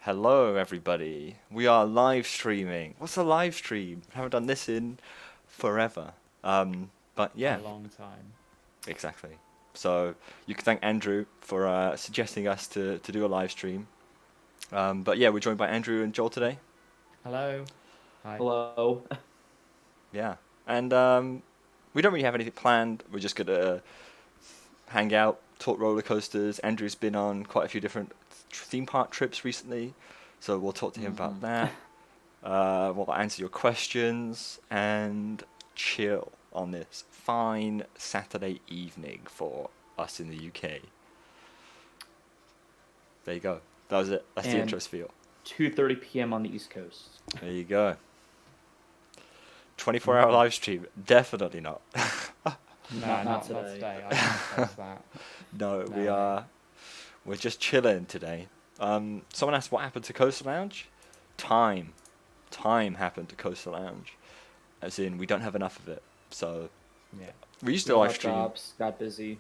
Hello, everybody. We are live streaming. What's a live stream? I haven't done this in forever. But A yeah, long time. exactly. So you can thank Andrew for suggesting us to do a live stream. But yeah, we're joined by Andrew and Joel today. Hello. Hi. Hello. Yeah, and we don't really have anything planned. We're just gonna hang out, talk roller coasters. Andrew's been on quite a few different theme park trips recently, so we'll talk to him about that. We'll answer your questions and chill on this fine Saturday evening for us in the UK. There you go. That was it. That's the And intro spiel. 2:30 p.m. on the East Coast. There you go. 24-hour live stream? Definitely not. No, Not not today. today. I can't face that. No, we No. are. We're just chilling today. Someone asked what happened to Coastal Lounge. Time happened to Coastal Lounge. As in, we don't have enough of it. So Yeah. we used We to all live had stream. jobs, got busy.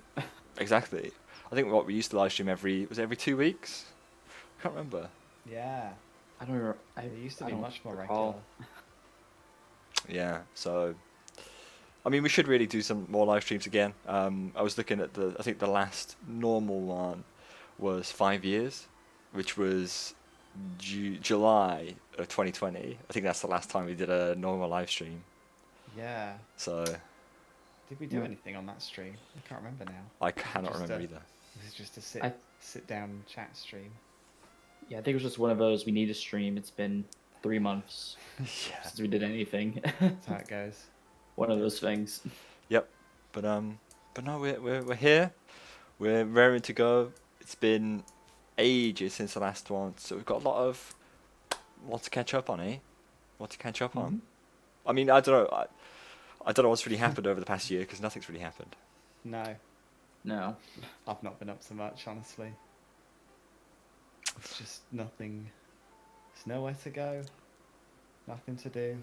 Exactly. I think what we used to live stream every 2 weeks. I can't remember. Yeah. I don't remember. It used to I be don't much more recall. Yeah. So, I mean, we should really do some more live streams again. I was looking at I think the last normal one was 5 years, which was July of 2020. I think that's the last time we did a normal live stream. Yeah. So Did we do Yeah. anything on that stream? I can't remember now. I cannot Just, remember uh, either. It was just a I- sit down chat stream. Yeah, I think it was just one of those. We need to stream. It's been 3 months Yeah. since we did anything. That's how it goes. One of those things. Yep. But no, we're here. We're raring to go. It's been ages since the last one, so we've got a lot to catch up on, eh? What to catch up on. I mean, I don't know. I don't know what's really happened over the past year because nothing's really happened. No, No. I've not been up so much, honestly. It's just nothing. There's nowhere to go. Nothing to do.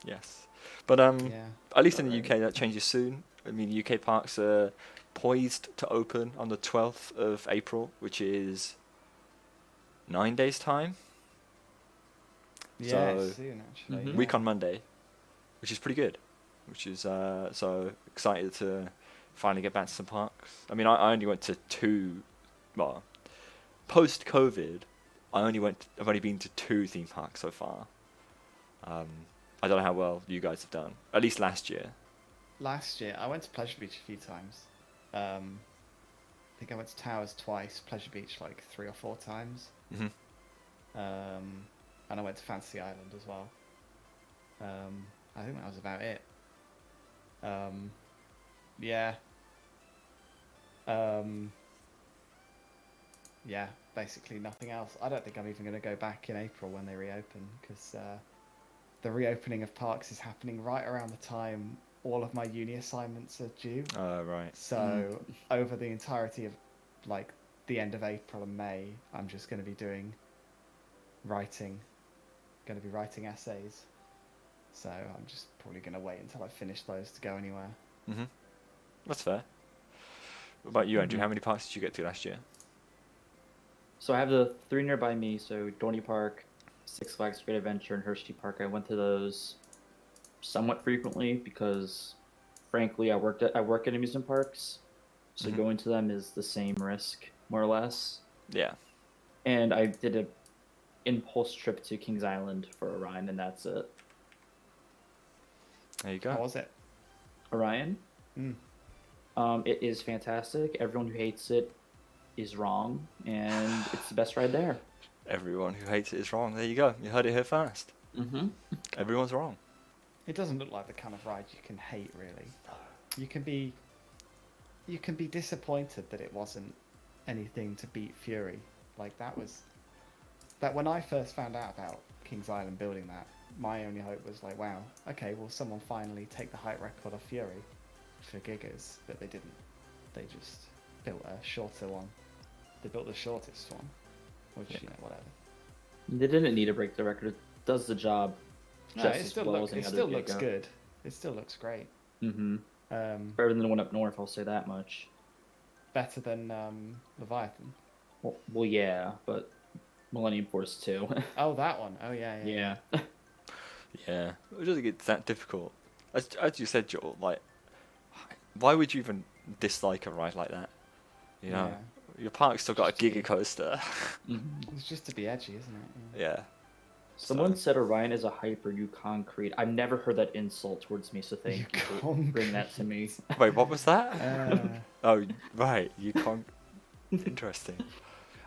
Yes, but Yeah. at least in the Alright. UK that changes soon. I mean, UK parks are poised to open on the 12th of April, which is 9 days time. Yeah, So- it's soon actually. Mhm. Yeah. Week on Monday, which is pretty good. Which is so excited to finally get back to some parks. I mean, I only went to two. Well, post COVID, I've only been to two theme parks so far. I don't know how well you guys have done. At least last year. Last year, I went to Pleasure Beach a few times. I think I went to Towers twice, Pleasure Beach like 3 or 4 times. Hmm. And I went to Fantasy Island as well. I think that was about it. Yeah. Yeah, basically nothing else. I don't think I'm even going to go back in April when they reopen because the reopening of parks is happening right around the time all of my uni assignments are due. Right. So over the entirety of like the end of April and May, I'm just going to be doing writing, going to be writing essays. So I'm just probably going to wait until I finish those to go anywhere. Hmm. That's fair. What about you, Andrew? Mhm. How many parks did you get to last year? So I have the 3 nearby me. So Dorney Park, Six Flags Great Adventure, and Hershey Park. I went to those somewhat frequently because, frankly, I work at amusement parks, so Mhm. going to them is the same risk, more or less. Yeah. And I did a impulse trip to Kings Island for Orion, and that's it. There you How go. was it? Orion, Mm. it is fantastic. Everyone who hates it is wrong, and it's the best ride there. Everyone who hates it is wrong. There you go. You heard it here first. Mm-hmm. Everyone's wrong. It doesn't look like the kind of ride you can hate, really. You can be disappointed that it wasn't anything to beat Fury. Like that when I first found out about Kings Island building that, my only hope was like, wow, okay, will someone finally take the height record of Fury for gigas? But they didn't. They just built a shorter one. They built the shortest one, which Yeah. whatever. They didn't need to break the record. It does the job No, just it as still well looks as any it other still looks Giga. good. It still looks great. Mm-hmm. Better Better than the one up north, I'll say that much. than Leviathan. Well, yeah, but Millennium Force 2. Oh, that one. Oh yeah, yeah. Yeah. Yeah, it doesn't get that difficult. As you said, Joel, like, why would you even dislike a ride like that? You know, Yeah. your park's still got a Just to Giga be- coaster. Mhm. It's just to be edgy, isn't it? Yeah. Someone So- said Orion is a hyper you concrete. I've never heard that insult towards me, so thank you for bringing that to me. Wait, what was that? Uh, Oh, right. You can't. Interesting.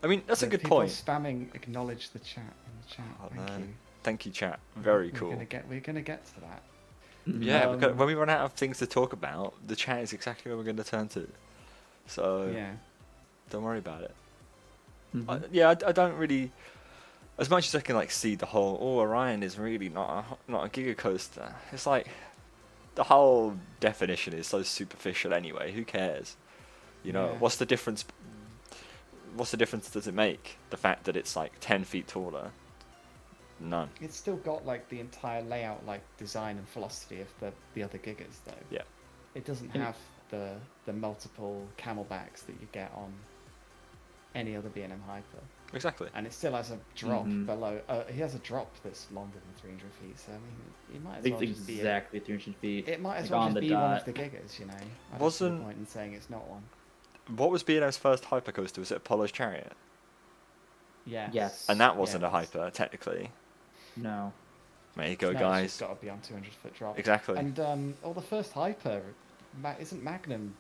I mean, that's a the good people point. spamming acknowledge the chat in the chat. Oh, Thank man. you. Thank you, chat. Very We're cool. gonna get to that. Yeah, Um, when we run out of things to talk about, the chat is exactly where we're going to turn to. So Yeah. don't worry about it. Mhm. Yeah, I don't really. As much as I can like see the whole, oh, Orion is really not a Giga coaster. It's like the whole definition is so superficial anyway. Who cares? You know, Yeah. what's the difference? What's the difference does it make? The fact that it's like 10 feet taller? None. It's still got like the entire layout, like design and philosophy of the other Gigas though. Yeah. It doesn't And- have the multiple camelbacks that you get on any other B&M Hyper, Exactly. and it still has a drop Mhm. below. He has a drop that's longer than 300 feet, so I mean, it might I as think well it's just be. exactly 300 feet. It might as like well on just the be one dot. of the Gigas, you know. I don't see the Wasn't- point in saying it's not one. What was B&M's first hypercoaster? Was it Apollo's Chariot? Yes. Yes. And that wasn't Yeah, a hyper, technically. No. There you go, No, guys. It's got to be on 200-foot drop. Exactly. And the first Hyper, isn't Magnum?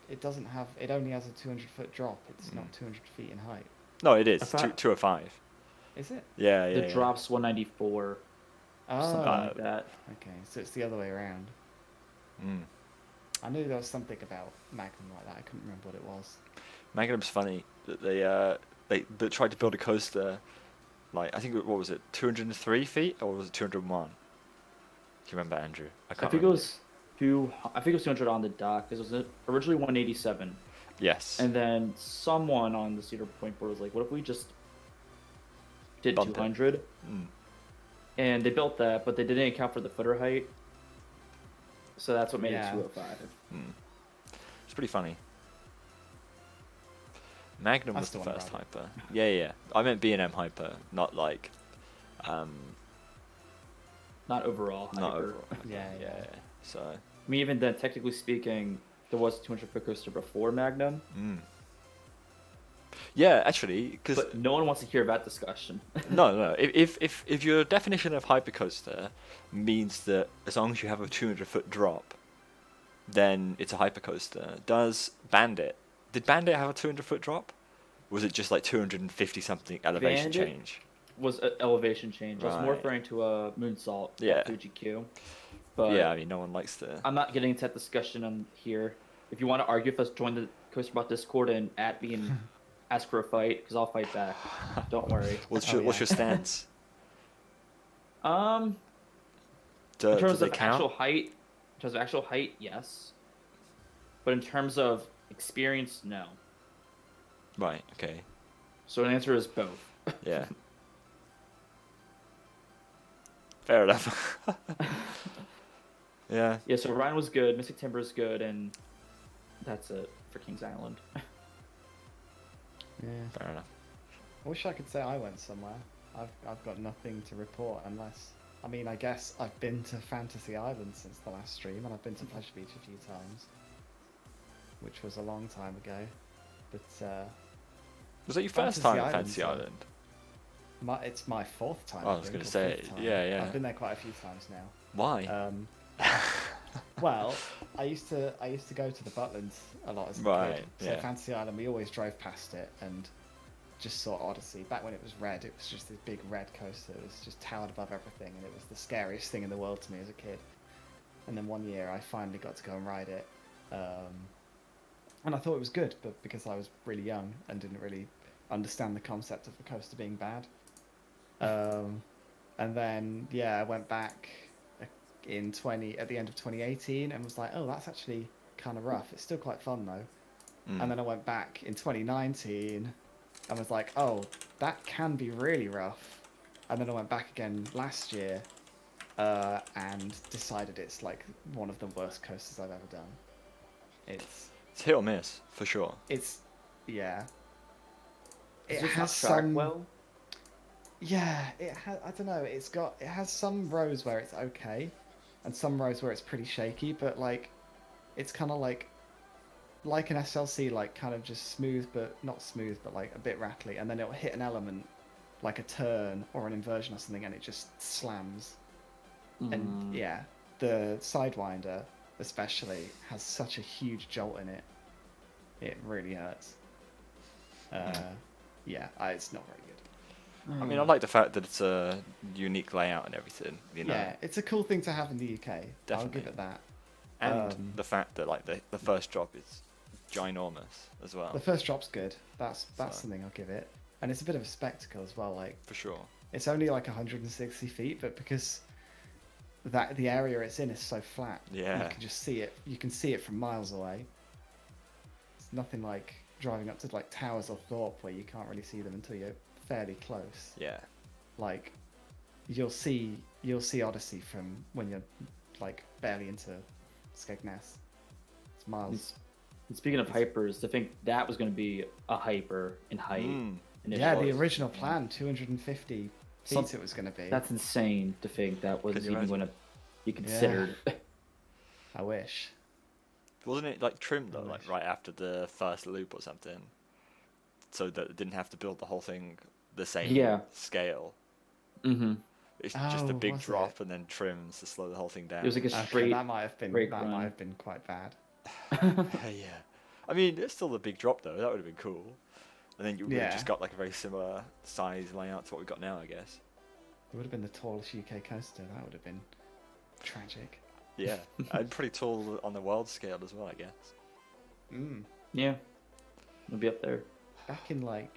It doesn't have. It only has a 200-foot drop. It's not 200 feet in height. No, it is. I thought- 205. Is it? Yeah, yeah. The yeah. drop's 194. Oh, Something like that. okay. So it's the other way around. Mm. I knew there was something about Magnum like that. I couldn't remember what it was. Magnum's funny that they tried to build a coaster, like I think what was it, 203 feet or was it 201? Do you remember, Andrew? I can't think it remember. was I think it was 200 on the dock because it was originally 187, Yes. and then someone on the Cedar Point board was like, "What if we just did Bumped it. 200?" Mm. And they built that, but they didn't account for the footer height, so that's what made Yeah. it 205. Mm. It's pretty funny. Magnum I was the still wanna first ride it. hyper. Yeah, yeah. I meant B&M hyper, not like, Not overall. not hyper. overall. Yeah, yeah. yeah. So. I mean, even then, technically speaking, there was a 200-foot coaster before Magnum, Mm. Yeah, actually, because but no one wants to hear that discussion. no. If your definition of hypercoaster means that as long as you have a 200-foot drop, then it's a hypercoaster. Did Bandit have a 200-foot drop? Was it just like 250 something elevation Bandit? change? Was an elevation change. I was more Right. referring to a moonsault Yeah. at Fuji Q. But Yeah, I mean, no one likes to. I'm not getting into that discussion on here. If you want to argue with us, join the Coaster Bot Discord and at me and ask for a fight, because I'll fight back. Don't worry. What's Oh, your yeah. stance? In Do terms they of count? actual height, yes. But in terms of experience, no. Right. Okay. So an answer is both. Yeah. Fair enough. Yeah. Yeah, so Ryan was good, Mystic Timber is good, and that's it for Kings Island. Yeah. Fair enough. I wish I could say I went somewhere. I've got nothing to report unless. I mean, I guess I've been to Fantasy Island since the last stream, and I've been to Pleasure Beach a few times, which was a long time ago. But Was that your first Fantasy time at Island's Fantasy on. Island? it's my fourth time. Oh, I was think, gonna or say, fifth time. yeah. I've been there quite a few times now. Why? Well, I used to go to the Butlins a lot as a Right, kid. So yeah. Fantasy Island, we always drove past it and just saw Odyssey. Back when it was red, it was just this big red coaster. It was just towered above everything, and it was the scariest thing in the world to me as a kid. And then one year, I finally got to go and ride it, and I thought it was good, but because I was really young and didn't really understand the concept of the coaster being bad. And then I went back at the end of 2018 and was like, oh, that's actually kind of rough. It's still quite fun though. Mm. And then I went back in 2019 and was like, oh, that can be really rough. And then I went back again last year and decided it's like one of the worst coasters I've ever done. It's hit or miss for sure. It's yeah. Does It it has not track some. well? Yeah, I don't know. It has some rows where it's okay, and some rows where it's pretty shaky. But like, it's kind of like an SLC, like kind of just smooth, but not smooth, but like a bit rattly, and then it'll hit an element, like a turn or an inversion or something, and it just slams. And yeah, the Sidewinder especially has such a huge jolt in it. It really hurts. Yeah, it's not very good. I mean, I like the fact that it's a unique layout and everything. You know, Yeah, it's a cool thing to have in the UK. I'll give Definitely. it that. and the fact that like the first drop is ginormous as well. The first drop's good. That's So- something I'll give it. And it's a bit of a spectacle as well. Like, For sure. it's only like 160 feet, but because that the area it's in is so flat, Yeah. you can just see it. You can see it from miles away. It's nothing like driving up to like Towers or Thorpe where you can't really see them until you're fairly close. Yeah. Like, you'll see Odyssey from when you're like barely into Skegness. It's miles. And speaking of hypers, to think that was going to be a hyper in height. Mm. Yeah, the initially. original plan, 250 feet Some- it was going to be. That's insane to think that was Can you even imagine? going to be considered. I wish. Wasn't it like trimmed though, I like wish. right after the first loop or something, so that it didn't have to build the whole thing the same Yeah. scale? Mm-hmm. It's just a Oh, big was drop and then trims to slow the whole thing down. It was like a Okay, straight. that might have been break that run. might have been quite bad. Yeah. I mean, it's still a big drop though. That would have been cool. And then you would have Yeah. just got like a very similar size layout to what we've got now, I guess. It would have been the tallest UK coaster. That would have been tragic. Yeah, and pretty tall on the world scale as well, I guess. Mm. Yeah. It'll be up there. Back in like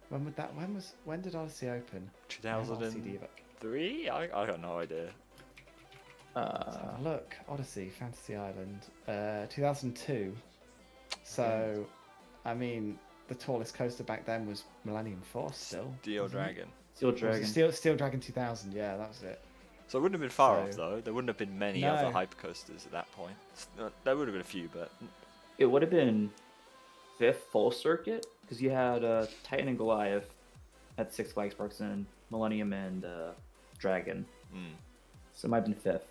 when did Odyssey open? I have Odyssey 2003? Diva. I got no idea. Look, Odyssey, Fantasy Island, 2002. So, I mean, the tallest coaster back then was Millennium Force still. Steel wasn't it? Dragon. Steel Or was it Dragon. Steel Dragon 2000, yeah, that was it. So it wouldn't have been far off So- though. There wouldn't have been many No. other hypercoasters at that point. There would have been a few, but It would have been fifth full circuit because you had Titan and Goliath at Six Flags Parks and Millennium and Dragon. mm, So it might have been fifth.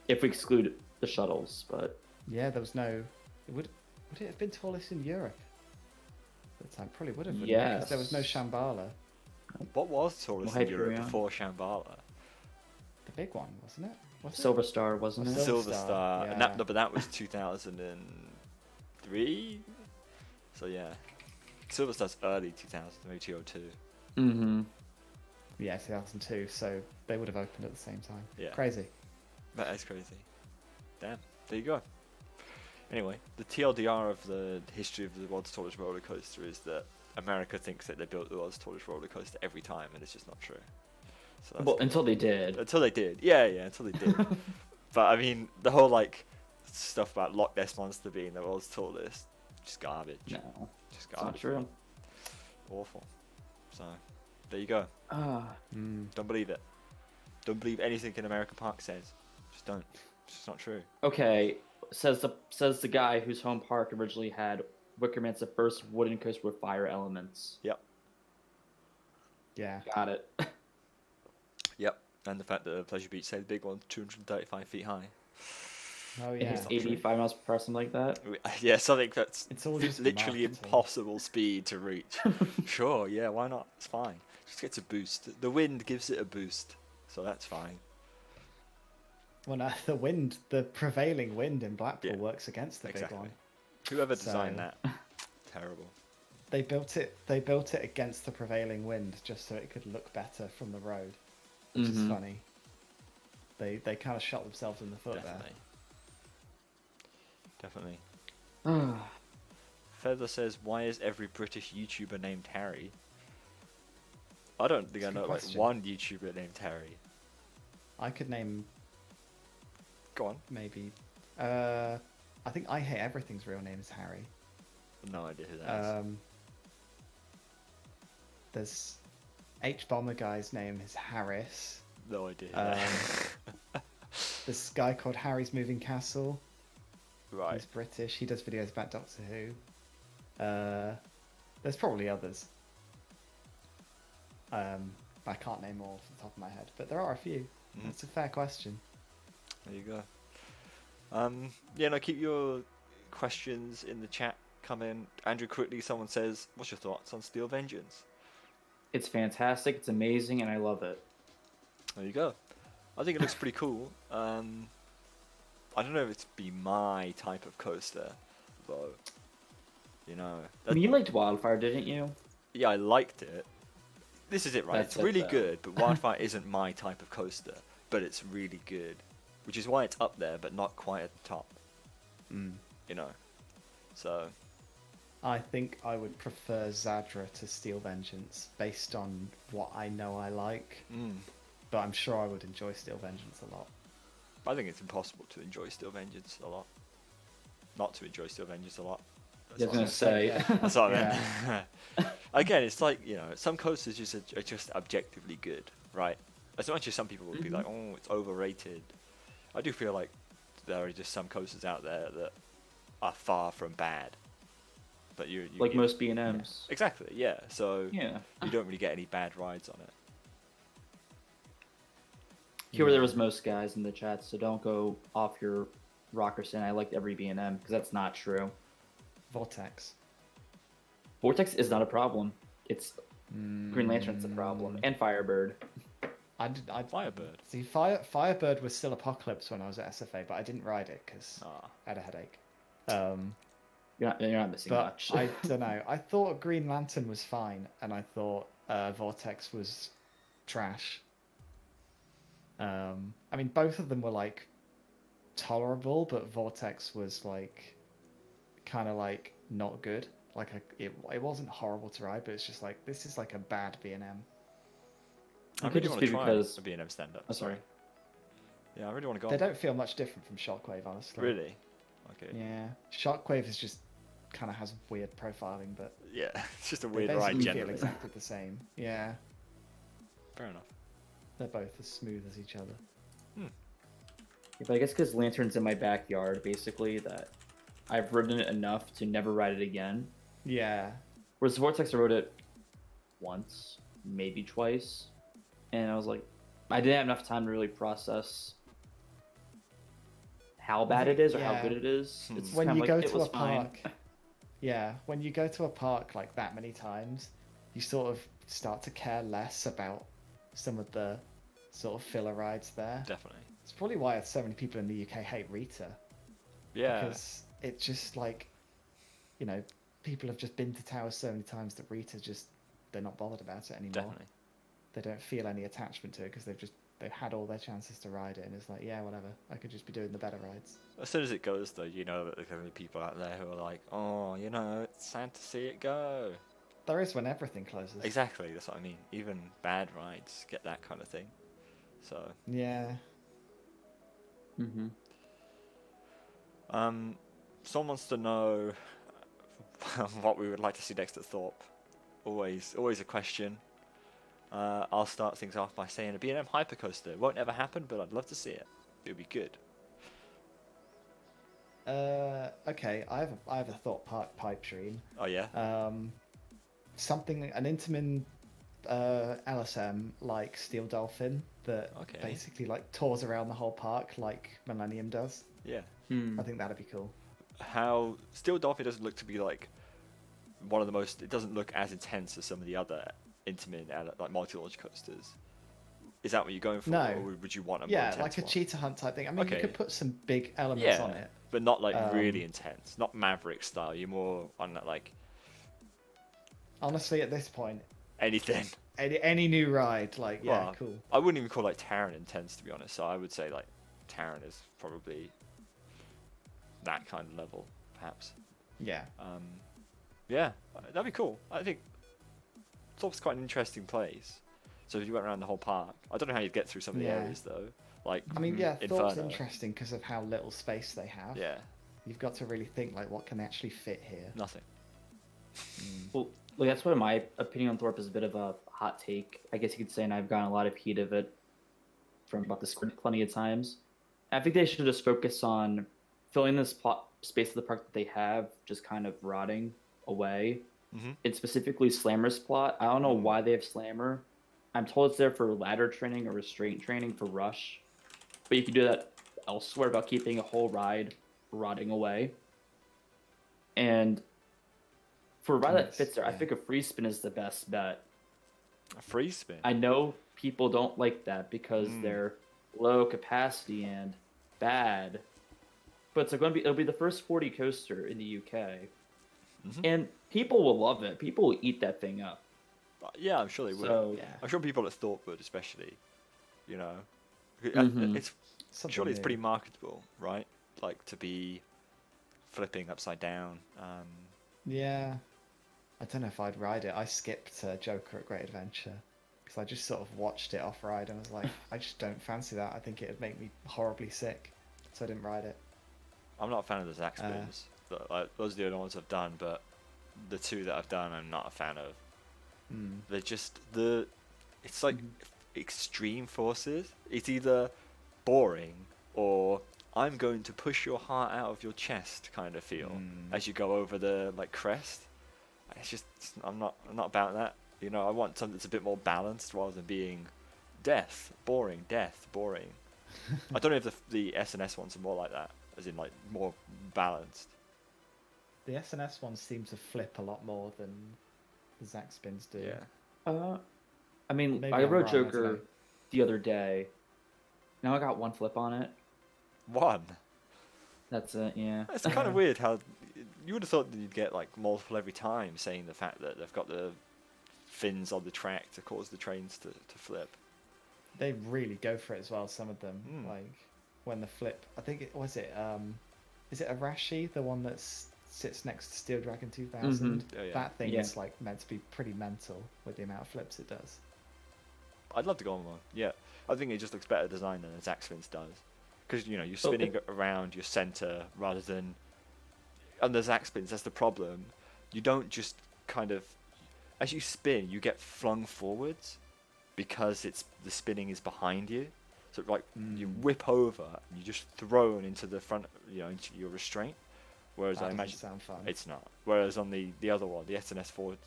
If we exclude the shuttles, but Yeah, there was no. Would it have been tallest in Europe at the time? Probably would have. Because Yes. there was no Shambhala, what was tallest Well, in Europe Hyperion. before Shambhala? the big one, wasn't it? Was it? Silver Star wasn't Oh, it? Silver Silver Star, Star, and yeah. no, but that was 2003. So yeah, Silver Star's early 2000, maybe 2002. Mm-hmm. Yeah, 2002. So they would have opened at the same time. Yeah. Crazy. That is crazy. Damn. There you go. Anyway, the TLDR of the history of the world's tallest roller coaster is that America thinks that they built the world's tallest roller coaster every time, and it's just not true. So that's Well, good. until they did. Until they did. Yeah, until they did. But I mean, the whole like stuff about Loch Ness Monster being the world's tallest, just garbage. No, Just it's not garbage. true. Awful. So, there you go. Ah, Don't believe it. Don't believe anything an American Park says. Just don't. It's just not true. okay. Says the guy whose home park originally had Wickerman's the first wooden coaster with fire elements. Yep. Yeah. Got it. Yep. And the fact that Pleasure Beach said the big one's 235 feet high. Oh And yeah. it's 85 miles per hour, something like that. Yeah, something that's It's all just literally marketing. impossible speed to reach. Sure, yeah, why not? It's fine. Just gets a boost. The wind gives it a boost, so that's fine. Well, no, the prevailing wind in Blackpool Yeah, works against the exactly. big one. Whoever So- designed that, terrible. They built it against the prevailing wind just so it could look better from the road, which is Mhm. funny. They kind of shot themselves in the foot Definitely. Definitely. Ah, Feather says, "Why is every British YouTuber named Harry?" I don't think I That's a know good like question. one YouTuber named Harry. there. I could name Go on. maybe. I think I Hate Everything's real name is Harry. No idea who that is. There's H Bomber guy's name is Harris. No idea who that is. This guy called Harry's Moving Castle. Right. He's British. He does videos about Doctor Who. There's probably others. I can't name all off the top of my head, but there are a few. Mhm. It's a fair question. There you go. Yeah, no, keep your questions in the chat coming. Andrew, quickly, someone says, what's your thoughts on Steel Vengeance? It's fantastic. It's amazing, and I love it. There you go. I think it looks pretty cool. I don't know if it's be my type of coaster, though. You know. I mean, you liked Wildfire, didn't you? Yeah, I liked it. This is it, right? That's It's it, really though. good, but Wildfire isn't my type of coaster. But it's really good, which is why it's up there, but not quite at the top. You know. So, I think I would prefer Zadra to Steel Vengeance based on what I know I like, but I'm sure I would enjoy Steel Vengeance a lot. I think it's impossible to enjoy Steel Vengeance a lot. Not to enjoy Steel Vengeance a lot. I was gonna say. Yeah. That's what I meant. Again, it's like, you know, some coasters are just objectively good, right? As much as some people would be like, oh, it's overrated. I do feel like there are just some coasters out there that are far from bad. But you Like most B&Ms. Exactly, yeah. So Yeah. you don't really get any bad rides on it. Here there was most guys in the chat, so don't go off your rocker saying I liked every B&M, because that's not true. Vortex. Vortex is not a problem. It's Green Lantern's a problem, and Firebird. I Firebird. See, Firebird was still Apocalypse when I was at SFA, but I didn't ride it because Ah. I had a headache. You're not missing But much. I don't know. I thought Green Lantern was fine, and I thought Vortex was trash. I mean, both of them were like tolerable, but Vortex was like kind of like not good. Like it wasn't horrible to ride, but it's just like this is like a bad B&M. I It really could just want be to try because- a B&M stand-up. Oh, sorry. Yeah, I really want to go They on. don't feel much different from Shockwave, honestly. Really? Okay. Yeah, Shockwave is just kind of has weird profiling, but Yeah, it's just a they weird ride basically feel generally. exactly the same. Yeah, Fair enough. they're both as smooth as each other. Yeah, but I guess because Lantern's in my backyard, basically, that I've ridden it enough to never ride it again. Yeah, Whereas Vortex, I rode it once, maybe twice, and I was like, I didn't have enough time to really process how bad it is or how Yeah. good it is. It's when kind you of go like, it to a was fine. park, yeah, when you go to a park like that many times, you sort of start to care less about some of the sort of filler rides there. Definitely. It's probably why so many people in the UK hate Rita. Yeah. Because it's just like, you know, people have just been to towers so many times that Rita just, they're not bothered about it anymore. Definitely. They don't feel any attachment to it because they've had all their chances to ride it, and it's like, yeah, whatever. I could just be doing the better rides. As soon as it goes, though, you know that there's going to be people out there who are like, oh, you know, it's sad to see it go. There is when everything closes. Exactly, that's what I mean. Even bad rides get that kind of thing. So, Yeah. Mm-hmm. someone wants to know what we would like to see next at Thorpe. Always a question. I'll start things off by saying a B&M Hypercoaster. Won't ever happen, but I'd love to see it. It would be good. Okay, I have a thought pipe dream. Oh yeah. An Intamin LSM like Steel Dolphin that Okay. basically like tours around the whole park like Millennium does. Yeah. I think that'd be cool. How Steel Dolphin doesn't look to be like one of the most. It doesn't look as intense as some of the other Intamin like multi-launch coasters. Is that what you're going for? No. Or would you want a more Yeah, intense like a one? cheetah hunt type thing. I mean, Okay. you could put some big elements Yeah, on it. but not like really Um, intense. Not Maverick style. You're more on that like Honestly, at this point, anything. any new ride, like, yeah, Well, cool. I wouldn't even call like Terran intense, to be honest. So I would say like Terran is probably that kind of level, perhaps. Yeah. Yeah, that'd be cool. I think Thorpe's quite an interesting place. So if you went around the whole park, I don't know how you'd get through some of the Yeah. areas though. Like I mean, yeah, Thorpe's Inferno. interesting because of how little space they have. Yeah, You've got to really think, like, what can they actually fit here? nothing. Well, like, that's what my opinion on Thorpe is a bit of a hot take, I guess you could say, and I've gotten a lot of heat of it from about this plenty of times. I think they should just focus on filling this space of the park that they have, just kind of rotting away. Mhm. It's specifically Slammer's plot. I don't know why they have Slammer, I'm told it's there for ladder training or restraint training for rush, but you can do that elsewhere about keeping a whole ride rotting away. And for a ride that Nice, fits there, I yeah. think a free spin is the best bet. A free spin. I know people don't like that because Mm. they're low capacity and bad, but it's going to be it'll be the first 40 coaster in the UK, Mhm. and people will love it. People will eat that thing up. Yeah, I'm sure they would. So Yeah. I'm sure people at Thought would, especially. You know, Mhm. it's Something surely it's new. pretty marketable, right? Like to be flipping upside down. Yeah. I don't know if I'd ride it. I skipped Joker at Great Adventure because I just sort of watched it off ride and was like, I just don't fancy that. I think it'd make me horribly sick, so I didn't ride it. I'm not a fan of the Zack spins. Those are the only ones I've done, but the two that I've done, I'm not a fan of. Mm. They're just it's like extreme forces. It's either boring or I'm going to push your heart out of your chest kind of feel as you go over the like crest. I'm not about that. You know, I want something that's a bit more balanced rather than being death, boring. I don't know if the S&S ones are more like that, as in like more balanced. The S&S ones seem to flip a lot more than the Zack spins do. Yeah. I mean, Maybe I I'm rode wrong, I don't Joker know. the other day. Now I got one flip on it. One. That's it. Yeah. It's kind of weird how you would have thought that you'd get like multiple every time, saying the fact that they've got the fins on the track to cause the trains to flip. They really go for it as well, some of them. Mm. Like when the flip, I think it was it is it Arashi, the one that sits next to Steel Dragon 2000? Oh, yeah. That thing Yeah. is like meant to be pretty mental with the amount of flips it does. I'd love to go on one. Yeah, I think it just looks better designed than a Zack spins does, because you know you're spinning around your center rather than on the Zack spins. That's the problem. You don't just kind of as you spin, you get flung forwards because the spinning is behind you. So like you whip over and you're just thrown into the front, into your restraint. Whereas That I doesn't imagine sound fun. it's not. Whereas on the other one, the SNS forward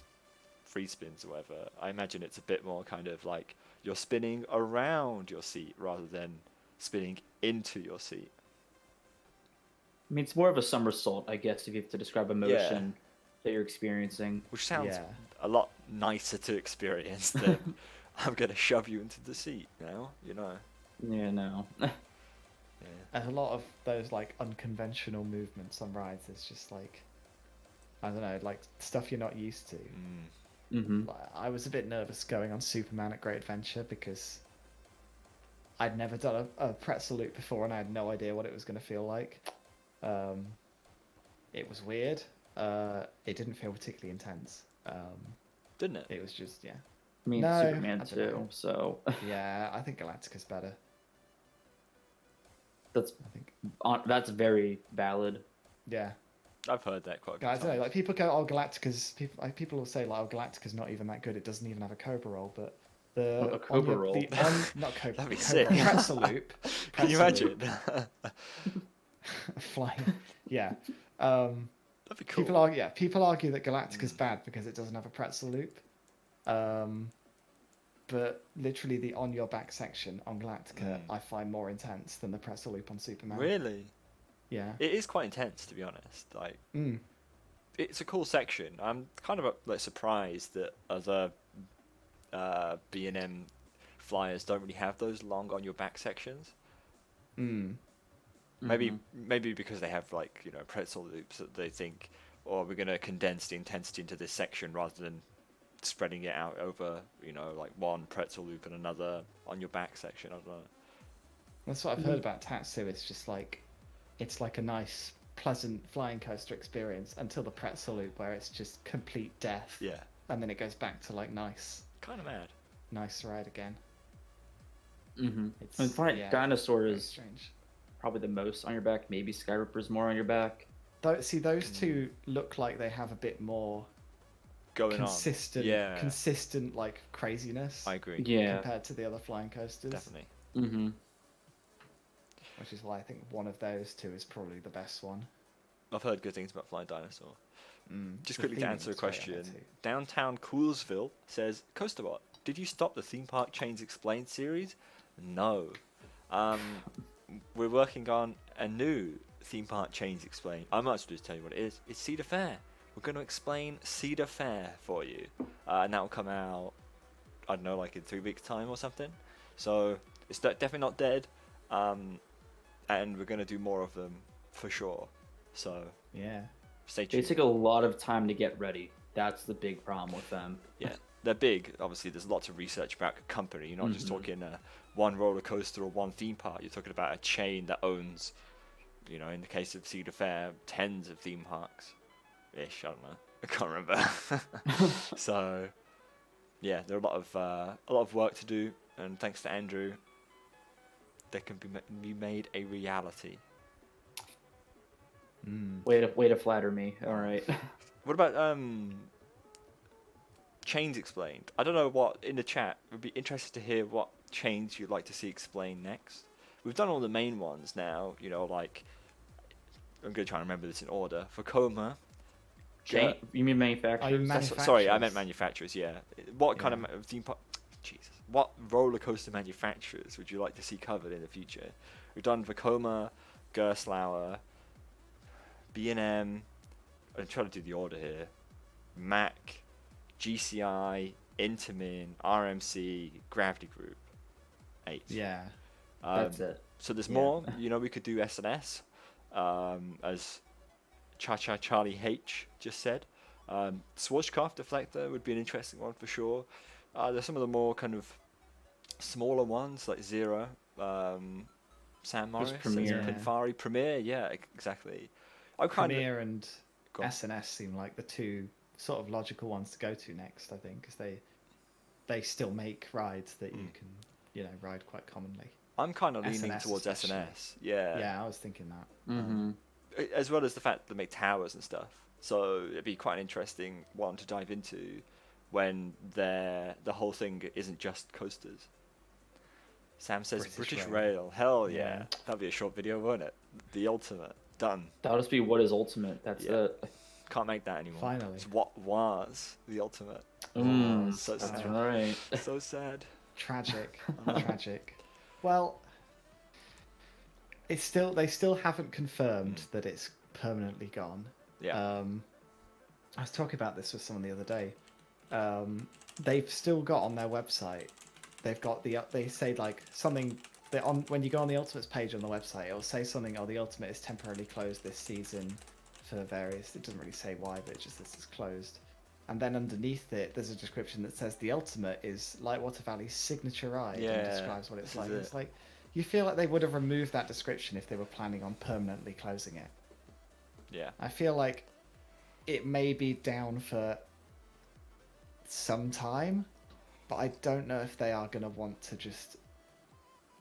free spins or whatever, I imagine it's a bit more kind of like you're spinning around your seat rather than spinning into your seat. I mean, it's more of a somersault, I guess, if you have to describe a motion that you're experiencing. Which sounds Yeah. a lot nicer to experience than I'm going to shove you into the seat now, Yeah, no. Yeah. And a lot of those like unconventional movements on rides is just like, I don't know, like stuff you're not used to. Mm-hmm. Like, I was a bit nervous going on Superman at Great Adventure because I'd never done a pretzel loop before and I had no idea what it was going to feel like. It was weird. It didn't feel particularly intense. Didn't it? It was just, yeah. I mean, No, Superman I don't too, know. so Yeah, I think Galactica's better. that's I think. that's very valid. Yeah. I've heard that quite a few I don't know, times. like people go, oh, Galactica's, people will say, like, oh, Galactica's not even that good, it doesn't even have a Cobra roll, but A Cobra roll? not Cobra, That'd be Cobra, sick. pretzel loop. Can you pretzel imagine? loop, flying, yeah. That'd be cool. People argue that Galactica's bad because it doesn't have a pretzel loop. But literally the on your back section on Galactica I find more intense than the pretzel loop on Superman. Really? Yeah. It is quite intense, to be honest. Like, Mm. it's a cool section. I'm kind of like surprised that other B&M flyers don't really have those long on your back sections. Mm. Maybe because they have like pretzel loops that they think, oh, we're gonna condense the intensity into this section rather than spreading it out over like one pretzel loop and another on your back section. I don't know. That's what I've heard about Tatsu. It's just like, it's like a nice, pleasant flying coaster experience until the pretzel loop where it's just complete death. Yeah, And then it goes back to like nice kind of mad. ride again. Mm-hmm. It's, I find yeah, Dinosaur very is strange. probably the most on your back. Maybe Skyripper's more on your back. See, those two look like they have a bit more Going consistent, on. Yeah, consistent like craziness I agree. Yeah. compared to the other flying coasters. Definitely. Mm-hmm. Which is why I think one of those two is probably the best one. I've heard good things about Flying Dinosaur. Just The quickly to theming answer a was great on question. there too. Downtown Coolsville says, Coasterbot, did you stop the Theme Park Chains Explained series? No. We're working on a new Theme Park Chains Explained. I might as well just tell you what it is. It's Cedar Fair. We're going to explain Cedar Fair for you. And that will come out, I don't know, like in 3 weeks' time or something. So it's definitely not dead. And we're going to do more of them for sure. So Yeah. stay They tuned. take a lot of time to get ready. That's the big problem with them. Yeah, they're big. Obviously, there's lots of research about a company. You're not just talking one roller coaster or one theme park. You're talking about a chain that owns, you know, in the case of Cedar Fair, tens of theme parks. Ish, I don't know. I can't remember. So, yeah, there are a lot of work to do, and thanks to Andrew, they can be made a reality. Way to flatter me. All right. What about chains explained? I don't know what in the chat. Would be interested to hear what chains you'd like to see explained next. We've done all the main ones now. You know, like I'm gonna try and remember this in order. For Coma, You mean manufacturers? sorry, I Manufacturers. meant manufacturers. Yeah. What kind of theme park? Jesus. What roller coaster manufacturers would you like to see covered in the future? We've done Vekoma, Gerstlauer, B&M. I'm trying to do the order here. Mac, GCI, Intamin, RMC, Gravity Group. 8. Yeah. That's it. So there's Yeah. more. You know, we could do S&S, as Cha-Cha Charlie H just said. Swashcraft Deflector would be an interesting one for sure. There's some of the more kind of smaller ones like Zero, Sam Morris, Premier. Pinfari, Premier. Yeah, exactly. I kind Premiere and Go on. S&S seem like the two sort of logical ones to go to next, I think, because they still make rides that you can, you know, ride quite commonly. I'm kind of leaning S&S towards especially. S&S. Yeah. Yeah, I was thinking that. Mm-hmm. As well as the fact that they make towers and stuff. So it'd be quite an interesting one to dive into when the whole thing isn't just coasters. Sam says British British Rail. Rail. Hell yeah. Yeah. That'd be a short video, won't it? The ultimate. Done. That'll just be what is ultimate. That's Yeah. it. Can't make that anymore. Finally. It's what was the ultimate. So That's sad. right. So sad. Tragic. Tragic. Well, they still haven't confirmed that it's permanently gone. Yeah. I was talking about this with someone the other day. They've still got on their website. They've got they say like something that when you go on the Ultimates page on the website, it'll say something. Oh, the Ultimate is temporarily closed this season for various. It doesn't really say why, but it just says it's closed. And then underneath it, there's a description that says the Ultimate is Lightwater Valley's signature ride Yeah, and describes what it's this like. is It's it. like you feel like they would have removed that description if they were planning on permanently closing it. Yeah. I feel like it may be down for some time, but I don't know if they are going to want to just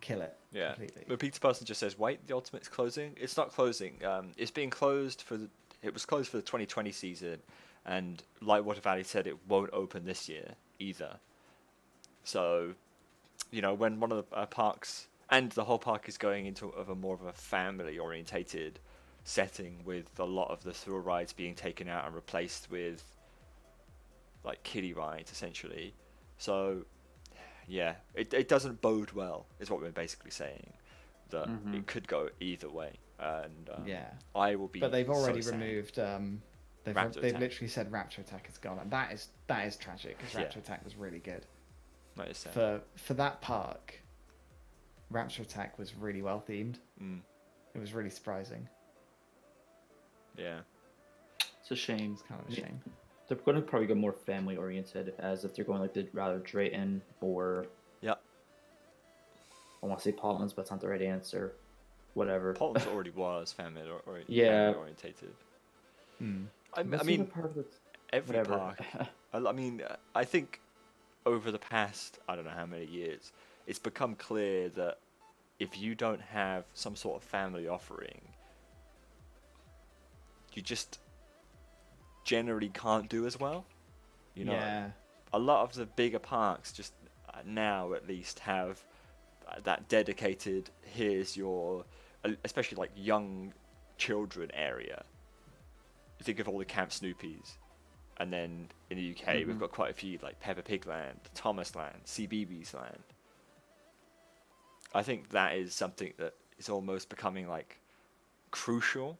kill it Yeah. completely. But Peter Person just says, wait, the ultimate's closing? It's not closing. It's being closed it was closed for the 2020 season, and Lightwater Valley said it won't open this year either. So, you know, when one of the parks, and the whole park is going into a more of a family orientated setting with a lot of the thrill rides being taken out and replaced with like kiddie rides essentially. So yeah, it doesn't bode well is what we're basically saying, that it could go either way, and Yeah. I will be But they've already so sad. removed. They've Raptor Attack. literally said Raptor Attack is gone, and that is tragic because Yeah. Raptor Attack was really good That is sad. for that park. Raptor Attack was really well themed. It was really surprising. Yeah. It's a shame. It's kind of a shame. They're going to probably go more family oriented, as if they're going like the rather Drayton or Yeah. I want to say Paulins, but it's not the right answer. Whatever. Paul's already was family Yeah. orientated. Hmm. I What's the mean, other part of it? every Whatever. park. I mean, I think over the past, I don't know how many years, it's become clear that if you don't have some sort of family offering, you just generally can't do as well. You know, Yeah. a lot of the bigger parks just now at least have that dedicated, here's your, especially like young children area. You think of all the Camp Snoopies And then in the UK, we've got quite a few like Peppa Pig Land, Thomas Land, CBeebies Land. I think that is something that is almost becoming like crucial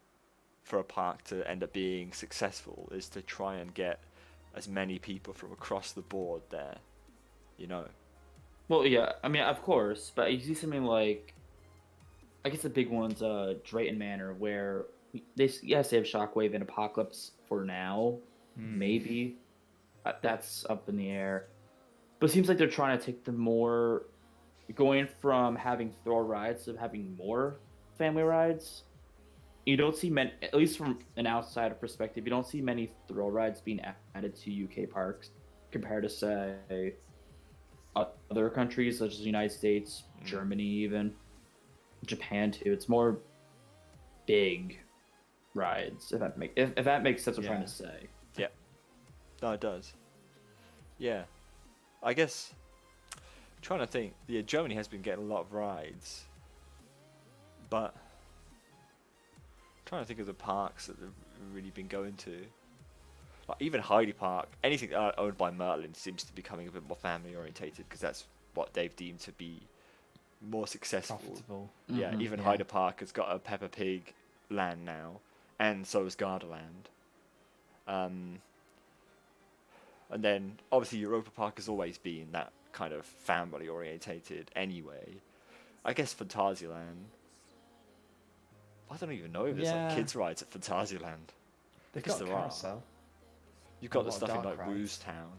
for a park to end up being successful, is to try and get as many people from across the board there, you know. Well, yeah, I mean, of course, but you see something like, I guess the big one's Drayton Manor, where they have Shockwave and Apocalypse for now, maybe. That's up in the air. But it seems like they're trying to take the more, going from having thrill rides to having more family rides. You don't see many, at least from an outsider perspective, you don't see many thrill rides being added to UK parks compared to, say, other countries such as the United States, Germany, even Japan too. It's more big rides, if that makes sense. What I'm trying to say. Yeah, no, it does. Yeah, I guess. Trying to think. Yeah, Germany has been getting a lot of rides, but trying to think of the parks that they've really been going to. Like even Heidi Park, anything owned by Merlin seems to be becoming a bit more family orientated, because that's what they've deemed to be more successful. Profitable. Yeah, even Heidi Park has got a Peppa Pig land now, and so has Gardaland. And then obviously Europa Park has always been that kind of family orientated anyway. I guess Phantasialand. I don't even know if there's like kids rides at Phantasialand. They've got a carousel. You've got A the lot of stuff in dark like rides. Woo's Town.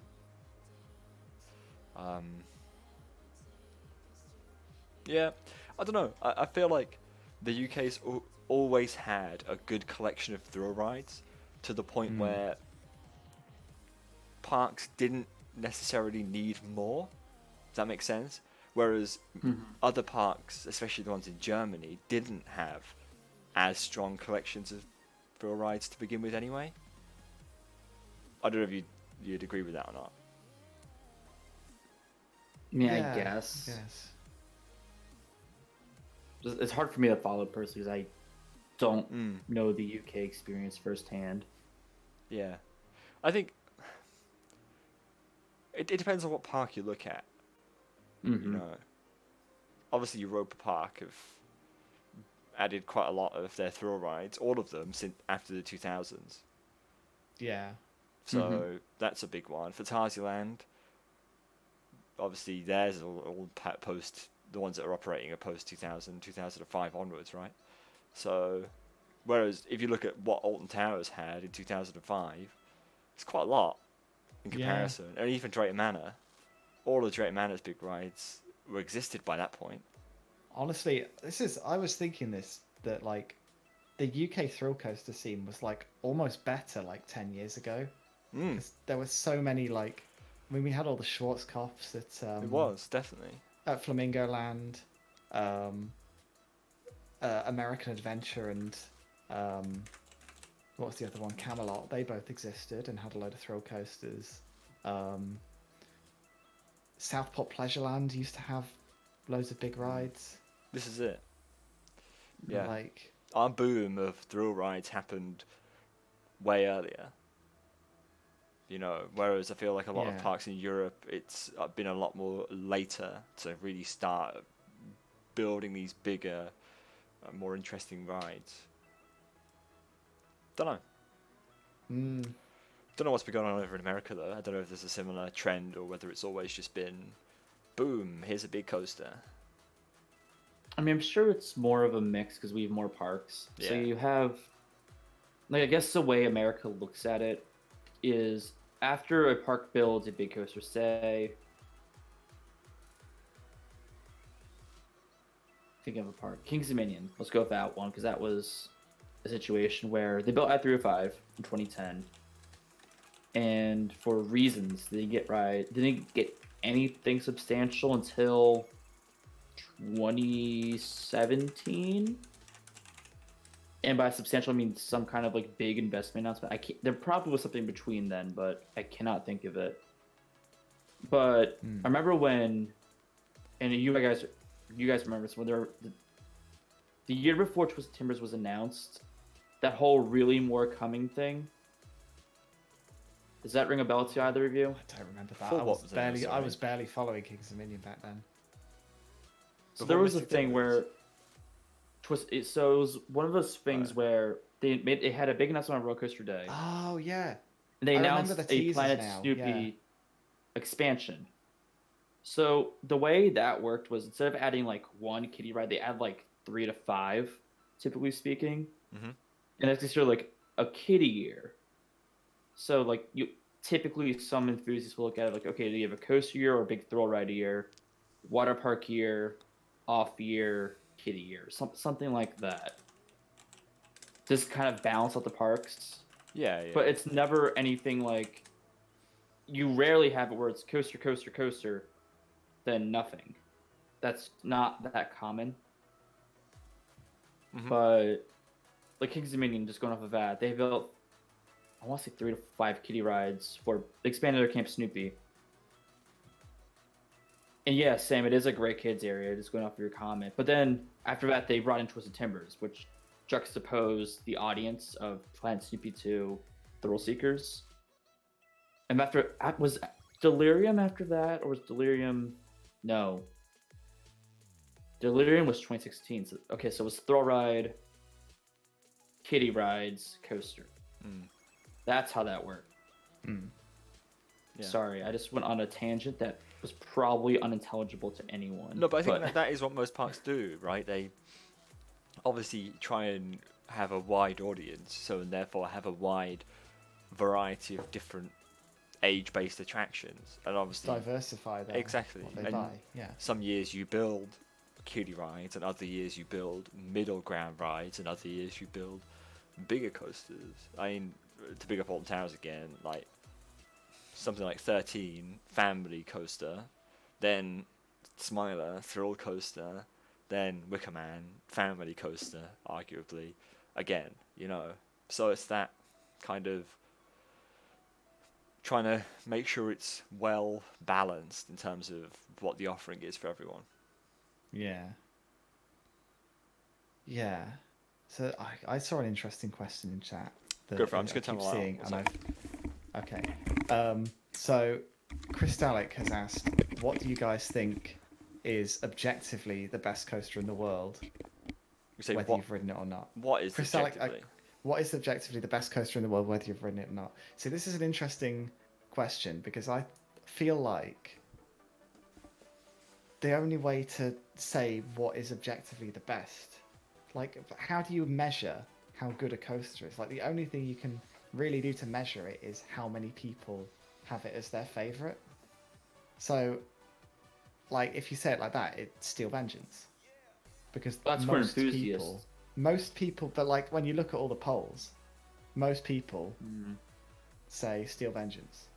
Yeah, I don't know. I feel like the UK's always had a good collection of thrill rides, to the point where parks didn't necessarily need more. Does that make sense? Whereas other parks, especially the ones in Germany, didn't have as strong collections of thrill rides to begin with anyway. I don't know if you'd agree with that or not. Yeah, I guess. Yes. It's hard for me to follow personally because I don't know the UK experience firsthand. Yeah. I think it depends on what park you look at. You know, obviously Europa Park have added quite a lot of their thrill rides, all of them since after the 2000s. Yeah. So that's a big one. Phantasialand, obviously theirs are all post, the ones that are operating are post 2000, 2005 onwards, right? So, whereas if you look at what Alton Towers had in 2005, it's quite a lot in comparison. And even Drayton Manor, all of Drayton Manor's big rides were existed by that point. Honestly, I was thinking that like the UK thrill coaster scene was like almost better like 10 years ago. 'Cause there were so many like, I mean, we had all the Schwarzkopfs at It was, definitely. at Flamingo Land, American Adventure, and what was the other one? Camelot. They both existed and had a load of thrill coasters. Southport Pleasureland used to have loads of big rides. This is it. Yeah. Like, Our boom of thrill rides happened way earlier. You know, whereas I feel like a lot of parks in Europe, it's been a lot more later to really start building these bigger, more interesting rides. Don't know. Don't know what's been going on over in America though. I don't know if there's a similar trend or whether it's always just been, boom, here's a big coaster. I mean, I'm sure it's more of a mix because we have more parks. Yeah. So you have, like, I guess the way America looks at it is after a park builds a big coaster, say, think of a park, Kings Dominion. Let's go with that one because that was a situation where they built I-305 in 2010, and for reasons they didn't get anything substantial until 2017. And by substantial, I mean some kind of like big investment announcement. There probably was something between then, but I cannot think of it. But I remember when, and you guys remember this, when the year before Twisted Timbers was announced, that whole really more coming thing. Does that ring a bell to either of you? I don't remember that. For I what was was it, barely, I sorry? was barely following Kings of Dominion back then. So Before there was a Mystic thing Timbers? where so it was one of those things Right. where it had a big announcement on Roller Coaster Day. Oh yeah, And they I remember announced the a teasers Planet now, Snoopy yeah. expansion. So the way that worked was instead of adding like one kiddie ride, they add like 3 to 5, typically speaking. Mm-hmm. And that's considered like a kiddie year. So like you typically some enthusiasts will look at it like, okay, do you have a coaster year or a big thrill ride year, water park year, off year, kiddie year, something like that. Just kind of balance out the parks. Yeah. But it's never anything like you rarely have it where it's coaster, coaster, coaster, then nothing. That's not that common. Mhm. But like Kings Dominion, just going off of that, they built I want to say 3 to 5 kiddie rides for they expanded their Camp Snoopy. And yeah, Sam, it is a great kids area, just going off of your comment. But then after that, they brought in Twisted Timbers, which juxtaposed the audience of Planet Snoopy to Thrill Seekers. And after was Delirium after that, or was Delirium? No, Delirium was 2016. So, okay, so it was Thrill Ride, Kiddie Rides, Coaster. Mm. That's how that worked. Mm. Yeah. Sorry, I just went on a tangent that was probably unintelligible to anyone. No, but I think that is what most parks do, right? They obviously try and have a wide audience, so and therefore have a wide variety of different age-based attractions, and obviously Diversify their, exactly. what they And buy. Yeah. some years you build kiddie rides, and other years you build middle ground rides, and other years you build bigger coasters. I mean, to big up Alton Towers again, like something like 13 family coaster, then Smiler thrill coaster, then Wicker Man family coaster, arguably, again, you know. So it's that kind of trying to make sure it's well balanced in terms of what the offering is for everyone. Yeah. Yeah. So I saw an interesting question in chat. Go for it, I'm just I gonna keep tell seeing, them and okay. So Crystallic has asked, what do you guys think is objectively the best coaster in the world, You say whether you've ridden it or not? what is Crystallic, objectively? what is objectively the best coaster in the world, whether you've ridden it or not? See, this is an interesting question because I feel like the only way to say what is objectively the best, like, how do you measure how good a coaster is? Like, the only thing you can really do to measure it is how many people have it as their favorite. So, like, if you say it like that, it's Steel Vengeance, because That's for enthusiasts. most people, but like when you look at all the polls, most people say Steel Vengeance.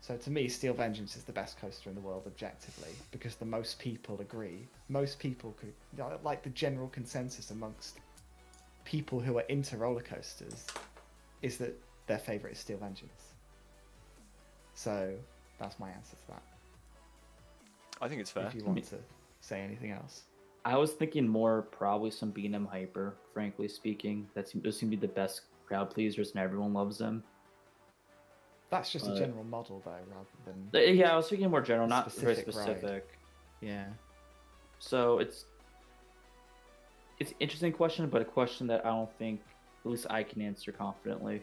So to me, Steel Vengeance is the best coaster in the world objectively, because the most people agree. Most people could, like, the general consensus amongst people who are into roller coasters is that their favorite is Steel Vengeance. So that's my answer to that. I think it's fair. If you want to say anything else. I was thinking more probably some B&M Hyper, frankly speaking. Those seem to be the best crowd pleasers, and everyone loves them. That's just a general model, though, rather than... Yeah, I was thinking more general, not very specific ride. specific. Yeah. So it's an interesting question, but a question that I don't think at least I can answer confidently.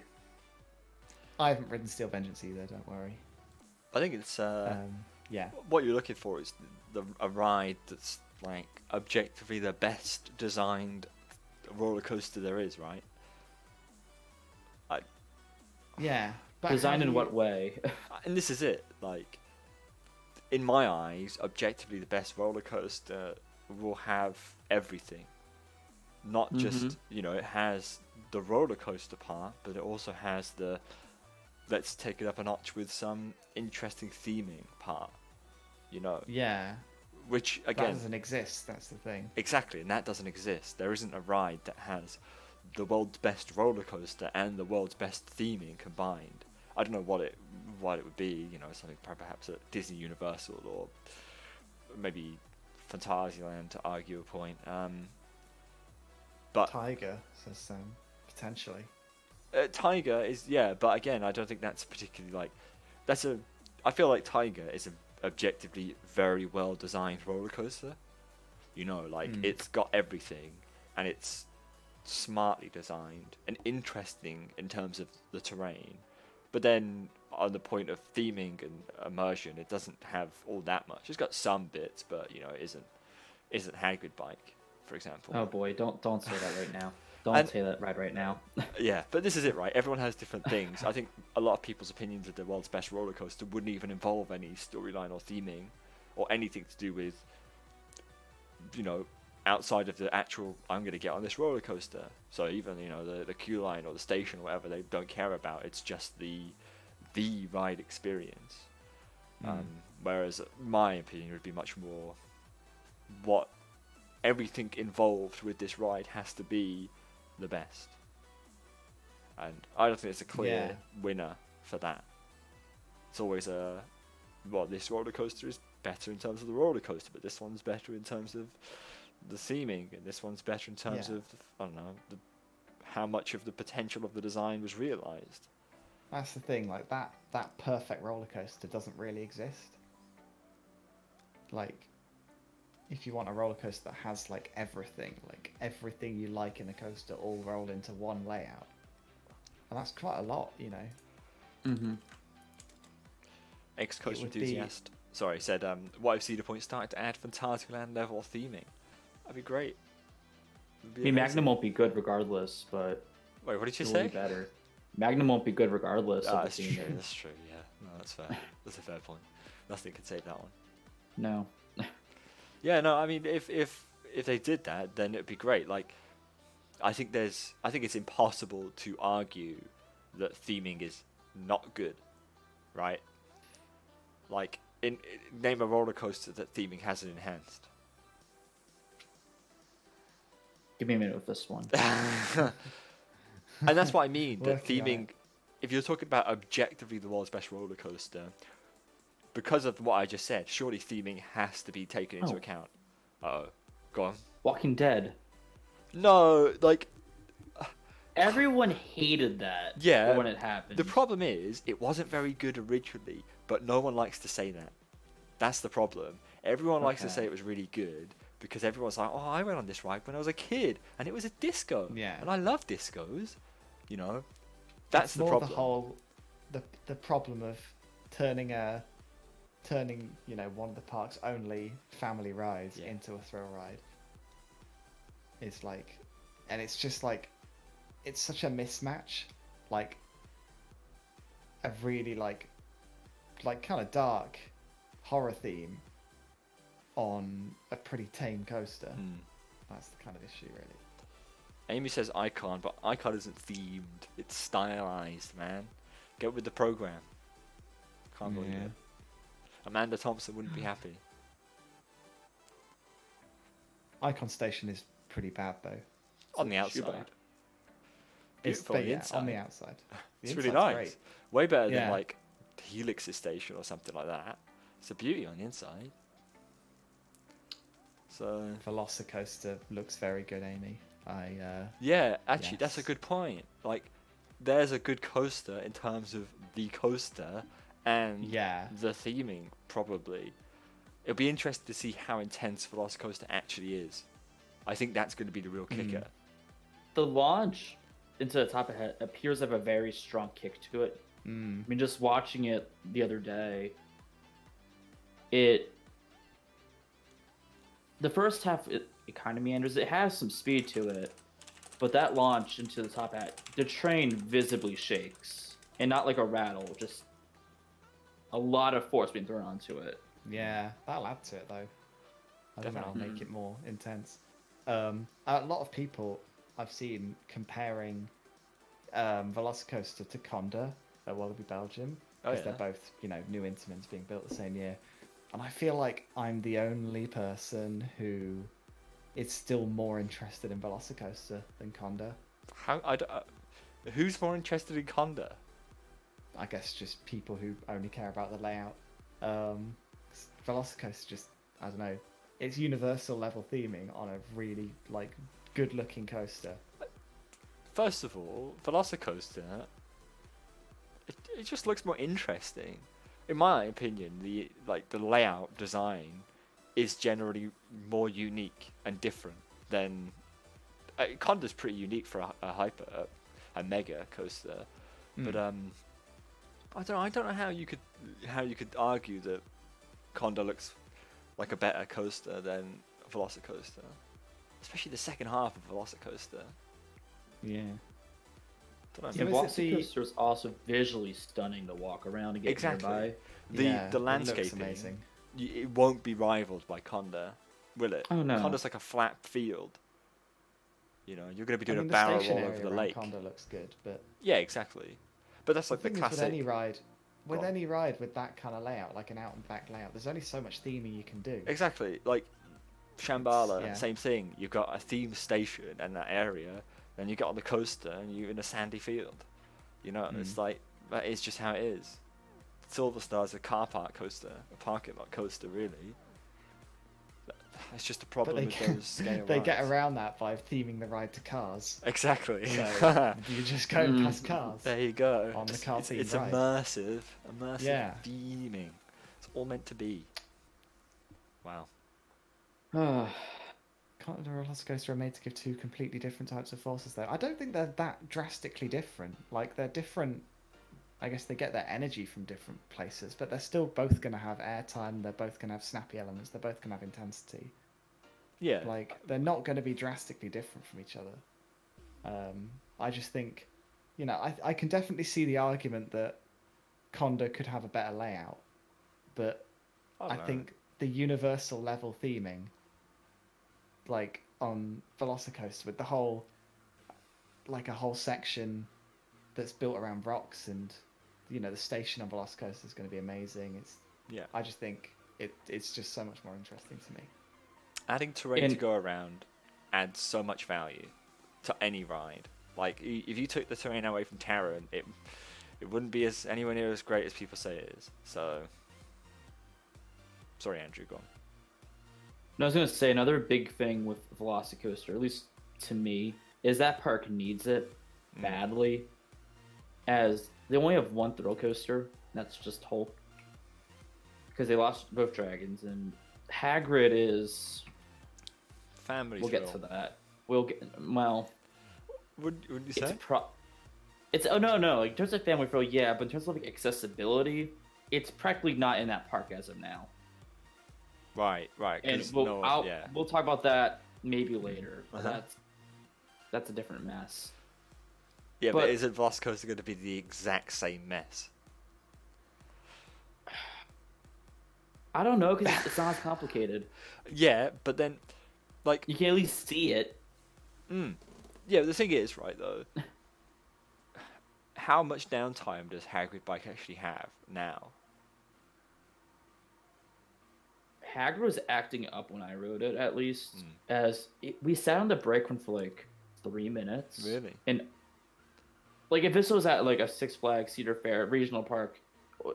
I haven't ridden Steel Vengeance either, don't worry. I think it's Yeah. what you're looking for is a ride that's like objectively the best designed roller coaster there is, right? Yeah. But Designed how in do what you- way? And this is it. Like, in my eyes, objectively the best roller coaster will have everything. Not just, you know, it has the roller coaster part, but it also has the let's take it up a notch with some interesting theming part, you know. Yeah. Which, That again, doesn't exist, that's the thing. exactly, and that doesn't exist. There isn't a ride that has the world's best roller coaster and the world's best theming combined. I don't know what it would be, you know, something perhaps at Disney Universal or maybe Fantasyland to argue a point. But Tiger, says potentially. Tiger is, yeah, but again, I don't think that's particularly like that's a. I feel like Tiger is a objectively very well designed roller coaster. You know, like it's got everything, and it's smartly designed and interesting in terms of the terrain. But then on the point of theming and immersion, it doesn't have all that much. It's got some bits, but you know, it isn't Hagrid Bike, for example. Oh boy, don't say that right now. And- Don't say that right now. Yeah, but this is it, right? Everyone has different things. I think a lot of people's opinions of the world's best roller coaster wouldn't even involve any storyline or theming, or anything to do with, you know, outside of the actual I'm going to get on this roller coaster. So even, you know, the queue line or the station or whatever, they don't care about. It's just the ride experience. Whereas my opinion would be much more what everything involved with this ride has to be the best. And I don't think it's a clear winner for that. It's always this roller coaster is better in terms of the roller coaster, but this one's better in terms of the theming, and this one's better in terms of, I don't know, how much of the potential of the design was realised. That's the thing, like that perfect roller coaster doesn't really exist. Like, if you want a roller coaster that has like everything you like in a coaster all rolled into one layout, and that's quite a lot, you know. Mm-hmm. Ex-coaster It would be- enthusiast, sorry, said, what if Cedar Point started to add Fantasyland level theming? That'd be great. It'd be I mean, amazing. Magnum won't be good regardless, but Wait, what did you it will say? be better. Magnum won't be good regardless of the That's theme. true. That's true. Yeah, no, that's fair. That's a fair point. Nothing could save that one. No. Yeah, no, I mean, if they did that, then it'd be great. Like, I think it's impossible to argue that theming is not good, right? Like, name a roller coaster that theming hasn't enhanced. Give me a minute with this one. And that's what I mean. That Working on theming, if you're talking about objectively the world's best roller coaster, because of what I just said, surely theming has to be taken into Oh. account. Uh-oh. Go on. Walking Dead. No, like, Everyone hated that Yeah, when it happened. the problem is, it wasn't very good originally, but no one likes to say that. That's the problem. Everyone likes to Okay. say it was really good, because everyone's like, oh, I went on this ride when I was a kid, and it was a disco. Yeah. And I love discos, you know? That's It's the more problem. the whole the problem of turning you know one of the park's only family rides Yeah. into a thrill ride. It's like, and it's just like, it's such a mismatch, like a really like kind of dark horror theme on a pretty tame coaster. Hmm. That's the kind of issue, really. Amy says Icon, but Icon isn't themed. It's stylized, man. Get with the program. Can't believe Yeah. it. Amanda Thompson wouldn't be happy. Icon Station is pretty bad though. On the Shoe outside. bag. Beautiful on the on the inside. outside. The It's really inside's nice. great. Way better than Yeah. like Helix's station or something like that. It's a beauty on the inside. So Velocicoaster looks very good, Amy. yeah, actually that's a Yes. good point. Like there's a good coaster in terms of the coaster and Yeah. the theming probably. It'll be interesting to see how intense Velocicoaster actually is. I think that's going to be the real kicker. The launch into the top ahead appears to have a very strong kick to it. I mean, just watching it the other day, the first half it kind of meanders. It has some speed to it, but that launch into the top hat, the train visibly shakes, and not like a rattle, just a lot of force being thrown onto it. Yeah, that'll add to it though. I think that'll Definitely. make it more intense. A lot of people I've seen comparing Velocicoaster to Conda at Wallaby Belgium, Oh, because yeah. they're both, you know, new Intamins being built the same year. And I feel like I'm the only person who is still more interested in Velocicoaster than Conda. Who's more interested in Conda? I guess just people who only care about the layout. Velocicoaster just, I don't know, it's universal level theming on a really like good looking coaster. first of all, Velocicoaster, it just looks more interesting. In my opinion, the layout design is generally more unique and different than Conda's pretty unique for a mega coaster, but I don't know how you could argue that Conda looks like a better coaster than Velocicoaster, especially the second half of Velocicoaster. Yeah. Don't Yeah, know. Velocicoaster is also visually stunning to walk around and get Exactly. nearby. The Yeah, it looks landscaping, amazing. it won't be rivaled by Conda, will it? Oh, no. Conda's like a flat field. You know, you're going to be I doing mean, a barrel the station roll area over the around lake. Conda looks good, but Yeah, exactly. But that's like the thing is, classic. with any ride, Go on. with that kind of layout, like an out and back layout, there's only so much theming you can do. Exactly. Like Shambhala, yeah. same thing. You've got a theme station in that area, then you get on the coaster and you're in a sandy field. You know, it's like that is just how it is. Silver Star's a car park coaster, a parking lot coaster, really. It's just a But problem they with get, those scale they get rides. around that by theming the ride to cars. Exactly. So you just go past cars. There you go. On the It's- car it's, theme it's ride. immersive Yeah. theming. It's all meant to be. Wow. Conda and Velocicoaster are made to give two completely different types of forces, though. I don't think they're that drastically different. Like, they're different. I guess they get their energy from different places, but they're still both going to have airtime. They're both going to have snappy elements. They're both going to have intensity. Yeah. Like, they're not going to be drastically different from each other. I just think, you know, I can definitely see the argument that Conda could have a better layout, but I I don't know. think the universal level theming, like on Velocicoaster, with the whole, like a whole section that's built around rocks, and you know the station on Velocicoaster is going to be amazing. Yeah. I just think it's just so much more interesting to me. Adding terrain And- to go around adds so much value to any ride. Like, if you took the terrain away from Taron, it wouldn't be anywhere near as great as people say it is. So, sorry, Andrew, go on. No, I was gonna say another big thing with Velocicoaster, at least to me, is that park needs it badly. As they only have one thrill coaster, and that's just Hulk, because they lost both dragons, and Hagrid is. Family We'll thrill. get to that. We'll get well. Wouldn't you It's say? It's oh no, like in terms of family thrill, yeah, but in terms of like accessibility, it's practically not in that park as of now. Right. And 'cause we'll talk about that maybe later. But Uh-huh. that's a different mess. Yeah, but but- isn't Velocicoaster going to be the exact same mess? I don't know because it's not as complicated. Yeah, but then, like, You can at least see it. yeah, the thing is, right, though, how much downtime does Hagrid Bike actually have now? Hagrid was acting up when I rode it, at least. We sat on the brake run for like 3 minutes. Really? And like if this was at like a Six Flags, Cedar Fair, regional park,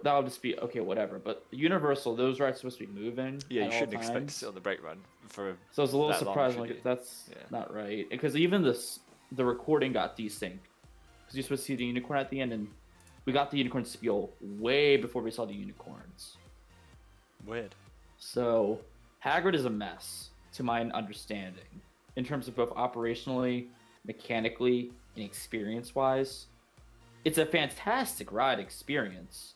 that would just be okay, whatever. But Universal, those rides are supposed to be moving. Yeah, at you all shouldn't expect to times. sit on the brake run for. So I was a little that long, surprised. should Like you? that's Yeah. not right because even the recording got desynced because you're supposed to see the unicorn at the end, and we got the unicorn spiel way before we saw the unicorns. Weird. So Hagrid is a mess, to my understanding, in terms of both operationally, mechanically, and experience-wise. It's a fantastic ride experience.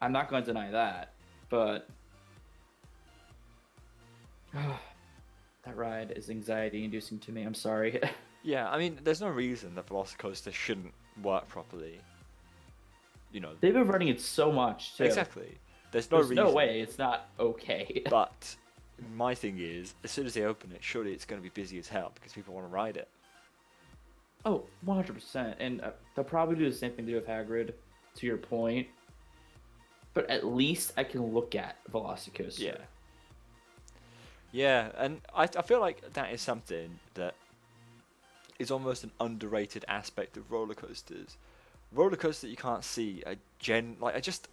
I'm not going to deny that, but that ride is anxiety-inducing to me. I'm sorry. Yeah, I mean, there's no reason that Velocicoaster shouldn't work properly. You know. They've been running it so much too. Exactly. There's no There's reason. no way it's not okay. But my thing is, as soon as they open it, surely it's going to be busy as hell because people want to ride it. Oh, 100%. And they'll probably do the same thing they do with Hagrid, to your point. But at least I can look at Velocicoaster. Yeah. Yeah, and I feel like that is something that is almost an underrated aspect of roller coasters. Roller coasters that you can't see are just,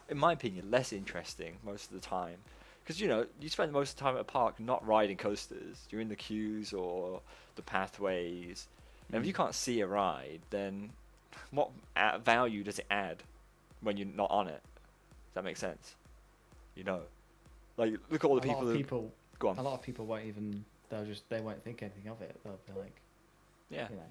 in my opinion, less interesting most of the time. Because, you know, you spend most of the time at a park not riding coasters. You're in the queues or the pathways. Now, if you can't see a ride, then what value does it add when you're not on it? Does that make sense? You know, like look at all the A lot of people. Go on. A lot of people won't even. They won't think anything of it. They'll be like, Yeah. you know.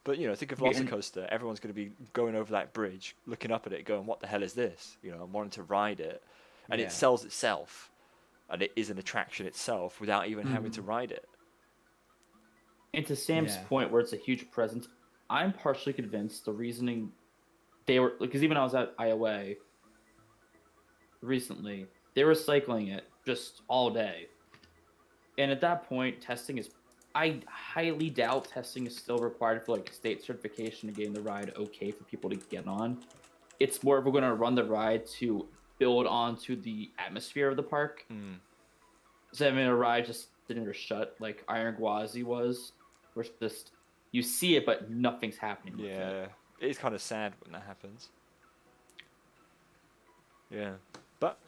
But think of Yeah, Velocicoaster. Everyone's going to be going over that bridge, looking up at it, going, "What the hell is this?" And wanting to ride it, and Yeah. it sells itself, and it is an attraction itself without even having to Mhm. ride it. And to Sam's Yeah. point, where it's a huge presence, I'm partially convinced the reasoning they were, because even I was at IOA recently, they were cycling it just all day, and at that point, testing is. I highly doubt testing is still required for like state certification to getting the ride okay for people to get on. It's more of we're going to run the ride to build onto the atmosphere of the park. Mm. So having a ride just sitting there shut like Iron Gwazi was, where it's just you see it but nothing's happening with it. Yeah, it is kind of sad when that happens. Yeah, but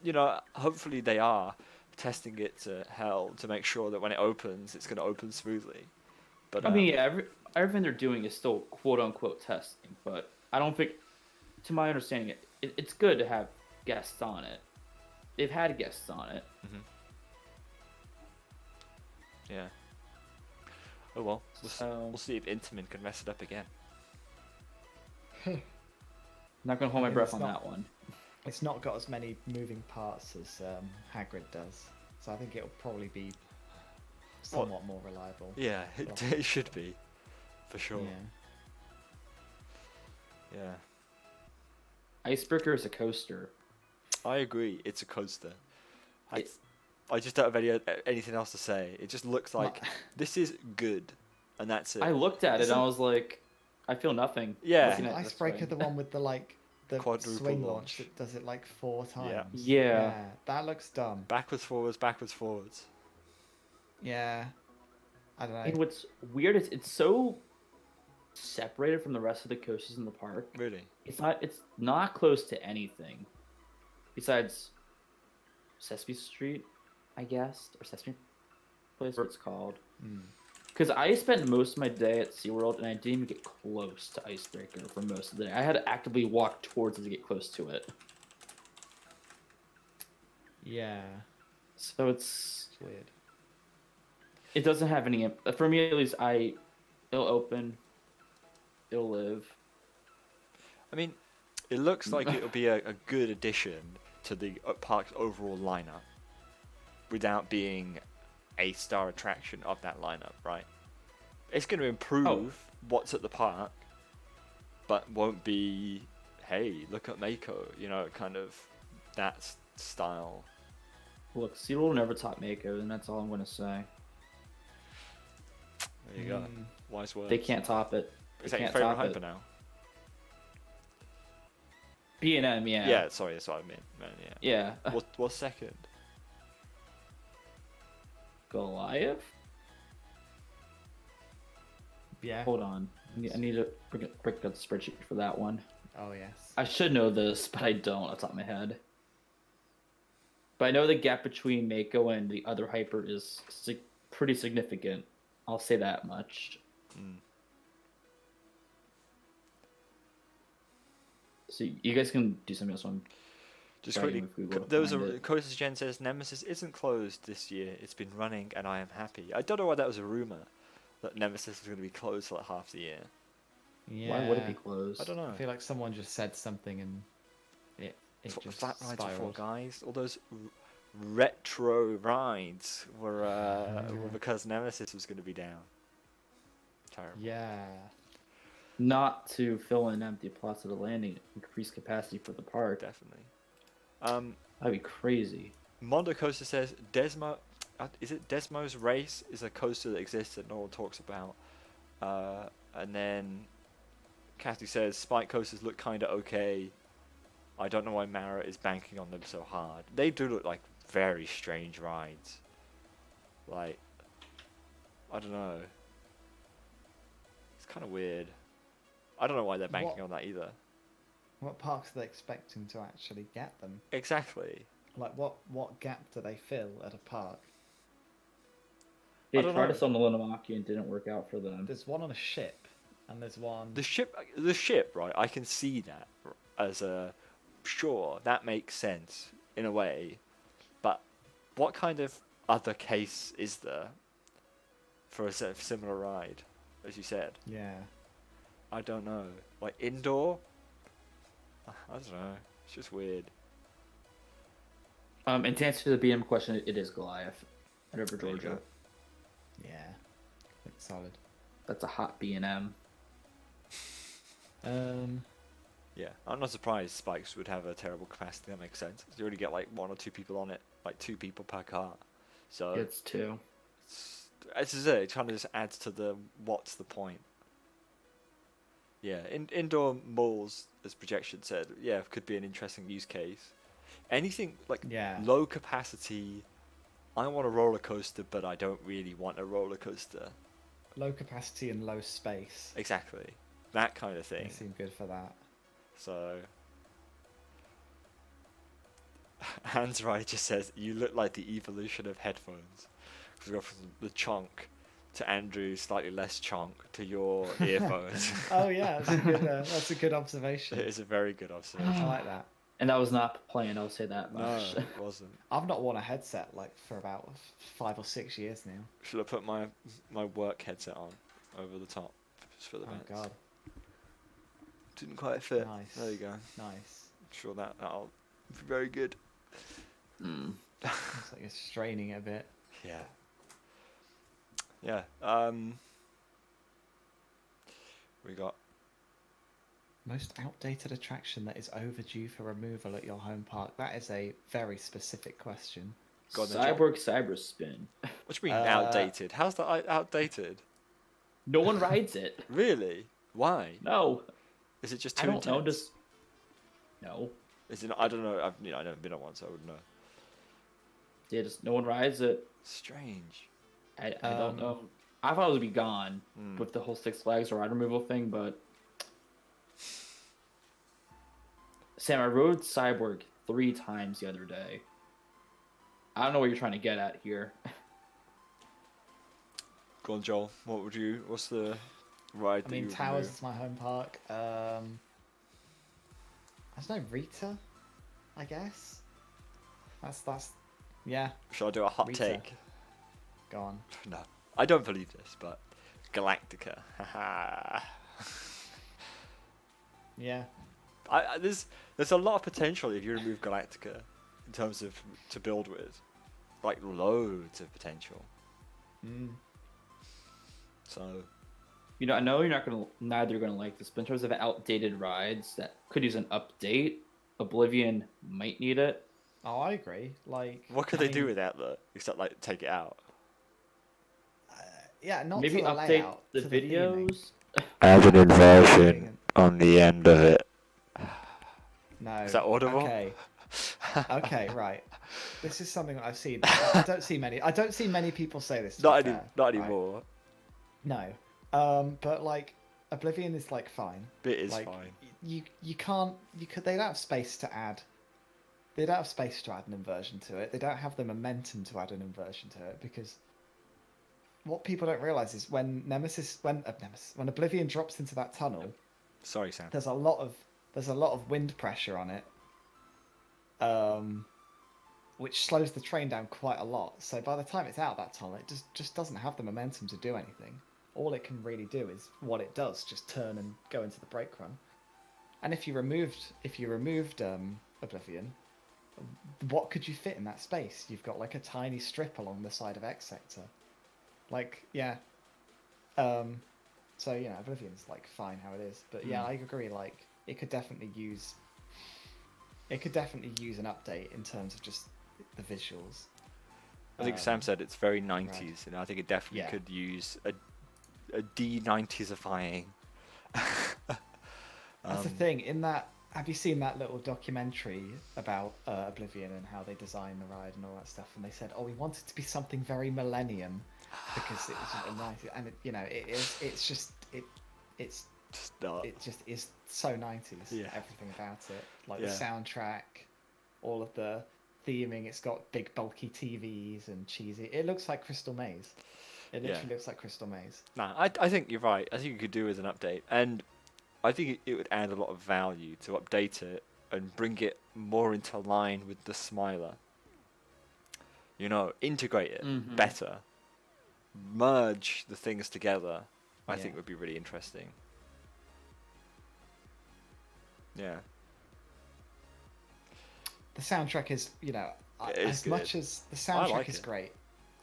hopefully they are testing it to hell to make sure that when it opens, it's going to open smoothly. But I mean, yeah, everything they're doing is still quote unquote testing, but I don't think, to my understanding, it's good to have guests on it. They've had guests on it. yeah. Oh well, So- we'll see if Intamin can mess it up again. Not gonna hold my think breath it's on not- that one. It's not got as many moving parts as Hagrid does, so I think it'll probably be somewhat more reliable. Yeah, it should be, for sure. Yeah. Yeah, Icebreaker is a coaster. I agree. It's a coaster. It's- I just don't have anything else to say. It just looks like this is good, and that's it. I looked at it and Isn't- I was like, I feel nothing. Yeah. looking Isn't at this Icebreaker ride. the one with the Quadruple swing launch. launch that does it like 4 times? Yeah. That looks dumb. Backwards, forwards, backwards, forwards. Yeah. I don't know. And what's weird is it's so separated from the rest of the coasters in the park. Really? It's not close to anything besides Sesame Street, I guess, or Sesame Place, what it's called. Mm. Because I spent most of my day at SeaWorld and I didn't even get close to Icebreaker for most of the day. I had to actively walk towards it to get close to it. Yeah. So it's weird. it doesn't have any for me at least. It'll open, it'll live. I mean, it looks like it'll be a good addition to the park's overall lineup without being a star attraction of that lineup, right? It's going to improve what's at the park, but won't be, hey, look at Mako, kind of that style. Look, SeaWorld never top Mako, and that's all I'm gonna say. There you go. Mm. Wise words. They can't top it. Is They that your can't favorite top hyper it. now? B&M, yeah. Yeah, sorry, that's what I meant. Yeah. Yeah. What's second? Goliath? Yeah. Hold on. I need to break up the spreadsheet for that one. Oh yes. I should know this, but I don't off the top of my head. But I know the gap between Mako and the other hyper is pretty significant. I'll say that much. Mm. So you guys can do something else on. Just Sorry, quickly, if we will there was find a it. Coasters Gen says Nemesis isn't closed this year. It's been running, and I am happy. I don't know why that was a rumor that Nemesis was going to be closed for like half the year. Yeah. Why would it be closed? I don't know. I feel like someone just said something and it just Flat rides before, spiraled. guys. All those retro rides were because Nemesis was going to be down. Terrible. Yeah. Not to fill in empty plots of the landing, increase capacity for the park. Definitely. That'd be crazy. Mondo Coaster says Desmo. Is it Desmo's Race? Is a coaster that exists that no one talks about. And then Kathy says Spike coasters look kind of okay. I don't know why Mara is banking on them so hard. They do look like very strange rides. Like, I don't know. It's kind of weird. I don't know why they're banking on that either. What parks are they expecting to actually get them? Exactly. Like what gap do they fill at a park? They don't tried know. this on the Linomaki and didn't work out for them. There's one on a ship. and there's one. The ship, right? I can see that as a sure that makes sense in a way, but what kind of other case is there for a similar ride, as you said? Yeah. I don't know. Like indoor? I don't know. It's just weird. And to answer the BM question, it is Goliath at River There you Georgia. go. Yeah. It's solid. That's a hot B&M. Yeah, I'm not surprised Spikes would have a terrible capacity. That makes sense. You already get like 1 or 2 people on it, like 2 people per car. So It's 2. this is it. It kind of just adds to the what's the point. Yeah, indoor malls, as projection said, yeah, could be an interesting use case. Anything like Yeah. low capacity. I want a roller coaster, but I don't really want a roller coaster. Low capacity and low space. Exactly, that kind of thing. They seem good for that. So, Hans Rai just says, you look like the evolution of headphones. We go from the chunk to Andrew's slightly less chunk to your earphones. Oh yeah, that's a good observation. It is a very good observation. I like that. And that was not planned, I'll say that No, much. it wasn't. I've not worn a headset like for about 5 or 6 years now. Should I put my work headset on over the top just for the Oh vents? god, Didn't quite fit. Nice. There you go. nice. I'm sure that'll be very good. Mm. Looks like you're straining it a bit. Yeah. Yeah. We got Most outdated attraction that is overdue for removal at your home park. That is a very specific question. Go on then, John. Cyborg Cyber Spin. what do you mean outdated? How's that outdated? No one rides it. Really? Why? No. Is it just I too don't know. intense? Just no. Is it? I don't know. I've never been on one, so I wouldn't know. Yeah, just no one rides it. Strange. I don't know. I thought it would be gone Mm. with the whole Six Flags ride removal thing, but Sam, I rode Cyborg 3 times the other day. I don't know what you're trying to get at here. Go on, Joel. What's the ride I that mean, you would Towers remove? is my home park. There's no Rita, I guess. That's yeah. Shall I do a hot Rita. take? Go on. No, I don't believe this, but Galactica. Haha. Yeah. There's a lot of potential if you remove Galactica in terms of to build with, like loads of potential. Mm. So You know, I know neither gonna like this, but in terms of outdated rides that could use an update, Oblivion might need it. Oh, I agree. Like, what could I they do mean, with that though, except like take it out? Yeah, not Maybe to the update layout, the to theming. videos. Add an inversion on the end of it. No. Is that audible? Okay. Okay, right. This is something that I've seen. I don't see many people say this. to be Not fair, right? anymore. No. But like, Oblivion is like fine. It is Like, fine. You could. They don't have space to add. They don't have space to add an inversion to it. They don't have the momentum to add an inversion to it because what people don't realize is when Oblivion drops into that tunnel, Sorry, Sam. there's a lot of wind pressure on it, which slows the train down quite a lot. So by the time it's out of that tunnel, it just doesn't have the momentum to do anything. All it can really do is what it does, just turn and go into the brake run. And if you removed Oblivion, what could you fit in that space? You've got like a tiny strip along the side of X Sector. Like, yeah. So, you know, Oblivion's like fine how it is. But yeah, I agree, like it could definitely use an update in terms of just the visuals. I think Sam said it's very 90s, and I think it definitely Yeah. could use a de-90sifying. That's the thing. In that, have you seen that little documentary about Oblivion and how they designed the ride and all that stuff? And they said, "Oh, we want it to be something very Millennium because it was just a nice." And it, you know, it's just so 90s. Yeah. Everything about it, like Yeah. the soundtrack, all of the theming. It's got big bulky TVs and cheesy. It looks like Crystal Maze. It Yeah. literally looks like Crystal Maze. Nah, I think you're right. I think you could do with an update, and I think it would add a lot of value to update it and bring it more into line with the Smiler. You know, integrate it Mhm. better, merge the things together. I think Yeah. would be really interesting. Yeah. The soundtrack is, It is as good. much as the I soundtrack like is it. great,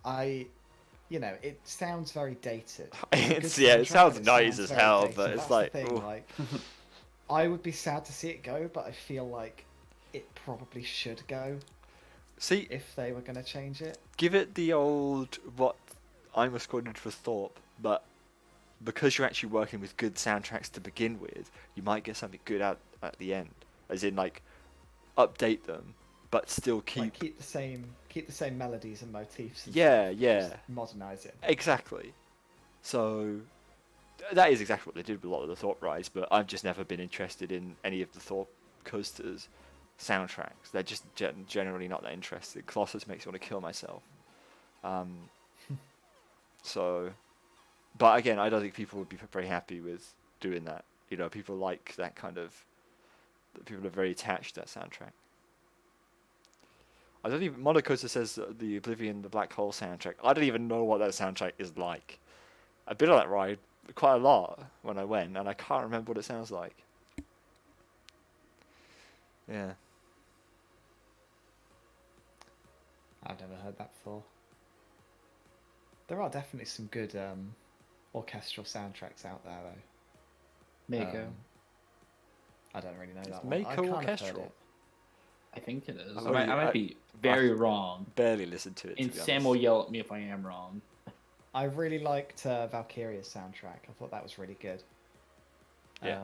it sounds very dated. It's Good yeah, it soundtrack, sounds but nice as very hell, dated. but it's That's like, the thing, ooh. like, I would be sad to see it go, but I feel like it probably should go See, if they were going to change it. give it the old what I was quoted for Thorpe, but because you're actually working with good soundtracks to begin with, you might get something good out at the end. As in, like, update them, but still Like keep. keep the same melodies and motifs. And Yeah, stuff, yeah. just modernize it. Exactly. So that is exactly what they did with a lot of the Thorpe rides, but I've just never been interested in any of the Thorpe coasters soundtracks. They're just generally not that interesting. Colossus makes me want to kill myself. So, but again, I don't think people would be very happy with doing that. You know, people like that kind of. People are very attached to that soundtrack. I don't even. Monocoaster says the Oblivion, the Black Hole soundtrack. I don't even know what that soundtrack is like. I've been on that ride quite a lot when I went, and I can't remember what it sounds like. Yeah. I've never heard that before. There are definitely some good orchestral soundtracks out there, though. Mako. I don't really know Is that one. I Mako kind of heard orchestral? it. I think it is. I I might really- be very wrong. Barely listened to it. To And be Sam honest. will yell at me if I am wrong. I really liked Valkyria's soundtrack. I thought that was really good. Yeah.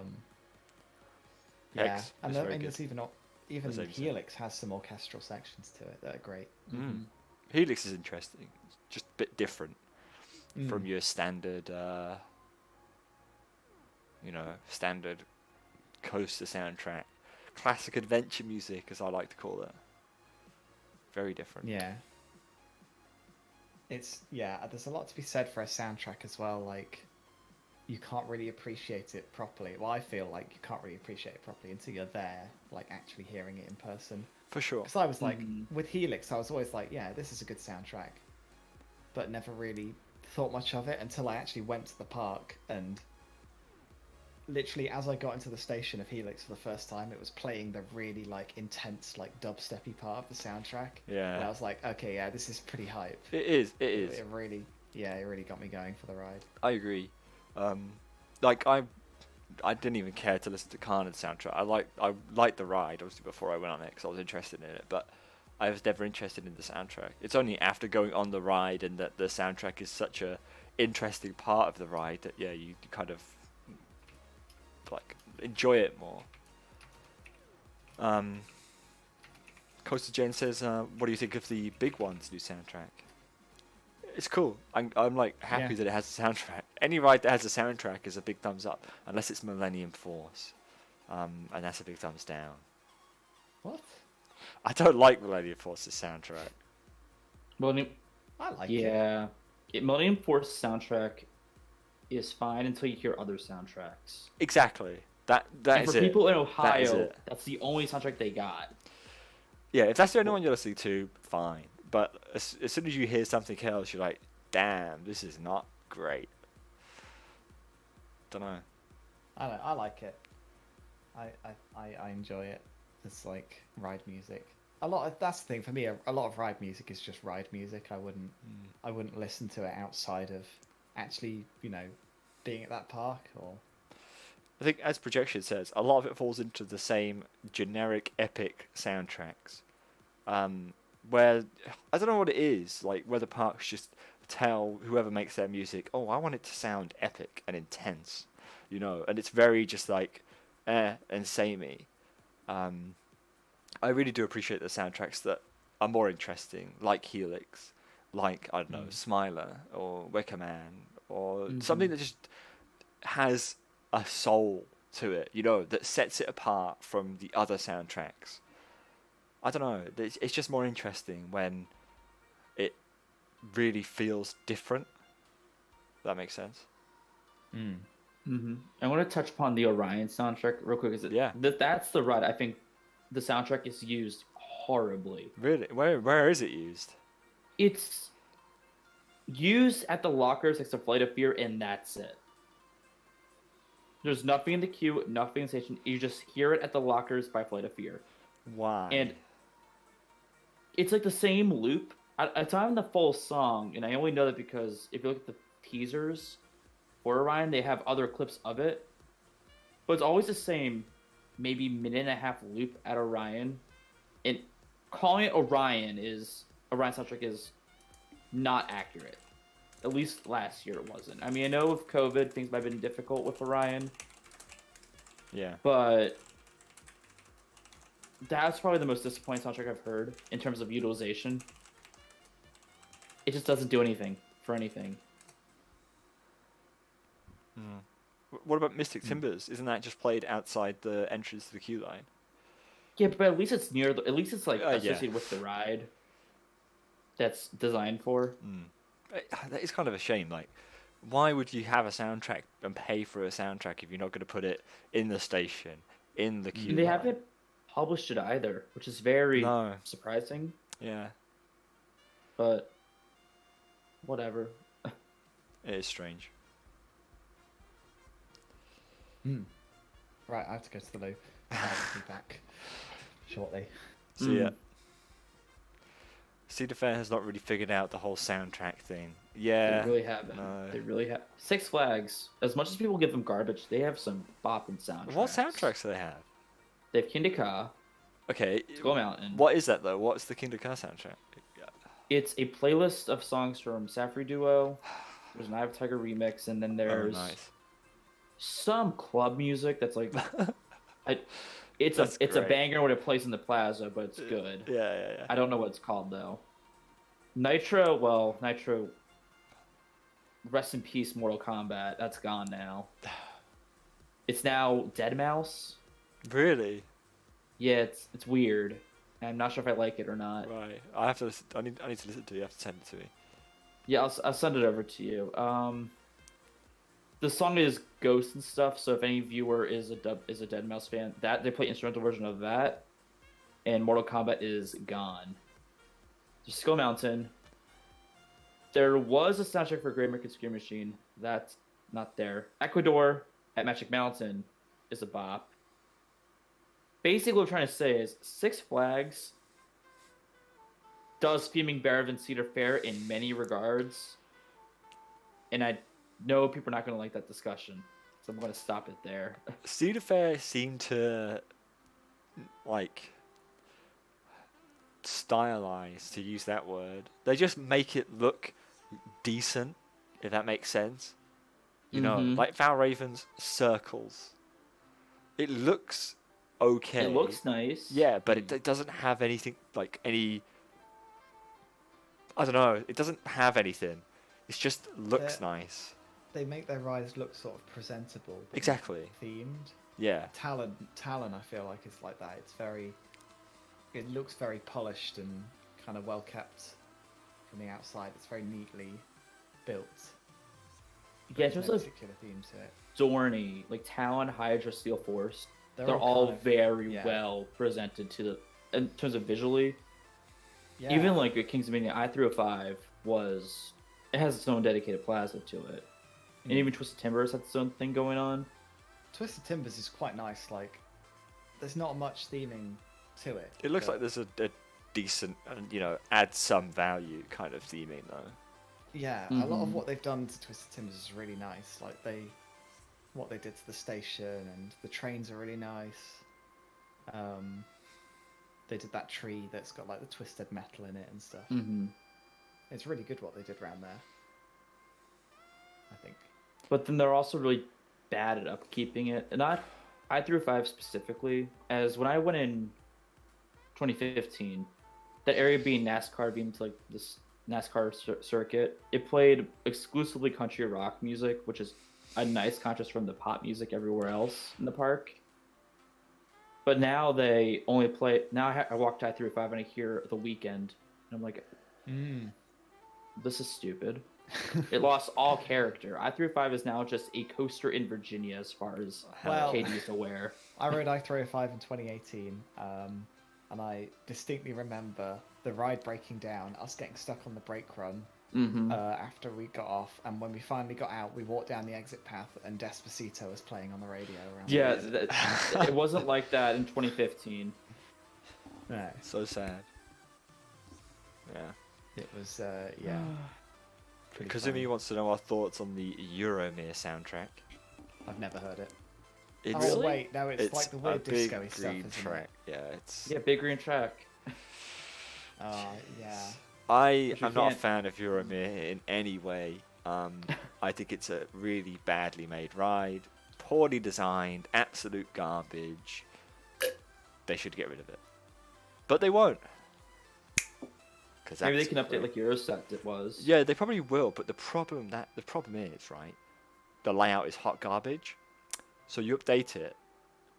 Yeah, X and, was very and good. there's even As Amy said. Helix has some orchestral sections to it that are great. Mm. Helix is interesting. It's just a bit different from Mm. your standard, standard coaster soundtrack. Classic adventure music, as I like to call it. Very different. Yeah. There's a lot to be said for a soundtrack as well. Like, you can't really appreciate it properly. Well, I feel like you can't really appreciate it properly until you're there, like actually hearing it in person. For sure. Because I was like, Mhm. with Helix, I was always like, yeah, this is a good soundtrack, but never really thought much of it until I actually went to the park, and literally as I got into the station of Helix for the first time, it was playing the really like intense, like dubsteppy part of the soundtrack. Yeah. And I was like, okay, yeah, this is pretty hype. It is. It is. It really got me going for the ride. I agree. I didn't even care to listen to Carnage's soundtrack. I liked the ride obviously before I went on it because I was interested in it, but I was never interested in the soundtrack. It's only after going on the ride and that the soundtrack is such a interesting part of the ride that you kind of like enjoy it more. Coaster Jane says, "What do you think of the Big One's new soundtrack?" It's cool. I'm like happy Yeah. that it has a soundtrack. Any ride that has a soundtrack is a big thumbs up, unless it's Millennium Force, and that's a big thumbs down. What? I don't like Millennium Force's soundtrack. Millennium, I like it. yeah. Millennium Force soundtrack is fine until you hear other soundtracks. Exactly. That And is for it. people in That is Ohio, it. that's the only soundtrack they got. Yeah, if that's the only one you're listening to, fine. But as soon as you hear something else, you're like, damn, this is not great. Don't know. I like it. I enjoy it. It's like ride music. That's the thing for me. A lot of ride music is just ride music. I wouldn't listen to it outside of actually, being at that park or. I think, as Projection says, a lot of it falls into the same generic epic soundtracks. Where, I don't know what it is, like where the parks just tell whoever makes their music, oh, I want it to sound epic and intense, and it's very just like, and samey. I really do appreciate the soundtracks that are more interesting, like Helix, like, I don't know, Smiler, or Wicker Man, or something that just has a soul to it, that sets it apart from the other soundtracks. I don't know, it's just more interesting when it really feels different. That makes sense. I want to touch upon the Orion soundtrack real quick. Yeah. That's the ride. I think the soundtrack is used horribly. Really? Where is it used? It's used at the lockers next to Flight of Fear, and that's it. There's nothing in the queue, nothing in the station. You just hear it at the lockers by Flight of Fear. Why? And it's like the same loop. It's not in the full song, and I only know that because if you look at the teasers for Orion, they have other clips of it. But it's always the same, maybe minute and a half loop at Orion. And calling it Orion soundtrack is not accurate. At least last year it wasn't. I mean, I know with COVID, things might have been difficult with Orion. Yeah. But that's probably the most disappointing soundtrack I've heard in terms of utilization. It just doesn't do anything for anything. What about Mystic Timbers? Isn't that just played outside the entrance to the queue line? Yeah, but at least it's near. At least it's like Yeah. associated with the ride. That's designed for. That is kind of a shame. Like, why would you have a soundtrack and pay for a soundtrack if you're not going to put it in the station, in the queue And they line? haven't published it either, which is very No. surprising. Yeah, But whatever. it is strange. Right, I have to go to the loo. I'll be back shortly. So yeah, Cedar Fair has not really figured out the whole soundtrack thing. Yeah, They really haven't. no. They really have. Six Flags, as much as people give them garbage, they have some bopping soundtracks. What soundtracks do they have? They have Kingda Ka, Okay, Skull Mountain. what is that though? What's the Kingdom Come soundtrack? It's a playlist of songs from Safri Duo. There's an Eye of Tiger remix, and then Oh, there's nice. some club music that's like, it's That's a great. banger when it plays in the plaza, but it's good. Yeah. I don't know what it's called though. Nitro. Rest in peace, Mortal Kombat. That's gone now. It's now Dead Mouse. Really? Yeah, it's weird. I'm not sure if I like it or not. Right. I have to. I need to listen to it. You have to send it to me. Yeah, I'll send it over to you. The song is Ghost and stuff. So if any viewer is a Dead Mouse fan, that they play instrumental version of that, and Mortal Kombat is gone. There's Skull Mountain. There was a soundtrack for Great American Scream Machine. That's not there. Ecuador at Magic Mountain is a bop. Basically, what I'm trying to say is Six Flags does theming better than Cedar Fair in many regards. And I know people are not going to like that discussion, so I'm going to stop it there. Cedar Fair seem to like stylize, to use that word. They just make it look decent, if that makes sense. You know, like Valraven's circles. It looks okay. It looks nice. Yeah, but it doesn't have anything like any. I don't know. It doesn't have anything. It just looks nice. They make their rides look sort of presentable. but Exactly. Themed. Yeah. Talon, I feel like is like that. It looks very polished and kind of well kept from the outside. It's very neatly built. Yeah, in There's terms no of particular theme to it. Dorney, like Talon, Hydra, Steel Force, they're all all kind of- very yeah. well presented in terms of visually. Yeah. Even like at Kings Dominion, I-305 it has its own dedicated plaza to it. And even Twisted Timbers has its own thing going on. Twisted Timbers is quite nice. Like, there's not much theming to it. It looks but- like there's a decent, add some value kind of theming though. Yeah, a lot of what they've done to Twisted Timbers is really nice. Like what they did to the station, and the trains are really nice. They did that tree that's got like the twisted metal in it and stuff. Mm-hmm. It's really good what they did around there. I think. But then they're also really bad at upkeeping it. And not I-305 specifically, as when I went in 2015, that area being NASCAR, being to like this NASCAR circuit, it played exclusively country rock music, which is a nice contrast from the pop music everywhere else in the park. But now they only play. Now I walk to I-305 and I hear The Weeknd, and I'm like, this is stupid. It lost all character. I-305 is now just a coaster in Virginia, as far as Well- Katie is aware. I rode I-305 in 2018, and I distinctly remember the ride breaking down, us getting stuck on the brake run Mm-hmm. after we got off, and when we finally got out, we walked down the exit path, and Despacito was playing on the radio around. Yeah, the it wasn't like that in 2015. no, So sad. Yeah. it was yeah. pretty Kazumi funny. wants to know our thoughts on the Euromir soundtrack. I've never heard it. It's, Oh Really? wait, no, it's like the a weird big disco-y stuff, green isn't track. Yeah, it's. Yeah, big green track. it? Oh yeah. I Which you am not a can't- fan of Euromir in any way. I think it's a really badly made ride, poorly designed, absolute garbage. They should get rid of it, but they won't. Cause Maybe they that's can update great. like Eurosect it was. Yeah, they probably will, but the problem is, right, the layout is hot garbage. So you update it,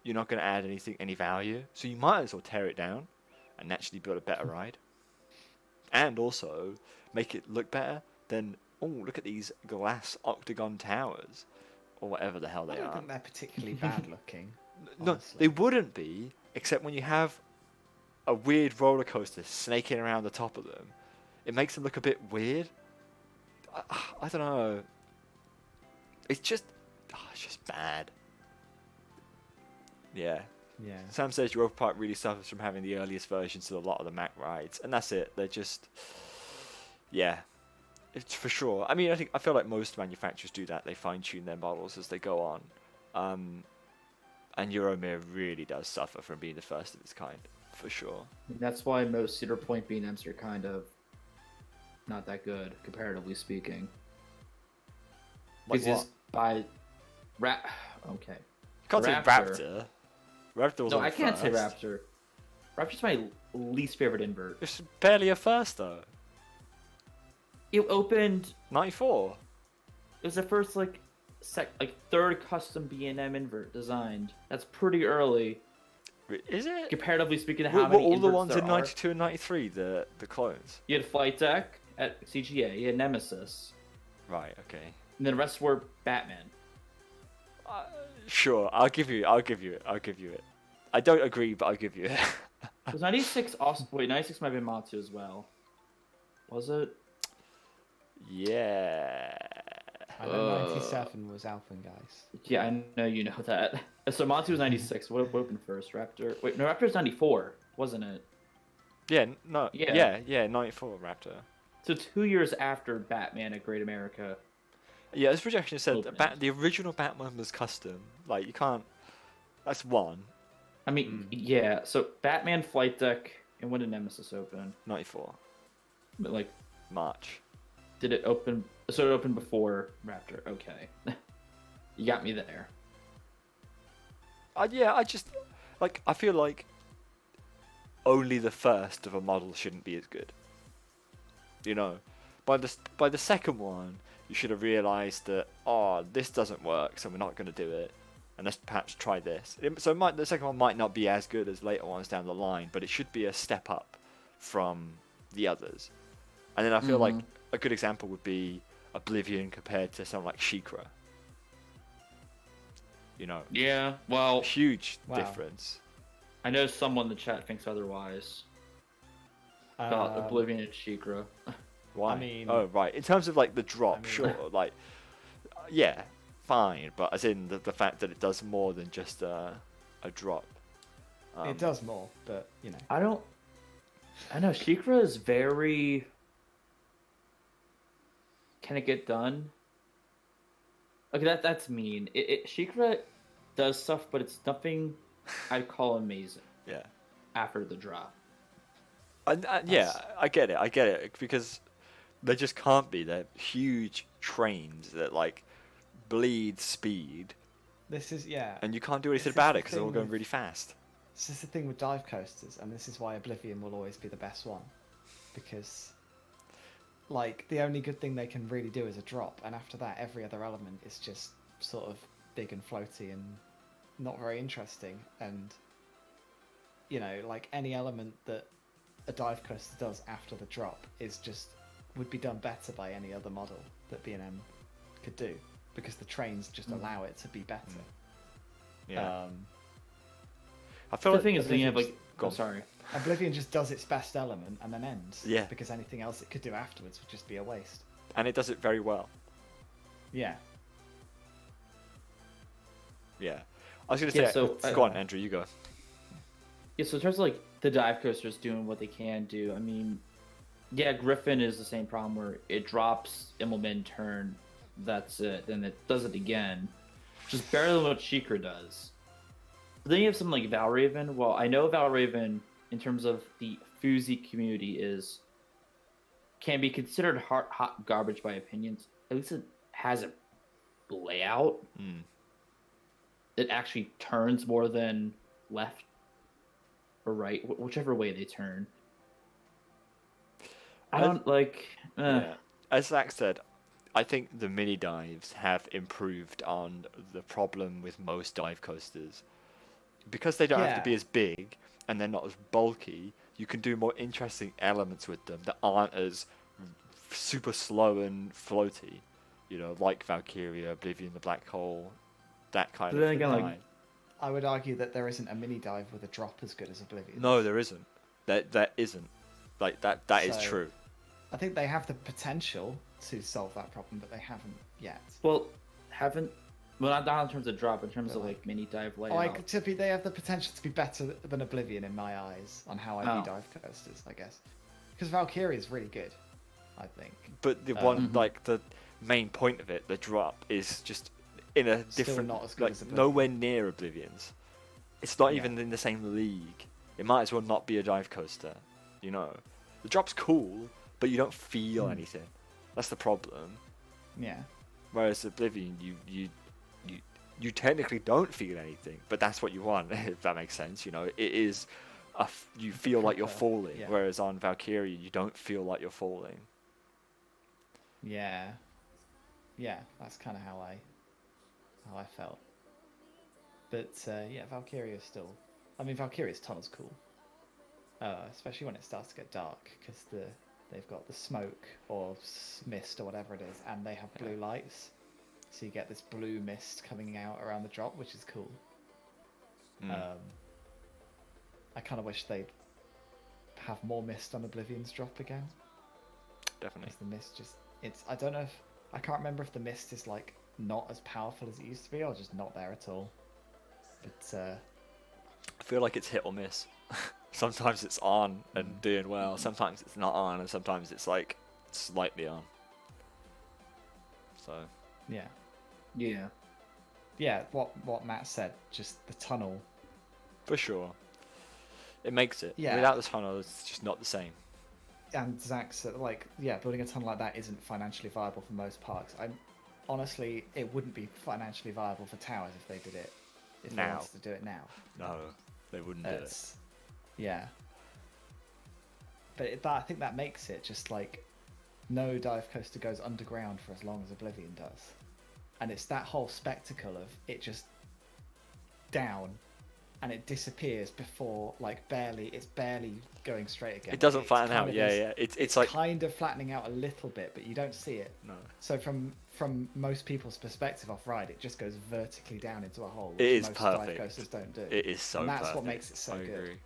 you're not going to add any value. So you might as well tear it down and naturally build a better ride. And also make it look better than, oh, look at these glass octagon towers or whatever the hell I they don't are. think they're particularly bad looking. No, honestly. they wouldn't be, except when you have a weird roller coaster snaking around the top of them. It makes them look a bit weird. I don't know. It's just bad. Yeah. Yeah. Sam says Europa Park really suffers from having the earliest versions of a lot of the Mac rides, and that's it. They're just, yeah, it's for sure. I mean, I feel like most manufacturers do that. They fine tune their models as they go on, and Euromir really does suffer from being the first of its kind, for sure. That's why most Cedar Point B&Ms are kind of not that good, comparatively speaking. Like Because what? by okay. You can't say Raptor. Raptor. Raptor was No, on I can't say first. Raptor. Raptor's my least favorite invert. It's barely a first though. It opened. 94. It was the first third custom B&M invert designed. That's pretty early, Is it? comparatively speaking to Were how many all the inverts ones there in are. 92 and 93 the clones? You had Flight Deck at CGA. You had Nemesis, Right. Okay. and then the rest were Batman. Sure. I'll give you it. I don't agree, but I'll give you it. Was 96 also? Wait, 96 might have been Matsu as well. Was it? Yeah. I know 97 was Alpengeist. Yeah, I know you know that. So Matsu was 96. What opened first? Raptor? Wait, no, Raptor's 94, wasn't it? Yeah. No. Yeah. Yeah. 94 Raptor. So 2 years after Batman at Great America. Yeah. This projection said that Opened. the original Batman was custom. Like you can't. That's one. I mean, yeah. So Batman, Flight Deck, and when did Nemesis open? 94 But like, March. did it open? So it opened before Raptor. Okay, you got me there. Yeah. I just like. I feel like only the first of a model shouldn't be as good. You know, by the second one, you should have realised that this doesn't work, so we're not going to do it, and let's perhaps try this. The second one might not be as good as later ones down the line, but it should be a step up from the others. And then I feel like a good example would be Oblivion compared to something like Shikra. You know, Yeah. Well, huge Wow. difference. I know someone in the chat thinks otherwise about Oblivion and Shikra. Why? I mean- oh right. In terms of like the drop, I mean- sure. Like, yeah, fine. But as in the fact that it does more than just a drop. It does more, but you know. I know Shikra is very. Can it get done? Okay, that's mean. Shikra does stuff, but it's nothing I'd call amazing Yeah. after the drop. Yeah, I get it because there just can't be. They're huge trains that like bleed speed, This is and you can't do anything This is about the it because they're all thing going with- really fast. This is the thing with dive coasters, and this is why Oblivion will always be the best one, because like the only good thing they can really do is a drop, and after that, every other element is just sort of big and floaty and not very interesting. And you know, like any element that a dive coaster does after the drop is just would be done better by any other model that B&M could do, because the trains just allow it to be better. Yeah. I The feel like thing is, you have Oblivion's- like. Go Oh, on. sorry. Oblivion just does its best element and then ends. Yeah. Because anything else it could do afterwards would just be a waste. and it does it very well. Yeah. Yeah. I was going to say, Yeah, so, go on, Andrew, you go. Yeah, so in terms of like the dive coasters doing what they can do, I mean, yeah, Griffin is the same problem where it drops Immelman turn, that's it, then it does it again, just barely what Sheikah does. But then you have something like Valraven. Well, I know Valraven, in terms of the Fuzi community, can be considered hot garbage by opinions. At least it has a layout. Mm. It actually turns more than left or right, whichever way they turn. I don't like. Yeah. As Zach said, I think the mini dives have improved on the problem with most dive coasters. Because they don't have to Yeah. be as big and they're not as bulky, you can do more interesting elements with them that aren't as super slow and floaty. You know, like Valkyria, Oblivion, the Black Hole, that kind But of then again, like- dive. I would argue that there isn't a mini dive with a drop as good as Oblivion. No, there isn't. That isn't. Like that is So- true. I think they have the potential to solve that problem, but they haven't yet. Well, not in terms of drop, in terms But of like mini dive layout. Like, they have the potential to be better than Oblivion in my eyes on how I view Oh. dive coasters, I guess. Because Valkyria is really good, I think. But the Um, one, like the main point of it, the drop, is just in a Still different, not as good like as Oblivion. nowhere near Oblivion's. It's not Yeah. even in the same league. It might as well not be a dive coaster. You know, the drop's cool, but you don't feel Hmm. anything. That's the problem. Yeah. Whereas Oblivion, you technically don't feel anything, but that's what you want. If that makes sense, you know, it is. You feel like you're Proper, falling, yeah. whereas on Valkyria, you don't feel like you're falling. Yeah. Yeah, that's kind of how I felt. But yeah, Valkyria is still. I mean, Valkyria's tunnel's cool, especially when it starts to get dark, because they've got the smoke or mist or whatever it is, and they have blue lights, so you get this blue mist coming out around the drop, which is cool. Mm. I kind of wish they'd have more mist on Oblivion's drop again. Definitely. Because the mist just, I don't know if, I can't remember if the mist is like not as powerful as it used to be or just not there at all. But I feel like it's hit or miss. Sometimes it's on and doing well. Sometimes it's not on, and sometimes it's like slightly on. So yeah. yeah. Yeah, what Matt said, just the tunnel. for sure, it makes it. Yeah. Without the tunnel, it's just not the same. And Zach said, like, yeah, building a tunnel like that isn't financially viable for most parks. Honestly, it wouldn't be financially viable for towers if they did it. If they Now. wanted to do it now. No, they wouldn't do it. It's, yeah. But I think that makes it just like no dive coaster goes underground for as long as Oblivion does. And it's that whole spectacle of it just down and it disappears before it's barely going straight again. It doesn't It's flatten kind out. of Yeah, this- yeah. It's like kind of flattening out a little bit, but you don't see it. no. So from most people's perspective off ride, it just goes vertically down into a hole. It which is most dive perfect. coasters don't do. It is so. And that's perfect. what makes it so I good. agree.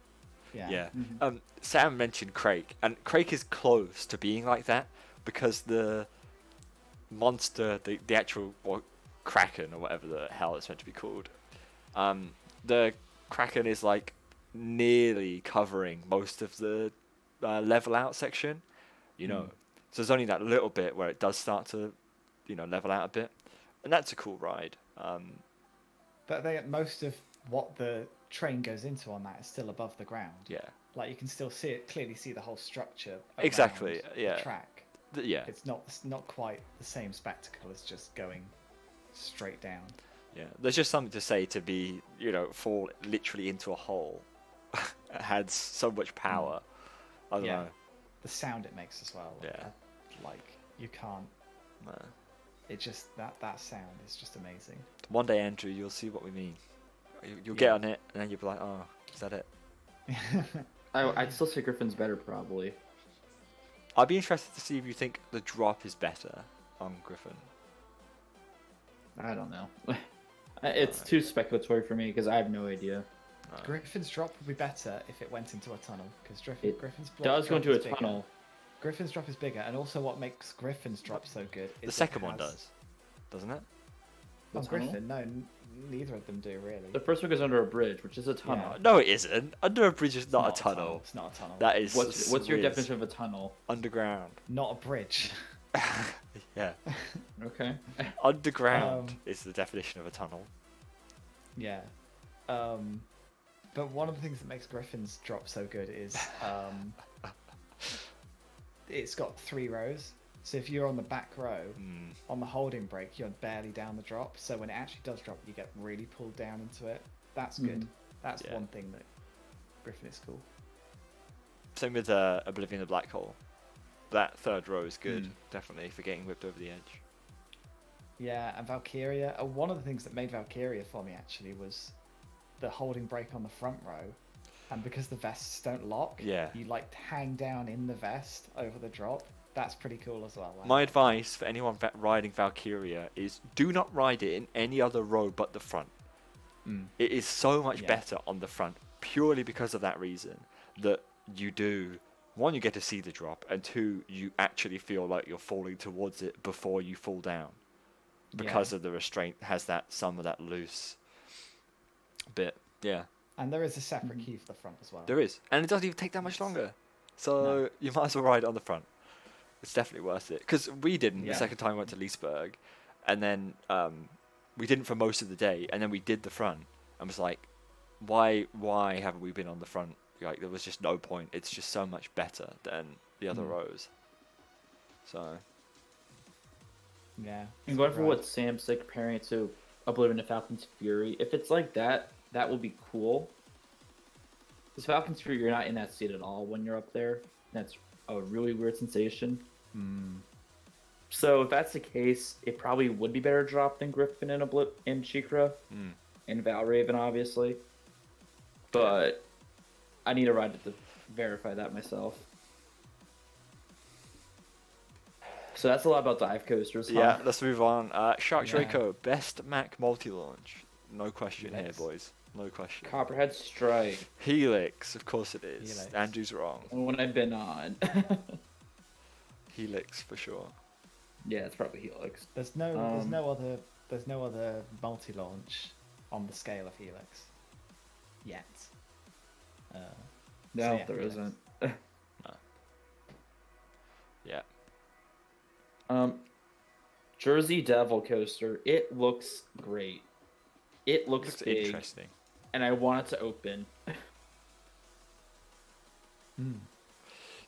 Yeah. Yeah. Mhm. Sam mentioned Crake, and Crake is close to being like that because the monster, the actual Kraken or whatever the hell it's meant to be called, the Kraken is like nearly covering most of the level out section, you know. So there's only that little bit where it does start to, level out a bit, and that's a cool ride. But most of what the train goes into on that is still above the ground. Yeah. Like you can still clearly see the whole structure. Exactly, around yeah. The track. Yeah. It's not quite the same spectacle as just going straight down. Yeah, there's just something to say to be, fall literally into a hole. It had so much power. I don't know. The sound it makes as well. Yeah. You can't. No. It just that sound is just amazing. One day, Andrew, you'll see what we mean. You'll get on it, and then you'll be like, "Oh, is that it?" I'd still say Griffin's better, probably. I'd be interested to see if you think the drop is better on Griffin. I don't know. It's too speculatory for me because I have no idea. Griffin's drop would be better if it went into a tunnel, because It Griffin's does go drop into a is bigger. tunnel. Griffin's drop is bigger, and also what makes Griffin's drop so good is The second one does, doesn't it? The Oh, tunnel? Griffin, no, neither of them do really. The first one goes under a bridge, which is a tunnel. Yeah. No, it isn't. Under a bridge is It's not a tunnel. It's not a tunnel. That is. What's your Swizz. definition of a tunnel? Underground. Not a bridge. Yeah. Okay. Underground is the definition of a tunnel. Yeah. But one of the things that makes Griffin's drop so good is it's got 3 rows. So if you're on the back row, on the holding break, you're barely down the drop. So when it actually does drop, you get really pulled down into it. That's good. That's Yeah. one thing that Griffin is cool. Same with Oblivion the Black Hole. That third row is good, definitely, for getting whipped over the edge. Yeah, and Valkyria. One of the things that made Valkyria for me actually was the holding break on the front row. And because the vests don't lock, Yeah. you like hang down in the vest over the drop. That's pretty cool as well. My advice for anyone riding Valkyria is do not ride it in any other row but the front. It is so much better on the front, purely because of that reason. That you do, one, you get to see the drop, and 2, you actually feel like you're falling towards it before you fall down. Because of the restraint has some of that loose bit. Yeah. And there is a separate key for the front as well. There is. And it doesn't even take that much longer. So you might as well ride it on the front. It's definitely worth it. Because we didn't the second time we went to Leesburg. And then we didn't for most of the day. And then we did the front. And was like, why haven't we been on the front? Like, there was just no point. It's just so much better than the other rows. So. Yeah. And going for what Sam said, comparing it to Oblivion to Falcon's Fury, if it's like that, that will be cool. Because Falcon's Fury, you're not in that seat at all when you're up there. That's a really weird sensation. So if that's the case, it probably would be better drop than Griffin and Chikra. And Valraven, obviously. But I need to ride it to verify that myself. So that's a lot about dive coasters, huh? Yeah, let's move on. Shark Draco, best Mac multi-launch. No question here, boys. No question. Copperhead Strike. Helix, of course it is. Helix. Andrew's wrong. When I've been on. Helix for sure. Yeah, it's probably Helix. There's no other multi-launch on the scale of Helix yet. No, yeah, there Helix. isn't. Yeah. Jersey Devil coaster. It looks great. It looks big, interesting. and I want it to open.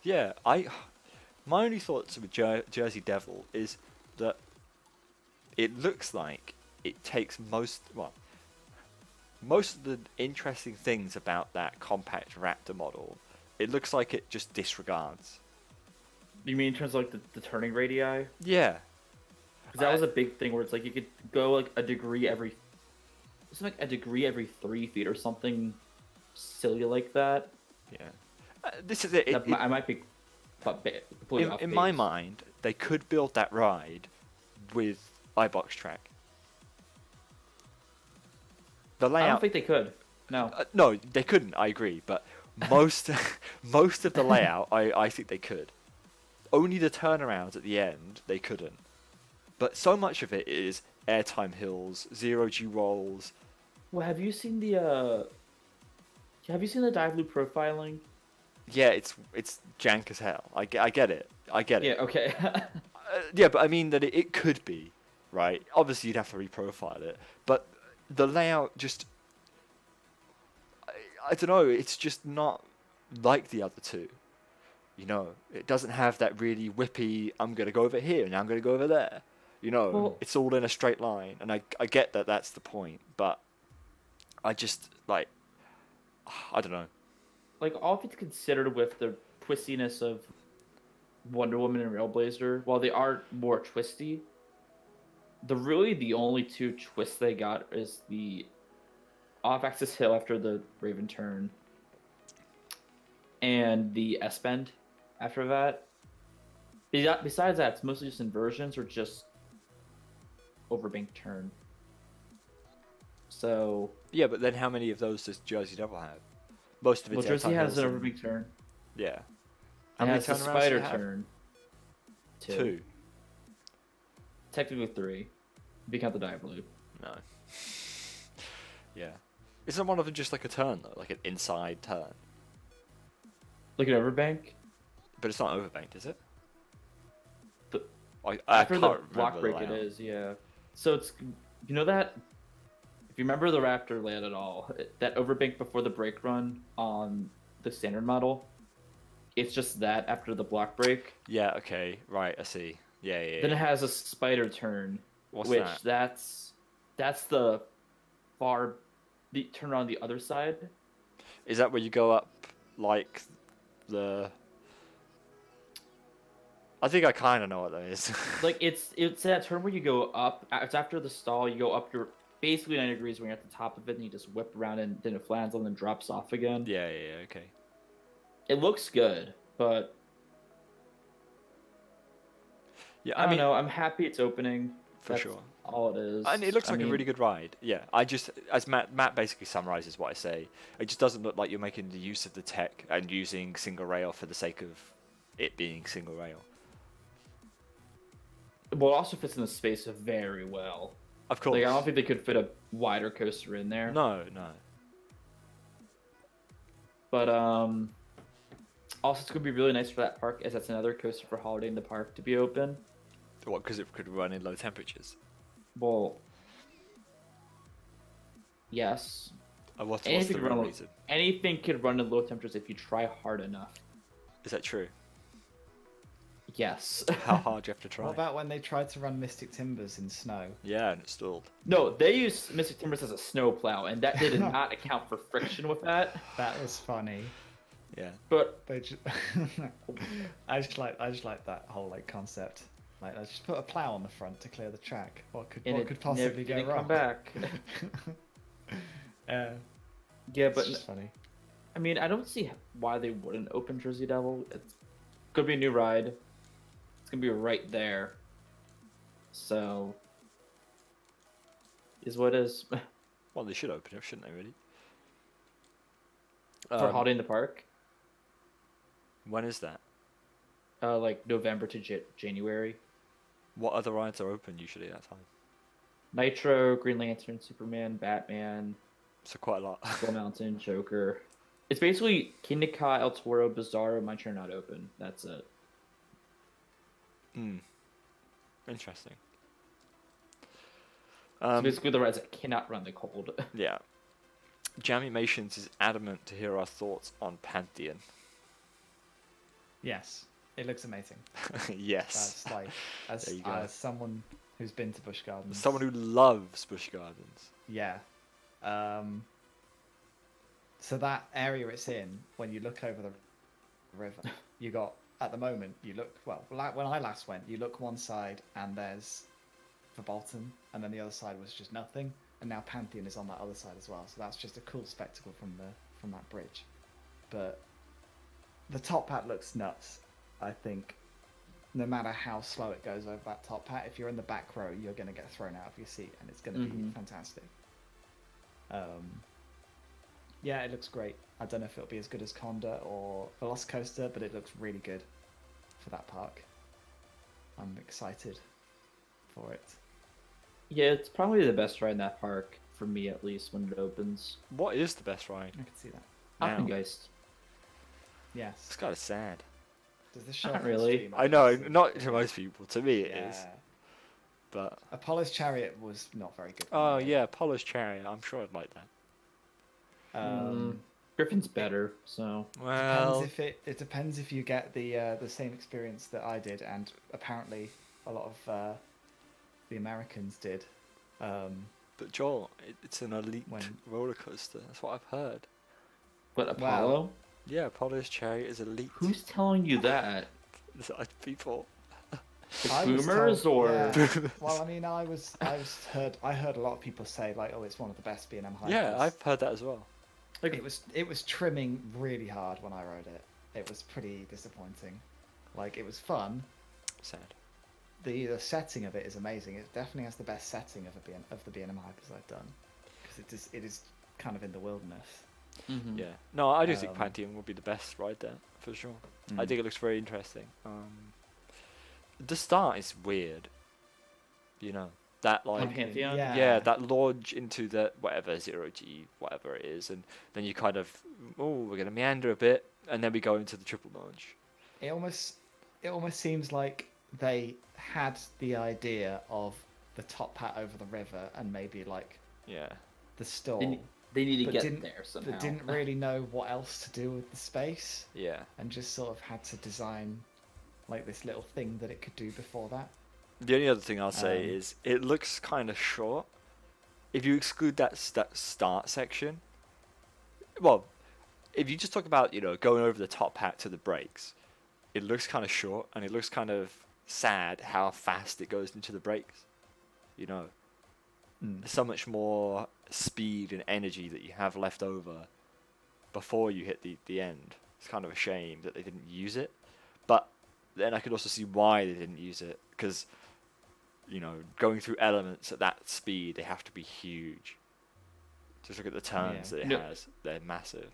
Yeah, my only thoughts with Jersey Devil is that it looks like it takes most of the interesting things about that compact Raptor model. It looks like it just disregards. You mean in terms of like the turning radii? Yeah. Because that was a big thing where it's like you could go like a degree every 3 feet or something silly like that. Yeah. This is it. I might be completely off In my base. mind, they could build that ride with iBox track. The I layout. don't think they could. No. No, they couldn't. I agree, but most of the layout, I think they could. Only the turnarounds at the end they couldn't. But so much of it is airtime hills, zero G rolls. Well, have you seen the dive loop profiling? Yeah, it's jank as hell. I get it. Yeah. Okay. Yeah, but I mean that it could be, right? Obviously, you'd have to reprofile it, but the layout just, I don't know, it's just not like the other two. You know, it doesn't have that really whippy, I'm going to go over here and I'm going to go over there. You know, Well, it's all in a straight line, and I get that that's the point, but I just, like, I don't know. like all of it's considered with the twistiness of Wonder Woman and Railblazer, while they are more twisty, the only 2 twists they got is the off-axis hill after the Raven turn, and the S-bend after that. Besides that, it's mostly just inversions or just overbank turn. So Yeah, but then how many of those does Jersey Devil have? Most of it's Jersey airtime has an hills and- overbank turn. Yeah. It has the turnarounds does spider it have? turn. Two. Technically 3. If you count the dive loop. No. Yeah. Isn't one of them just like a turn though, like an inside turn? Look at overbank. But it's not overbanked, is it? The- I After can't the remember block the break, it layout. is, yeah. So it's, you know that, if you remember the Raptor layout at all, that overbank before the break run on the standard model, it's just that after the block break. Yeah. Okay. Right. I see. Yeah. Yeah. Then it yeah. has a spider turn, What's which that? that's the the turn on the other side. Is that where you go up like the? I think I kind of know what that is. Like it's that turn where you go up. It's after the stall. You go up your basically 90 degrees when you're at the top of it, and you just whip around, and then it flattens and then drops off again. Yeah. Yeah. Yeah. Okay. It looks good, but Yeah. I don't know. I'm happy it's opening. For That's sure. all it is. And it looks I like a mean, really good ride. Yeah, I just, as Matt basically summarizes what I say, it just doesn't look like you're making the use of the tech and using single rail for the sake of it being single rail. Well, it also fits in the space very well. Of course. Like I don't think they could fit a wider coaster in there. No, no. But also it's gonna be really nice for that park, as that's another coaster for Holiday in the Park to be open. What? Because it could run in low temperatures. Well, yes. What's Anything the could run real low- reason? Anything could run in low temperatures if you try hard enough. Is that true? Yes. How hard do you have to try? What about when they tried to run Mystic Timbers in snow? Yeah, and it stalled. No, they use Mystic Timbers as a snowplow, and that did not account for friction with that. That was funny. Yeah. But They just, I just like that whole like concept. Like, let's just put a plow on the front to clear the track. What could and it possibly never go didn't wrong? come back. Yeah, Yeah, it's but just funny. I mean, I don't see why they wouldn't open Jersey Devil. It's gonna be a new ride. It's gonna be right there. So, is what is Well, they should open it, shouldn't they? Really? for Holiday in the Park. When is that? Like November to January. What other rides are open usually at that time? Nitro, Green Lantern, Superman, Batman, So quite a lot. Skull Mountain, Joker. It's basically Kingda Ka, El Toro, Bizarro, My Turn Not Open. That's it. Hmm. Interesting. So basically the rides that cannot run the cold. Yeah. Jamimations is adamant to hear our thoughts on Pantheon. Yes, it looks amazing. Yes. That's like, There you go. as someone who's been to Busch Gardens. Someone who loves Busch Gardens. Yeah. So that area it's in, when you look over the river, you got, at the moment, you look, well, like when I last went, you look one side and there's Verbolten, and then the other side was just nothing, and now Pantheon is on that other side as well. So that's just a cool spectacle from that bridge. But the top hat looks nuts. I think no matter how slow it goes over that top hat, if you're in the back row, you're going to get thrown out of your seat, and it's going to be fantastic. Yeah, it looks great. I don't know if it'll be as good as Conda or Velocicoaster, but it looks really good for that park. I'm excited for it. Yeah, it's probably the best ride in that park, for me at least, when it opens. What is the best ride? I can see that. Now. Alpengeist. Yes. It's kind of sad. Does this show Not up on really. stream? I know, not to most people. To me, it is. Yeah. But Apollo's Chariot was not very good. oh yeah, Apollo's Chariot. I'm sure I'd like that. Griffin's better, so Well, Depends if it depends if you get the same experience that I did, and apparently a lot of the Americans did. but Joel, it's an elite When- roller coaster. That's what I've heard. but Apollo? Yeah, Apollo's Chariot is elite. Who's telling you that? People? I was Boomers told- or yeah. Well, I mean, I heard a lot of people say like, oh, it's one of the best B&M hikers. Yeah, I've heard that as well. Like, It was trimming really hard when I rode it. It was pretty disappointing. Like, it was fun. sad. The setting of it is amazing. It definitely has the best setting of the B&M hypers I've done, because it is kind of in the wilderness. Mm-hmm. Yeah. No, I do think Um, Pantheon would be the best ride there for sure. I Mm. think it looks very interesting. The start is weird. You know that On like Pantheon? yeah, that launch into the whatever 0G whatever it is, and then you kind of we're gonna meander a bit, and then we go into the triple launch. It almost seems like they had the idea of the top hat over the river and maybe like Yeah. the stall, They need to but get didn't- there somehow. but didn't really know what else to do with the space, Yeah. and just sort of had to design like this little thing that it could do before that. The only other thing I'll say Um, is it looks kind of short. If you exclude that start section, well, if you just talk about going over the top hat to the brakes, it looks kind of short and it looks kind of sad how fast it goes into the brakes. You know, there's so much more speed and energy that you have left over before you hit the end. It's kind of a shame that they didn't use it, but then I could also see why they didn't use it, because going through elements at that speed, they have to be huge. Just look at the turns Yeah. that it No. has; they're massive.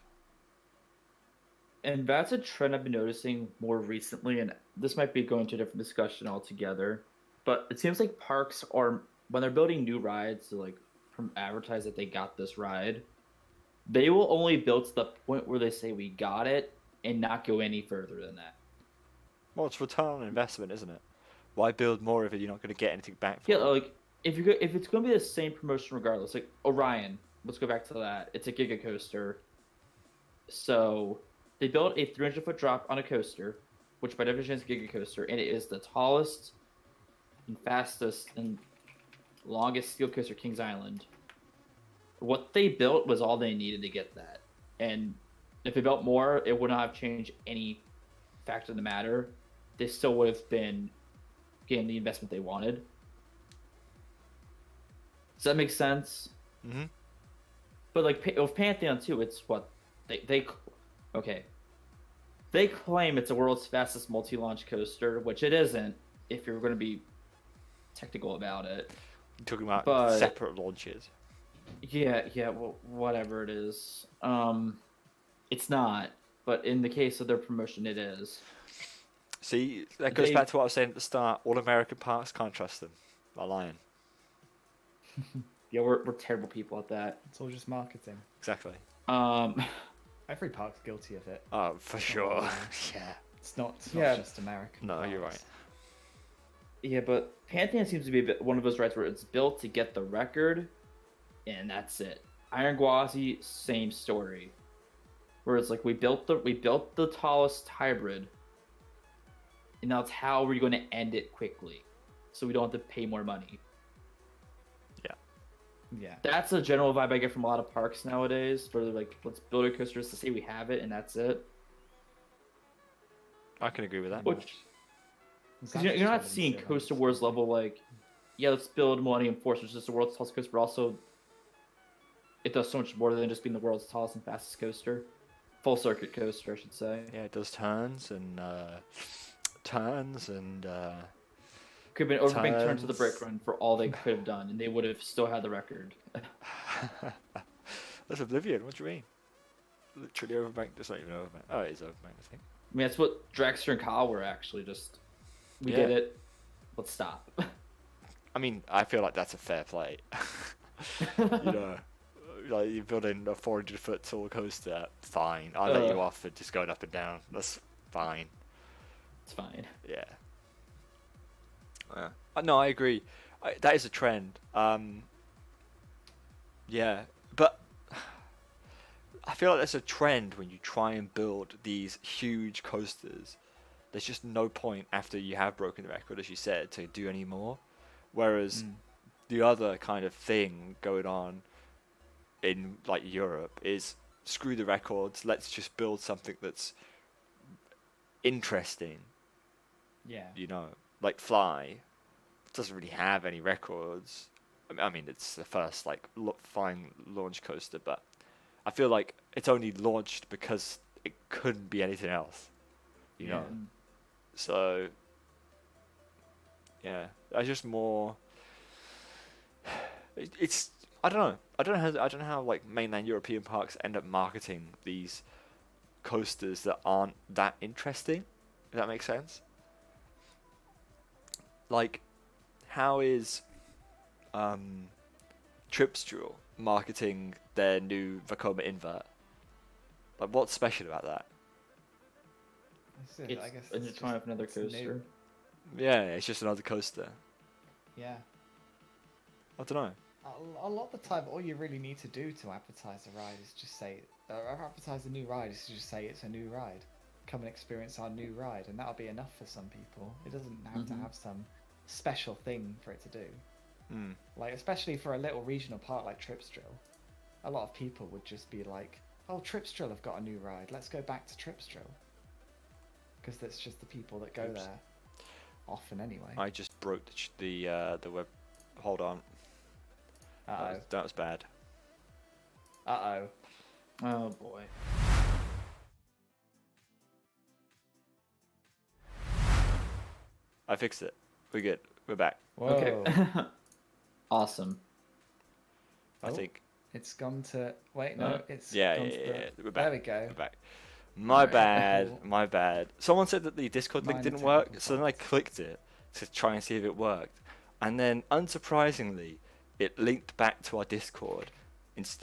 And that's a trend I've been noticing more recently, and this might be going to a different discussion altogether. But it seems like parks are, when they're building new rides, to like advertise that they got this ride, they will only build to the point where they say we got it, and not go any further than that. Well, it's return on investment, isn't it? Why build more if you're not going to get anything back for Yeah, it? like if it's going to be the same promotion regardless, like Orion, let's go back to that. It's a Giga Coaster, so they built a 300-foot drop on a coaster, which by definition is a Giga Coaster, and it is the tallest and fastest and longest steel coaster, Kings Island. What they built was all they needed to get that, and if they built more, it would not have changed any factor in the matter. They still would have been getting the investment they wanted. Does that make sense? Mm-hmm. But like with Pantheon too, it's what they okay. They claim it's the world's fastest multi-launch coaster, which it isn't. If you're going to be technical about it, You're talking about But- separate launches. yeah, well, whatever it is, it's not. But in the case of their promotion, it is. See, that goes They- back to what I was saying at the start. All American parks, can't trust them. I'm lying. Yeah, we're terrible people at that. It's all just marketing. Exactly. Every park's guilty of it. Oh, for sure. yeah. Yeah. It's not Yeah. just American. No, you're parks. right. Yeah, but Pantheon seems to be one of those rides where it's built to get the record, and that's it. Iron Gwazi, same story. Where it's like we built the tallest hybrid, and now it's how we're going to end it quickly, so we don't have to pay more money. Yeah. That's a general vibe I get from a lot of parks nowadays, where they're like, let's build our coasters to say we have it, and that's it. I can agree with that. Which It's Because you're actually not just seeing what it Coaster is. Wars level like, yeah, let's build Millennium Force, which is the world's tallest coaster, but also it does so much more than just being the world's tallest and fastest coaster. Full circuit coaster, I should say. Yeah, it does turns and Could have been overbanked turn to the Turns. brake run for all they could have done, and they would have still had the record. That's Oblivion. What do you mean? Literally overbanked. It's not even overbanked. Oh, it is overbanked, I think. I mean, that's what Dragster and Kyle were actually just. We Yeah. did it. Let's stop. I mean, I feel like that's a fair play. Like you're building a 400-foot tall coaster. Fine, I'll let you off for just going up and down. That's fine. It's fine. Yeah. No, I agree. That is a trend. Yeah, but I feel like there's a trend when you try and build these huge coasters. There's just no point after you have broken the record, as you said, to do any more. Whereas the other kind of thing going on in like Europe is screw the records. Let's just build something that's interesting. Yeah. Like Fly doesn't really have any records. I mean, it's the first like flying launch coaster, but I feel like it's only launched because it couldn't be anything else. You know. So Yeah, I just more. It's I don't know. I don't know how like mainland European parks end up marketing these coasters that aren't that interesting. If that makes sense. Like, how is Tripsdrill marketing their new Vekoma invert? Like, what's special about that? That's it, It's I guess it's trying with another it's new. coaster. Yeah, it's just another coaster. Yeah. I don't know. A lot of the time, all you really need to do to advertise a ride is just say, advertise a new ride is to just say it's a new ride. Come and experience our new ride, and that'll be enough for some people. It doesn't have to have some special thing for it to do. Mm. Like, especially for a little regional park like Tripsdrill, a lot of people would just be like, "Oh, Tripsdrill have got a new ride. Let's go back to Tripsdrill," because that's just the people that go Oops. there often anyway. I just broke the web. Hold on. Uh That was bad. oh. Uh oh. Oh boy. I fixed it. We're good. We're back. Whoa. Okay. Awesome. I Oh, think. it's gone to. Wait, no, it's Yeah, gone yeah, to yeah. the... We're back. There we go. We're back. My Right. bad. My bad. Someone said that the Discord link Minor didn't work, technical so then I clicked it to try and see if it worked. And then, unsurprisingly, it linked back to our Discord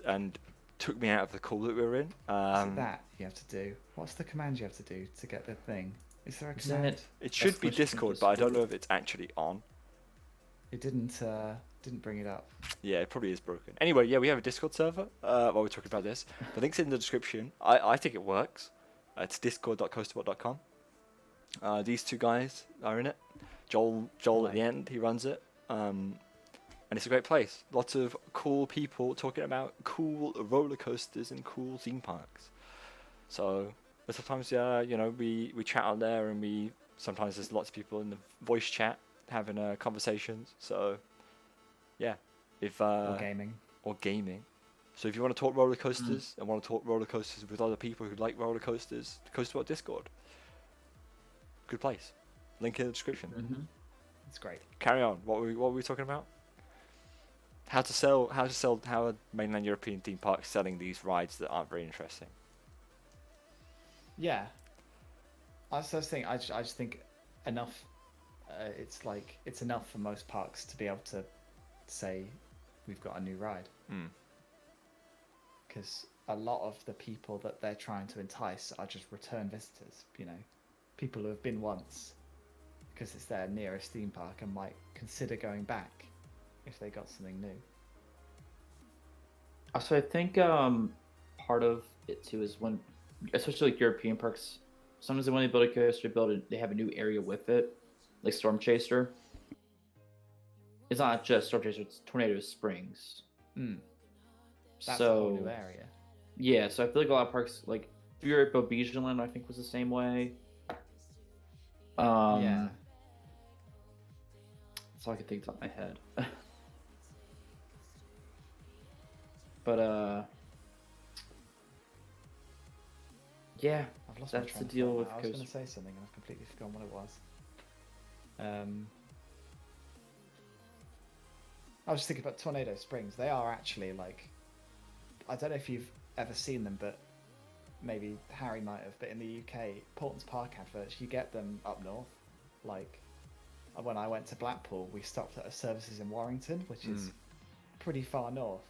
and took me out of the call that we were in. Is it that you have to do? What's the command you have to do to get the thing? Is there a Isn't command? it- It should be Exclamation Discord, but I don't know Discord. if it's actually on. It didn't bring it up. Yeah, it probably is broken. Anyway, yeah, we have a Discord server while we're talking about this. The link's in the description. I think it works. It's discord.coasterbot.com. These two guys are in it. Joel at the end, he runs it. And it's a great place. Lots of cool people talking about cool roller coasters and cool theme parks. So sometimes, we chat on there, and sometimes there's lots of people in the voice chat having conversations. So yeah, if Or gaming. or gaming. So if you want to talk roller coasters and want to talk roller coasters with other people who like roller coasters, Coasterbot Discord. Good place. Link in the description. Mm-hmm. It's great. Carry on. What were we talking about? How are mainland European theme parks selling these rides that aren't very interesting? Yeah. I was just thinking. I just think enough. It's enough for most parks to be able to say we've got a new ride, Hmm. because a lot of the people that they're trying to entice are just return visitors. People who have been once because it's their nearest theme park and might consider going back if they got something new. So I think part of it too is when, especially like European parks, sometimes when they build a coaster, they have a new area with it, like Storm Chaser. It's not just Storm Chaser; it's Tornado Springs. That's a So whole new area. yeah, so I feel like a lot of parks, like Europe of Bigeland, I think was the same way. Yeah. That's all I can think off my head. But yeah, I've lost that's my the train of deal thought with now. I was going to coaster. say something and I've completely forgotten what it was. I was just thinking about Tornado Springs. They are actually like, I don't know if you've ever seen them, but maybe Harry might have. But in the UK, Portons Park adverts, you get them up north. Like when I went to Blackpool, we stopped at a Services in Warrington, which is pretty far north.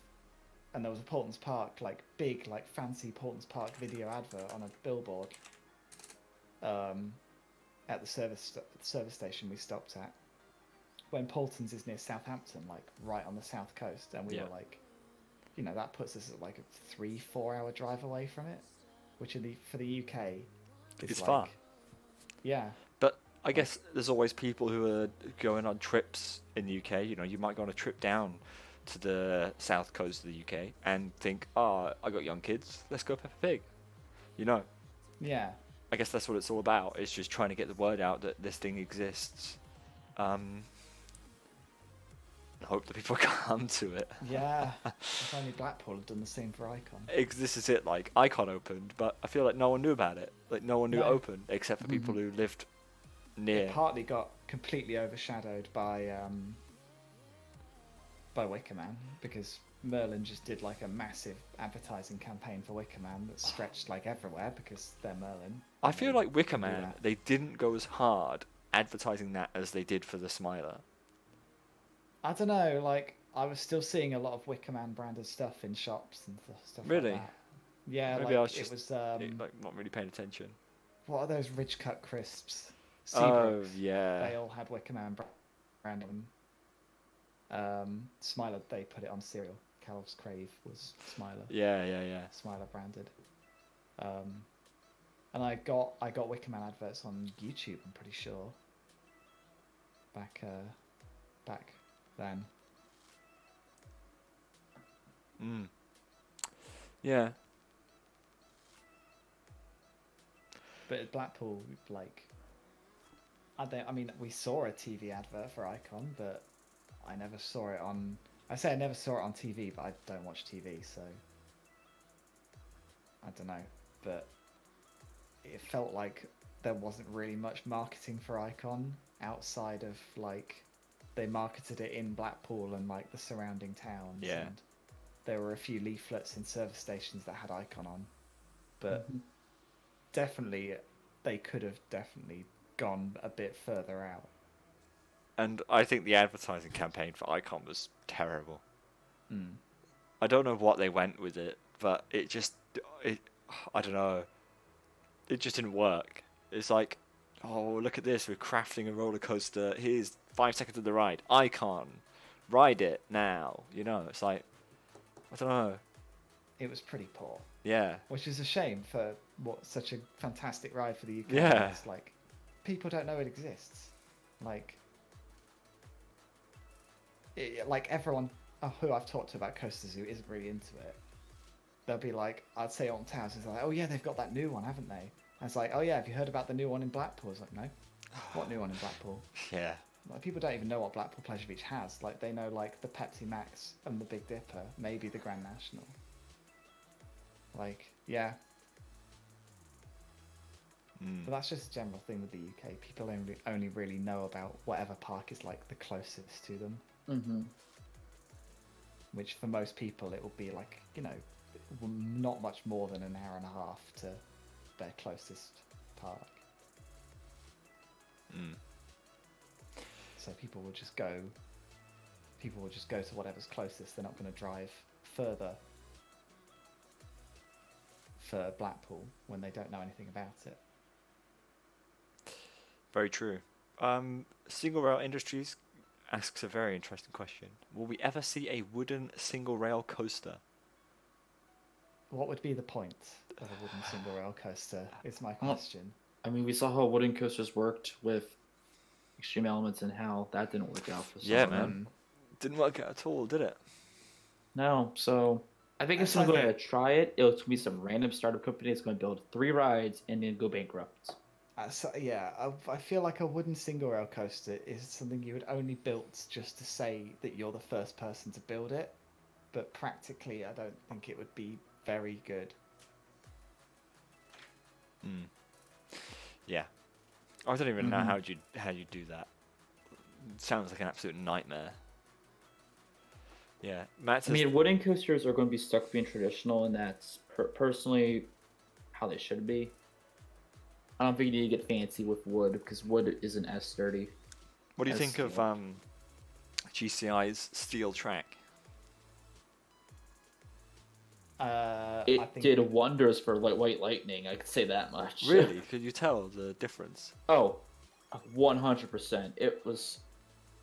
And there was a Portons Park, like big, like fancy Portons Park video advert on a billboard at the service station we stopped at. When Portons is near Southampton, like right on the south coast, and we were like, that puts us at like a 3-4 hour drive away from it, which for the UK is It's like, far. Yeah. But I guess there's always people who are going on trips in the UK. You might go on a trip down to the south coast of the UK and think, I got young kids, let's go Peppa Pig. Yeah. I guess that's what it's all about. It's just trying to get the word out that this thing exists. And hope that people come to it. Yeah. If only Blackpool had done the same for Icon. This is it. Like, Icon opened, but I feel like no one knew about it. Like, no one knew it No. opened except for people who lived near. It partly got completely overshadowed by Wicker Man, because Merlin just did like a massive advertising campaign for Wicker Man that stretched like everywhere because they're Merlin. I and feel they like Wicker can do Man, that. they didn't go as hard advertising that as they did for the Smiler. I don't know, like I was still seeing a lot of Wicker Man branded stuff in shops and stuff Really? like that. Yeah, Maybe I was like just it was like not really paying attention. what are those Ridge Cut crisps? Oh Seabrooks. yeah. They all had Wicker Man brand on them. Smiler, they put it on cereal. Cal's Crave was Smiler. Yeah. Smiler branded. And I got Wicker Man adverts on YouTube, I'm pretty sure. Back then. Yeah. But at Blackpool, like, I mean, we saw a TV advert for Icon, but I never saw it on. I say I never saw it on TV, but I don't watch TV, so I don't know. But it felt like there wasn't really much marketing for Icon outside of like they marketed it in Blackpool and like the surrounding towns. Yeah. And there were a few leaflets in service stations that had Icon on, but definitely they could have definitely gone a bit further out. And I think the advertising campaign for Icon was terrible. Mm. I don't know what they went with it, but it I don't know. It just didn't work. It's like, oh, look at this, we're crafting a roller coaster. Here's 5 seconds of the ride. Icon. Ride it now. You know, it's like, I don't know. It was pretty poor, Yeah. which is a shame for what such a fantastic ride for the UK. Yeah. It's like people don't know it exists. Like, like everyone who I've talked to about Coaster Zoo isn't really into it. They'll be like, I'd say on towns, it's like, oh yeah, they've got that new one, haven't they? And it's like, oh yeah, have you heard about the new one in Blackpool? It's like, no. What new one in Blackpool? Yeah. Like, people don't even know what Blackpool Pleasure Beach has. Like, they know like the Pepsi Max and the Big Dipper, maybe the Grand National. Like, yeah. But that's just a general thing with the UK. People only really know about whatever park is like the closest to them. Mm-hmm. Which for most people it will be like, you know, not much more than an hour and a half to their closest park. So people will just go to whatever's closest. They're not going to drive further for Blackpool when they don't know anything about it. Very true. Single Rail Industries asks a very interesting question. Will we ever see a wooden single rail coaster? What would be the point of a wooden single rail coaster is my question. I mean, we saw how wooden coasters worked with Extreme Elements and how that didn't work out for some. Yeah, man. Didn't work out at all, did it? No, so I think if someone's going to try it, it'll be some random startup company that's going to build 3 rides and then go bankrupt. I feel like a wooden single rail coaster is something you would only build just to say that you're the first person to build it, but practically I don't think it would be very good. Yeah. I don't even know how you do that. It sounds like an absolute nightmare. Yeah, Matt says, I mean, wooden coasters are going to be stuck being traditional, and that's personally how they should be. I don't think you need to get fancy with wood because wood isn't as sturdy. what do you think of GCI's steel track? It did wonders for White Lightning, I could say that much. Really? Could you tell the difference? Oh, 100%. It was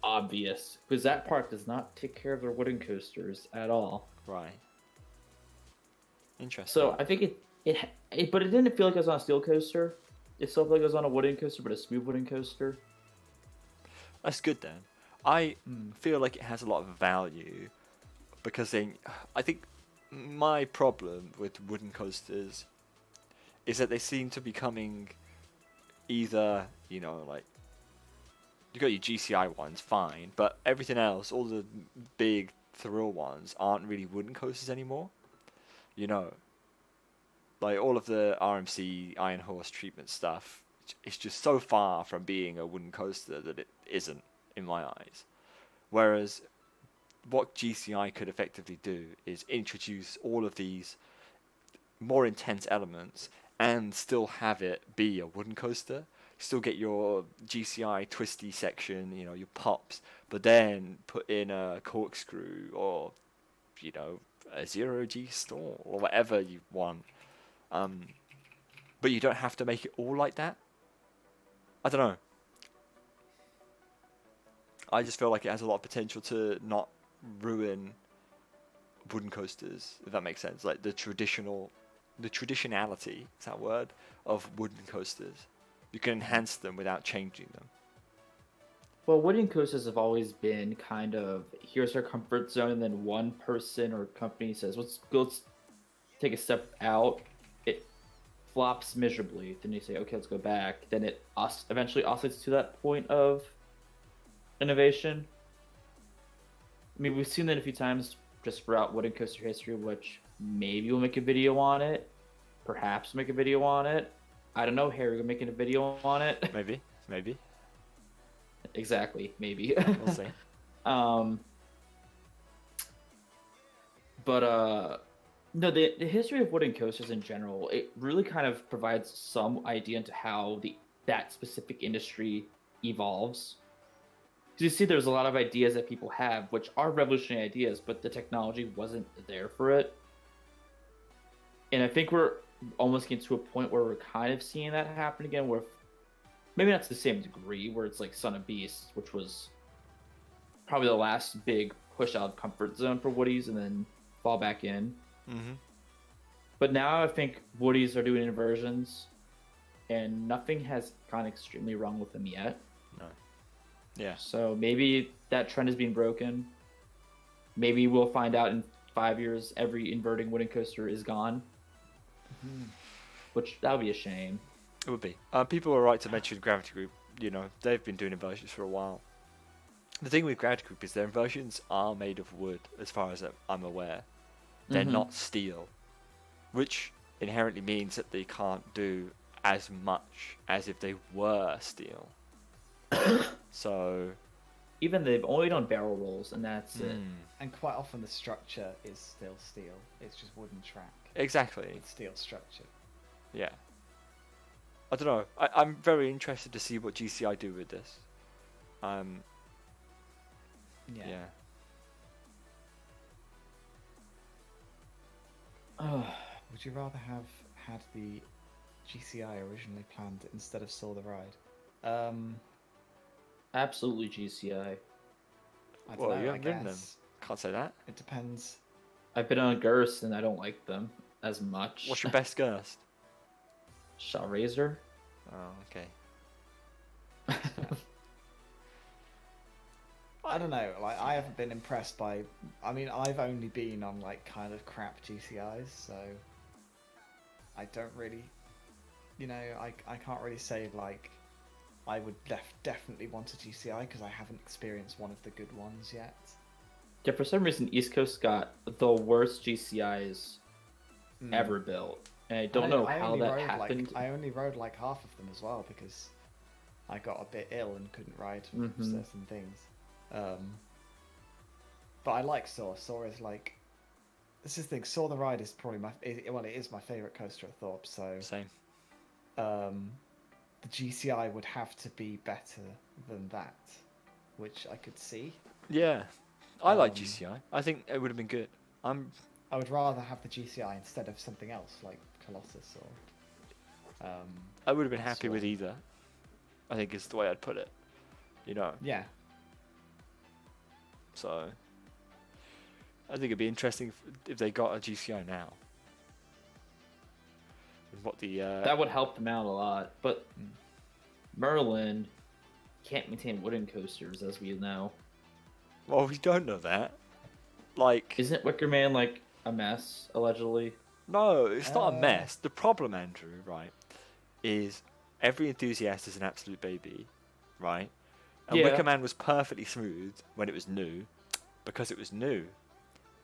obvious because that park does not take care of their wooden coasters at all. Right. Interesting. So I think but it didn't feel like it was on a steel coaster. It felt like it was on a wooden coaster, but a smooth wooden coaster. That's good then. I feel like it has a lot of value because I think my problem with wooden coasters is that they seem to be coming either, you know, like you got your GCI ones, fine, but everything else, all the big thrill ones aren't really wooden coasters anymore. You know, like all of the RMC Iron Horse treatment stuff it's just so far from being a wooden coaster that it isn't in my eyes. Whereas what GCI could effectively do is introduce all of these more intense elements and still have it be a wooden coaster. Still get your GCI twisty section, your pops, but then put in a corkscrew or, a zero G stall or whatever you want. But you don't have to make it all like that. I don't know. I just feel like it has a lot of potential to not ruin wooden coasters, if that makes sense. Like the traditionality, is that word, of wooden coasters. You can enhance them without changing them. Well, wooden coasters have always been kind of, here's our comfort zone, and then one person or company says, let's take a step out. It flops miserably. Then you say, okay, let's go back. Then it eventually oscillates to that point of innovation. I mean, we've seen that a few times just throughout wooden coaster history, which maybe we'll make a video on it. Perhaps make a video on it. I don't know, Harry, we're making a video on it. Maybe. Exactly, maybe. We'll see. No, the history of wooden coasters in general, it really kind of provides some idea into how that specific industry evolves. Because you see, there's a lot of ideas that people have, which are revolutionary ideas, but the technology wasn't there for it. And I think we're almost getting to a point where we're kind of seeing that happen again, where maybe not to the same degree, where it's like Son of Beasts, which was probably the last big push out of comfort zone for Woodies and then fall back in. Mm-hmm. But now I think Woodies are doing inversions, and nothing has gone extremely wrong with them yet. No. Yeah. So maybe that trend is being broken. Maybe we'll find out in 5 years every inverting wooden coaster is gone. Mm-hmm. Which, that would be a shame. It would be. People are right to mention Gravity Group. They've been doing inversions for a while. The thing with Gravity Group is their inversions are made of wood, as far as I'm aware. They're not steel, which inherently means that they can't do as much as if they were steel. So Even they've only done barrel rolls, and that's it. And quite often the structure is still steel. It's just wooden track. Exactly. It's steel structure. Yeah. I don't know. I'm very interested to see what GCI do with this. Yeah. Would you rather have had the GCI originally planned instead of Saw the Ride? Absolutely GCI. I don't Well, know, you I haven't ridden them. guess. Can't say that. It depends. I've been on Gurst and I don't like them as much. What's your best Gurst? Shaw Razor? Oh, okay. I don't know. Like, I haven't been impressed by. I mean, I've only been on like kind of crap GCIs, so I don't really. I can't really say like I would definitely want a GCI because I haven't experienced one of the good ones yet. Yeah, for some reason East Coast got the worst GCIs ever built. And I don't know how that happened. I only rode like half of them as well because I got a bit ill and couldn't ride certain things. But I like Saw. Saw is like, this is the thing. Saw the Ride is probably it is my favorite coaster at Thorpe. So Same. the GCI would have to be better than that, which I could see. Yeah. I like GCI. I think it would have been good. I would rather have the GCI instead of something else like Colossus or. I would have been happy Swan. with either. I think is the way I'd put it. Yeah. So I think it'd be interesting if they got a GCI now. And what the That would help them out a lot. But Merlin can't maintain wooden coasters, as we know. Well, we don't know that. Like, Isn't Wickerman like a mess, allegedly? no, it's not a mess. The problem, Andrew, right, is every enthusiast is an absolute baby, right? And Yeah. Wicker Man was perfectly smooth when it was new, because it was new.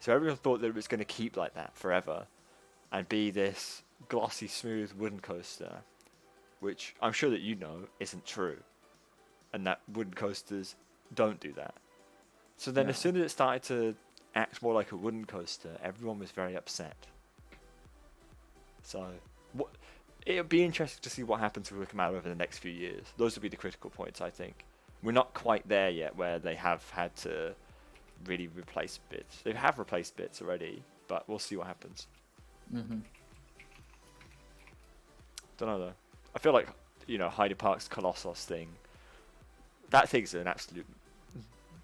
So everyone thought that it was going to keep like that forever, and be this glossy, smooth wooden coaster. which I'm sure that you know isn't true, and that wooden coasters don't do that. So then, No. as soon as it started to act more like a wooden coaster, everyone was very upset. So, it'll be interesting to see what happens with Wickham over the next few years. Those will be the critical points, I think. We're not quite there yet, where they have had to really replace bits. They have replaced bits already, but we'll see what happens. Mm-hmm. Don't know though. I feel like Hyde Park's Colossus thing. That thing's an absolute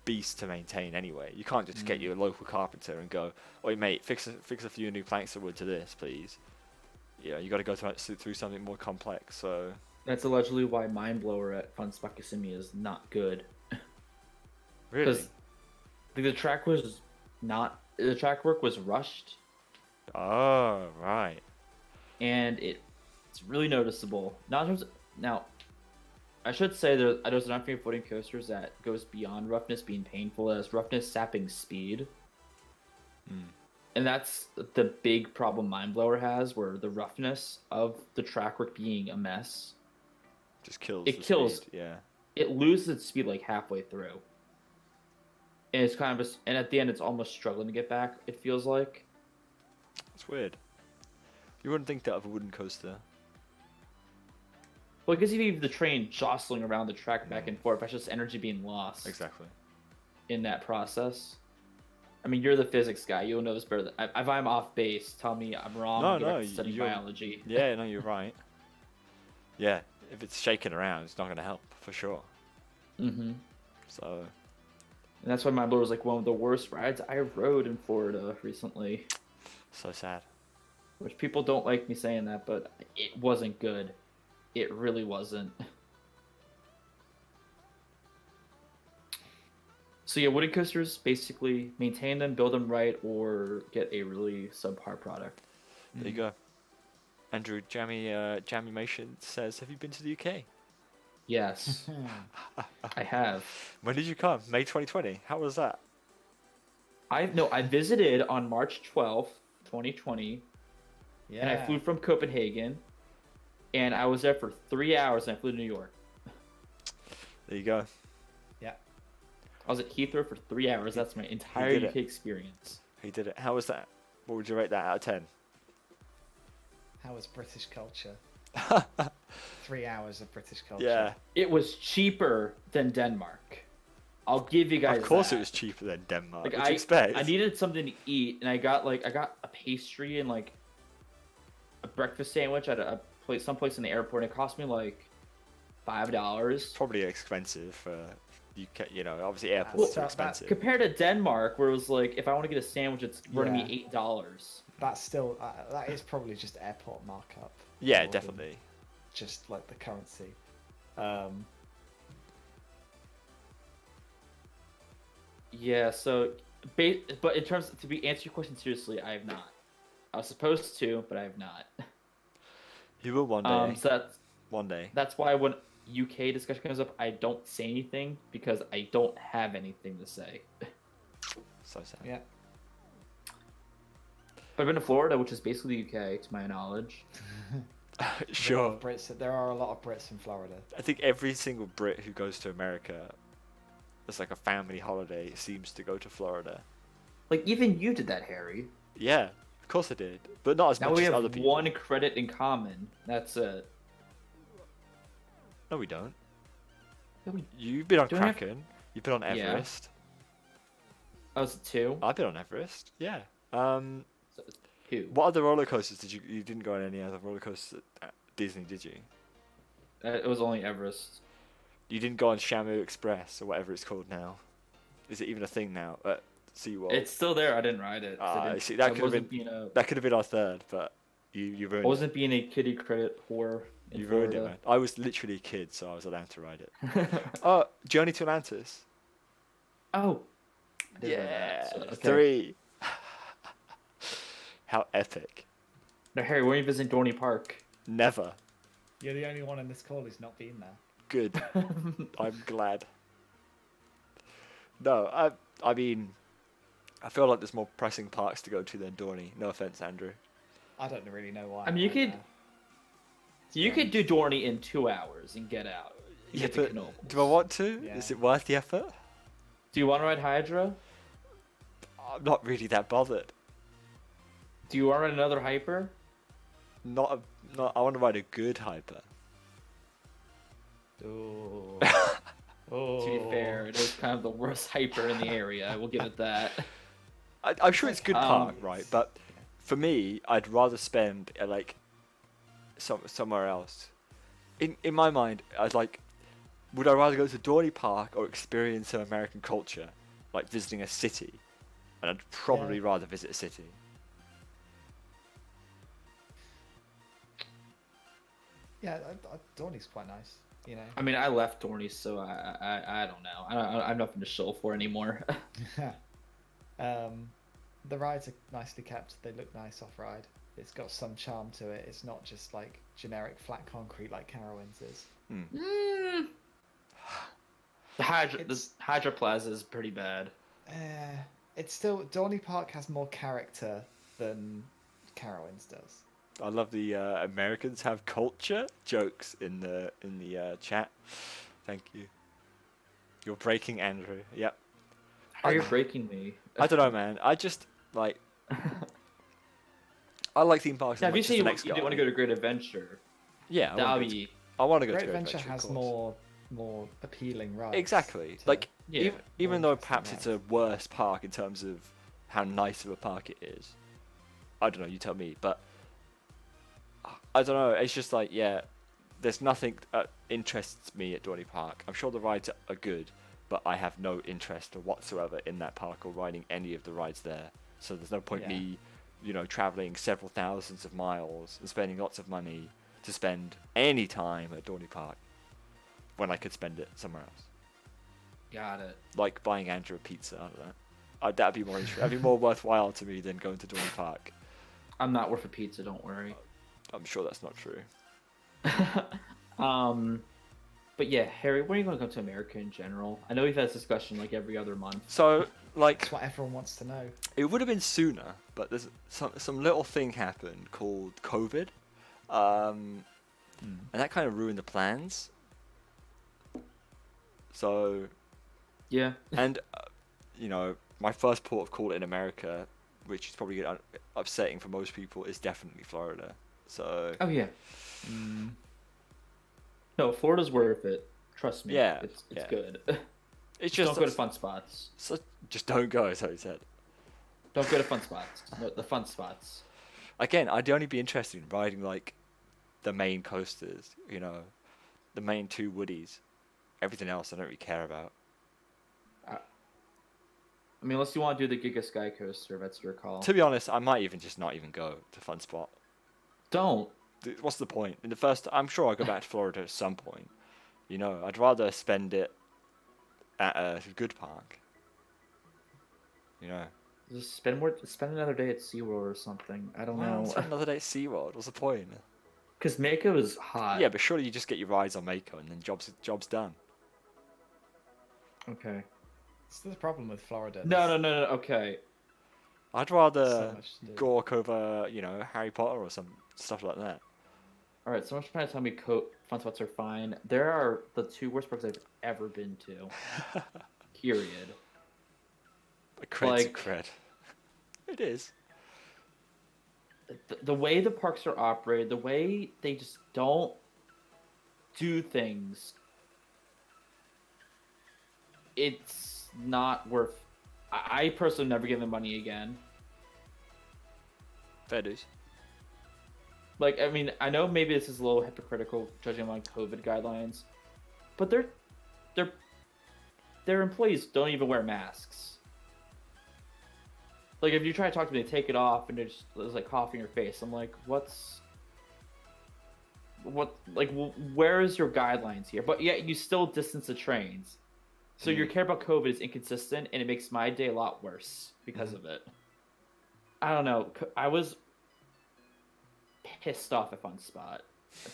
beast to maintain anyway. You can't just get your local carpenter and go, "Oi mate, fix a few new planks of wood to this, please." You got to go through something more complex. So That's allegedly why Mindblower at Fun Spot Kissimmee is not good. really, The track work was rushed, oh right, and it's really noticeable. Now, I should say there's enough floating coasters that goes beyond roughness being painful as roughness sapping speed. And that's the big problem Mindblower has, where the roughness of the track work being a mess, just kills. It the kills. speed. Yeah, it loses its speed like halfway through. And it's kind of and at the end it's almost struggling to get back, it feels like. it's weird. You wouldn't think that of a wooden coaster. Well, because you leave the train jostling around the track back and forth, that's just energy being lost Exactly. in that process. I mean, you're the physics guy. You'll know this better. If I'm off base, tell me I'm wrong. No, Study you're- biology. Yeah, no, you're right. Yeah, if it's shaking around, it's not going to help for sure. Mm-hmm. So And that's why Mindblower was like one of the worst rides I rode in Florida recently. so sad. Which people don't like me saying that, but it wasn't good. It really wasn't. So yeah, wooden coasters, basically maintain them, build them right, or get a really subpar product. There you go. Andrew Jammymation says, "Have you been to the UK? Yes, I have. When did you come? May 2020. How was that? I visited on March 12th, 2020, Yeah. and I flew from Copenhagen, and I was there for 3 hours, and I flew to New York. There you go. Yeah. I was at Heathrow for 3 hours. That's my entire did it. UK experience. He did it. How was that? What would you rate that out of 10? How was British culture? 3 hours of British culture. Yeah. It was cheaper than Denmark. I'll give you guys. Of course, that. it was cheaper than Denmark. Like What do you expect? I needed something to eat, and I got a pastry and like a breakfast sandwich at a place, someplace in the airport. And it cost me like $5. Probably expensive for UK. Obviously airports Well, are that- expensive. Compared to Denmark, where it was like if I want to get a sandwich, it's running Yeah. me $8. That's still that is probably just airport markup. Yeah, more than definitely. Just like the currency. Yeah. So, but in terms to answer your question seriously, I have not. I was supposed to, but I have not. You will one day. So One day. that's why when UK discussion comes up, I don't say anything because I don't have anything to say. So sad. Yeah. But I've been to Florida, which is basically the UK, to my knowledge. Sure. There are a lot of Brits in Florida. I think every single Brit who goes to America, as like a family holiday, seems to go to Florida. Like even you did that, Harry. Yeah, of course I did, but not as Now much we as have other people. one credit in common. That's it. No, we don't. Yeah, we- You've been on Do I have- Kraken. You've been on Yeah. Everest. I was 2. I've been on Everest. Yeah. So it's 2. What other roller coasters did you? You didn't go on any other roller coasters at Disney, did you? It was only Everest. You didn't go on Shamu Express or whatever it's called now. Is it even a thing now at SeaWorld? It's still there. I didn't ride it. 'cause I Ah, didn't- see, that I could have wasn't been- being a. That could have been our third, but you I ruined it. wasn't being a kiddie credit whore. In You ruined it, Florida. man. I was literally a kid, so I was allowed to ride it. Oh, Journey to Atlantis. Oh. I did ride Yeah, that, so, okay. 3. How epic. Now, Harry, when are you visiting Dorney Park? Never. You're the only one in this call who's not been there. Good. I'm glad. No, I mean, I feel like there's more pressing parks to go to than Dorney. No offense, Andrew. I don't really know why. I mean, you went could- You could do Dorney in 2 hours and get out. You Yeah, get the but Knobles. do I want to? Yeah. Is it worth the effort? Do you want to ride Hydra? I'm not really that bothered. Do you want to ride another Hyper? Not. I want to ride a good hyper. Ooh. To be fair, it is kind of the worst Hyper in the area. I will give it that. I'm sure it's good park, Um, right? But for me, I'd rather spend like somewhere else. In my mind, I'd like. Would I rather go to Dorney Park or experience some American culture, like visiting a city? And I'd probably rather visit a city. Yeah, Dorney's quite nice. You know. I mean, I left Dorney, so I don't know. I have nothing to show for anymore. The rides are nicely kept. They look nice off ride. It's got some charm to it. It's not just like generic flat concrete like Carowinds is. The Hydra It's- Plaza is pretty bad. It's still Dorney Park has more character than Carowinds does. I love the Americans have culture jokes in the chat. Thank you. You're breaking Andrew. Yep. How are you breaking me? I don't know, man. I just like. I like theme parks. Yeah, as if you much as say the you next want guy. to go to Great Adventure, Yeah, that'll be I want to go Great to Great Adventure Adventure. has of course. more appealing rides. Exactly. to- Like Yeah. even more though interesting perhaps it's a rides. worse park in terms of how nice of a park it is. I don't know. You tell me. But I don't know. It's just like there's nothing that interests me at Dorney Park. I'm sure the rides are good, but I have no interest whatsoever in that park or riding any of the rides there. So there's no point Yeah. me, traveling several thousands of miles and spending lots of money to spend any time at Dorney Park when I could spend it somewhere else. got it. Like buying Andrew a pizza. I don't know. That'd be more that'd be more worthwhile to me than going to Dorney Park. I'm not worth a pizza. Don't worry. I'm sure that's not true. But yeah, Harry, when are you going to come to America in general? I know we've had this discussion like every other month. So like That's what everyone wants to know. it would have been sooner, but there's some little thing happened called COVID, and that kind of ruined the plans. So Yeah. and my first port of call in America, which is probably upsetting for most people, is definitely Florida. So Oh yeah. No, Florida's worth it. Trust me. Yeah, It's yeah. good. it's Just just don't go to fun spots. just don't go. Is what he said. Don't go to fun spots. No, the fun spots. Again, I'd only be interested in riding like the main coasters, the main two woodies. Everything else I don't really care about. I mean, unless you want to do the Giga Sky Coaster, that's your call. To be honest, I might even just not even go to Fun Spot. Don't. What's the point? I'm sure I'll go back to Florida at some point. I'd rather spend it at a good park. Just spend another day at SeaWorld or something. I don't Well, know. spend another day at SeaWorld. What's the point? Because Mako is hot. Yeah, but surely you just get your rides on Mako and then job's done. Okay. It's the problem with Florida. No. Okay. I'd rather So much to do. gawk over, Harry Potter or some stuff like that. All right. Someone's trying to tell me fun spots are fine. There are the two worst parks I've ever been to. Period. A cred's a Like- cred. It is. The way the parks are operated, the way they just don't do things, it's not worth. I personally never give them money again. Fair dues. Like, I mean, I know maybe this is a little hypocritical judging on COVID guidelines, but their employees don't even wear masks. Like, if you try to talk to them, they take it off and there's like cough in your face. I'm like, where is your guidelines here? But yet you still distance the trains. So your care about COVID is inconsistent, and it makes my day a lot worse because of it. I don't know. I was pissed off at Fun Spot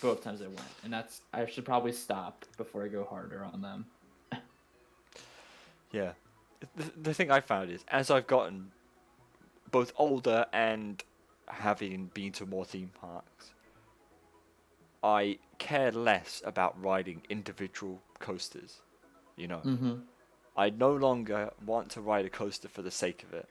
both times I went, and I should probably stop before I go harder on them. Yeah. The thing I found is, as I've gotten both older and having been to more theme parks, I care less about riding individual coasters. You know, Mm-hmm. I no longer want to ride a coaster for the sake of it.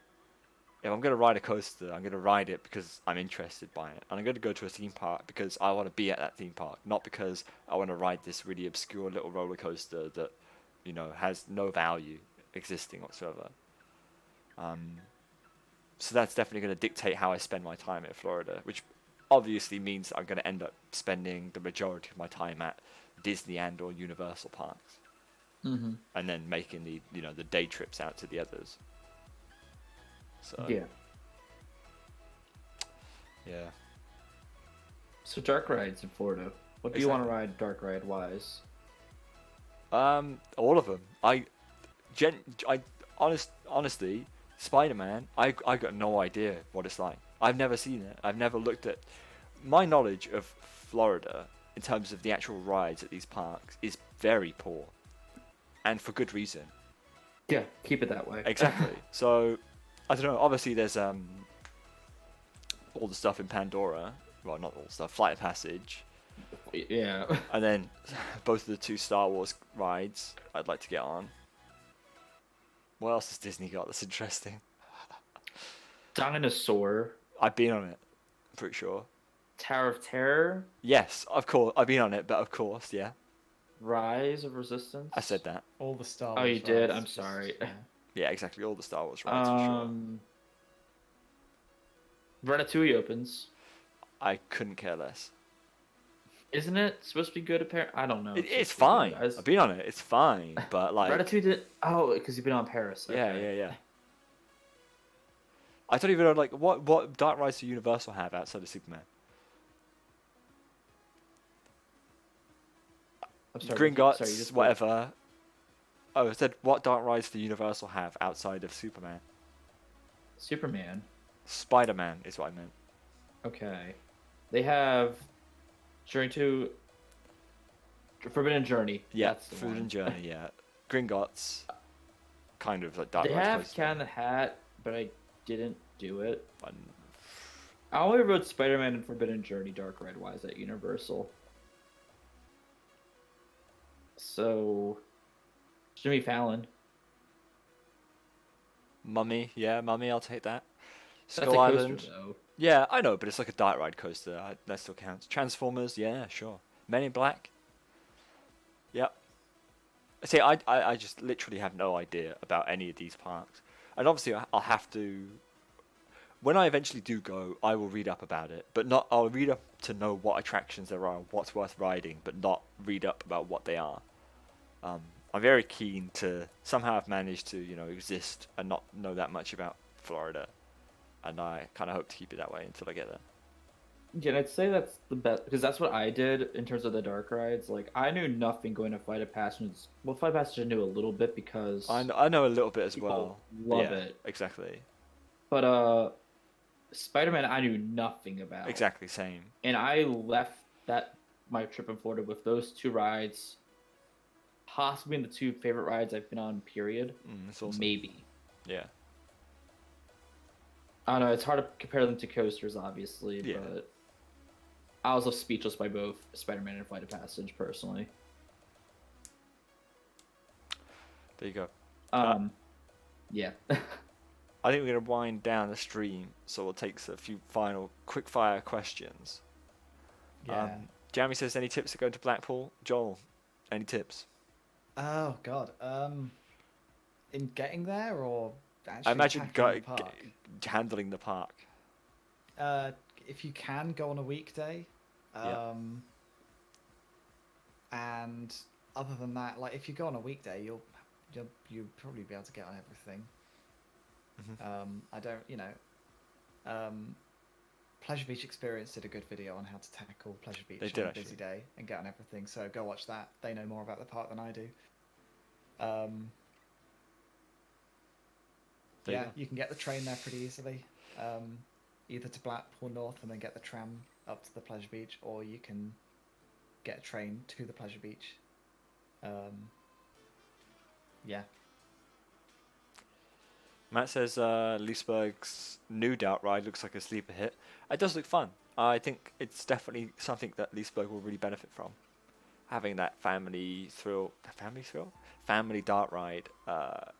If I'm going to ride a coaster, I'm going to ride it because I'm interested by it. And I'm going to go to a theme park because I want to be at that theme park, not because I want to ride this really obscure little roller coaster that, you know, has no value existing whatsoever. So that's definitely going to dictate how I spend my time in Florida, which obviously means I'm going to end up spending the majority of my time at Disney and or Universal parks, Mm-hmm. and then making the, you know, the day trips out to the others. So Yeah. yeah. So dark rides in Florida. What do you want to ride dark ride wise? All of them. Honestly, Spider-Man. I got no idea what it's like. I've never seen it. I've never looked at. My knowledge of Florida in terms of the actual rides at these parks is very poor, and for good reason. Yeah, keep it that way. Exactly. So, I don't know. Obviously, there's all the stuff in Pandora. Well, not all the stuff. Flight of Passage, Yeah. and then both of the 2 Star Wars rides I'd like to get on. What else has Disney got that's interesting? Dinosaur. I've been on it. I'm pretty sure. Tower of Terror. Yes, of course. I've been on it, but of course, yeah. Rise of Resistance. I said that. All the Star Oh, Wars you did? rides, I'm just- sorry. yeah. Yeah, exactly. All the Star Wars rides for sure. Ratatouille opens. I couldn't care less. Isn't it supposed to be good? Apparently, I don't know. if It's supposed to be fine. good. I've been on it. It's fine, but like, Ratatouille did. Oh, because you've been on Paris. yeah, Okay. yeah. I don't even know like what dark rides do Universal have outside of Superman. I'm sorry. Gringotts, sorry, you just- whatever. Oh, I said what dark rides do Universal have outside of Superman? Superman. Spider-Man is what I meant. Okay. They have Journey to Forbidden Journey. Yeah, That's the Food one. and Journey. Yeah, Gringotts, kind of like dark They rides. have close to Cat in the Hat, but I didn't do it. one. I only rode Spider-Man and Forbidden Journey dark ride wise at Universal. So, Jimmy Fallon. Mummy, yeah, Mummy, I'll take that. That's Skull a Island. coaster, though. Yeah, I know, but it's like a dark ride coaster. That still counts. Transformers, yeah, sure. Men in Black. Yep. See, I just literally have no idea about any of these parks. And obviously, I'll have to. When I eventually do go, I will read up about it. But not. I'll read up to know what attractions there are, what's worth riding, but not read up about what they are. I'm very keen to. Somehow I've managed to, exist and not know that much about Florida. And I kind of hope to keep it that way until I get there. Yeah, and I'd say that's the best because that's what I did in terms of the dark rides. Like I knew nothing going to Flight of Passage. Well, Flight of Passage I knew a little bit because I know a little bit as people well. love Yeah, it. Exactly. But Spider-Man I knew nothing about. Exactly same. And I left my trip in Florida with those 2 rides, possibly the 2 favorite rides I've been on. Period. It's awesome. Maybe. Yeah. I don't know. It's hard to compare them to coasters, obviously, Yeah. but I was left speechless by both Spider-Man and Flight of Passage, personally. There you go. Yeah. I think we're going to wind down the stream, so we'll take a few final quick-fire questions. Yeah. Jamie says, any tips to go to Blackpool? Joel, any tips? Oh God. In getting there or actually I imagine tackling the park? handling the park. If you can go on a weekday, Yeah. and other than that, like if you go on a weekday, you'll probably be able to get on everything. Mhm. I don't, Pleasure Beach Experience did a good video on how to tackle Pleasure Beach They on did, a busy actually. day and get on everything. So go watch that. They know more about the park than I do. There you Yeah, go. you can get the train there pretty easily. Either to Blackpool North and then get the tram up to the Pleasure Beach, or you can get a train to the Pleasure Beach. Yeah. Matt says Leesburg's new Doubt ride looks like a sleeper hit. It does look fun. I think it's definitely something that Leesburg will really benefit from. Having that family dart ride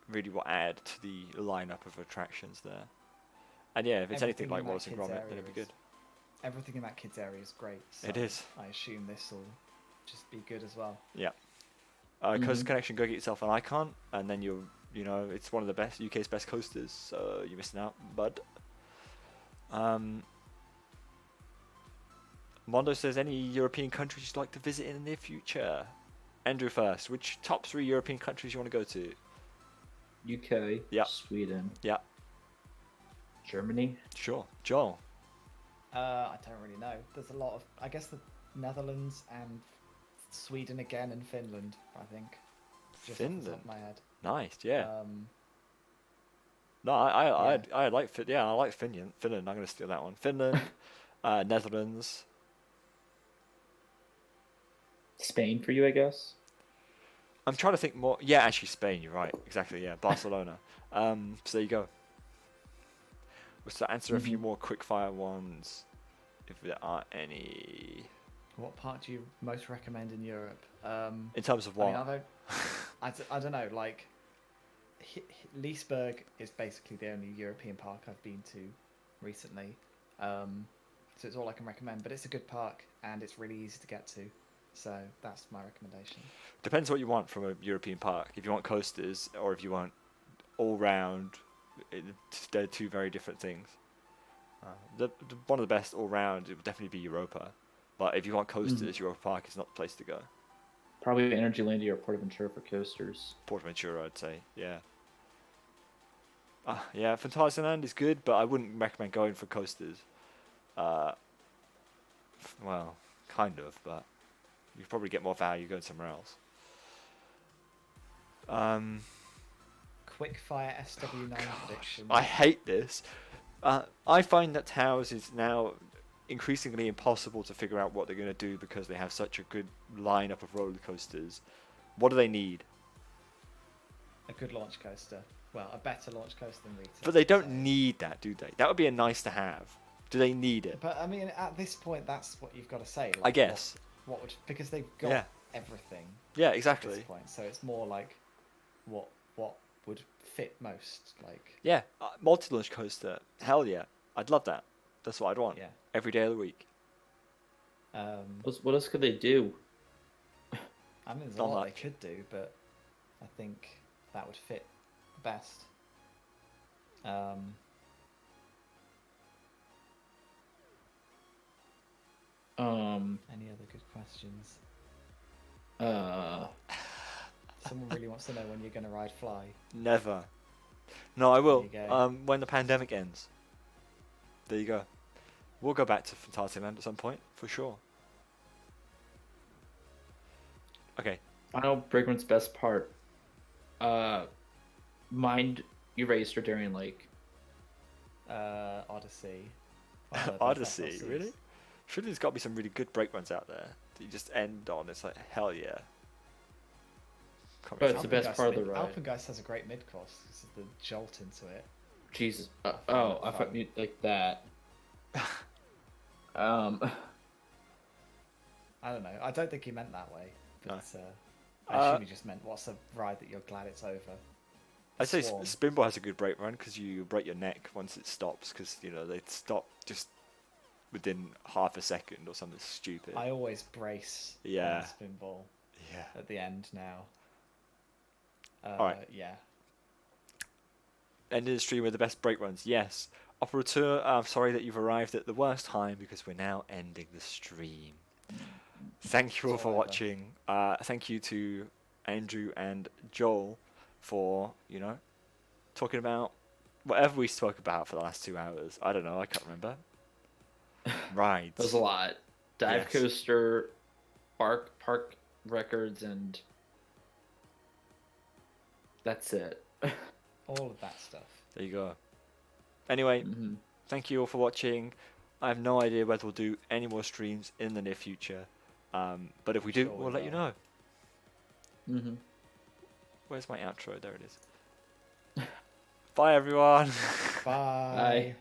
really will add to the lineup of attractions there. And yeah, if it's anything Everything like in that Wallace and kids' Gromit, then area it'd be is- good. Everything in that kids area is great. So It is. I assume this will just be good as well. Yeah. Coaster Mhm. Connection, go get yourself an icon, and then it's one of the best UK's best coasters. So you're missing out, bud. Mondo says, any European countries you'd like to visit in the near future? Andrew first. Which top 3 European countries you want to go to? UK, Yeah. Sweden, Yeah, Germany. sure. Joel. I don't really know. There's a lot of, I guess, the Netherlands and Sweden again and Finland. I think. Just off the top Finland. of my head. Nice. Yeah. No, yeah. I like I like Finland. Finland. I'm gonna steal that one. Finland, Netherlands. Spain for you, I guess. I'm trying to think more. Yeah, actually, Spain. You're right. Exactly. Yeah, Barcelona. So there you go. Let's answer a few more quick-fire ones, if there are any. What part do you most recommend in Europe? In terms of I what? mean, I don't know. Like, Leesburg is basically the only European park I've been to recently, so it's all I can recommend. But it's a good park and it's really easy to get to, so that's my recommendation. Depends what you want from a European park. If you want coasters or if you want all-round, they're two very different things. One of the best all-round it would definitely be Europa, but if you want coasters, Europa Park is not the place to go. Probably Energylandia or Portaventura for coasters. Portaventura, I'd say, yeah. Yeah, Phantasialand is good, but I wouldn't recommend going for coasters. Well, kind of, but you probably get more value going somewhere else. Quickfire SW9 predictions. I hate this. I find that Towers is now increasingly impossible to figure out what they're going to do because they have such a good lineup of roller coasters. What do they need? A good launch coaster. Well, a better launch coaster than Rita. But they don't so- need that, do they? That would be a nice to have. Do they need it? But I mean, at this point, that's what you've got to say. I guess. What would, because they've got Yeah. everything Yeah, at this exactly. point. So it's more like what would fit most. Like, Yeah, multi-launch coaster. Hell yeah. I'd love that. That's what I'd want. yeah. Every day of the week. What else could they do? I mean, there's a Not lot much. they could do, but I think that would fit best. Any other good questions? Someone really wants to know when you're going to ride Fly. Never. No, I will. There you go. When the pandemic ends. There you go. We'll go back to Phantasialand at some point, for sure. Okay. Final Brigman's best part. Mind Eraser during like Odyssey. One of the best Odyssey, FLCs. really? Surely there's got to be some really good break runs out there that you just end on. It's like, hell yeah. Can't But really it's the think. best part of the ride. Alpengeist has a great mid-course. This is the jolt into it. Jesus. I thought you like that. I don't know. I don't think he meant that way. But I assume he just meant, what's a ride that you're glad it's over? I'd say Swarm. Spinball has a good break run because you break your neck once it stops because, they stop just within half a second or something stupid. I always brace Yeah. on the Spinball Yeah. at the end now. Alright. Yeah. End of the stream with the best break runs. Yes. Operateur, I'm sorry that you've arrived at the worst time because we're now ending the stream. Thank you all It's for all over. watching. Thank you to Andrew and Joel for, talking about whatever we spoke about for the last 2 hours. I don't know. I can't remember. Rides. That was a lot. Dive Yes. coaster, park records, and that's it. All of that stuff. There you go. Anyway, Mhm. thank you all for watching. I have no idea whether we'll do any more streams in the near future. But if we do, Sure we we'll let you will. know. Mhm. Where's my outro? There it is. Bye, everyone. Bye. Bye.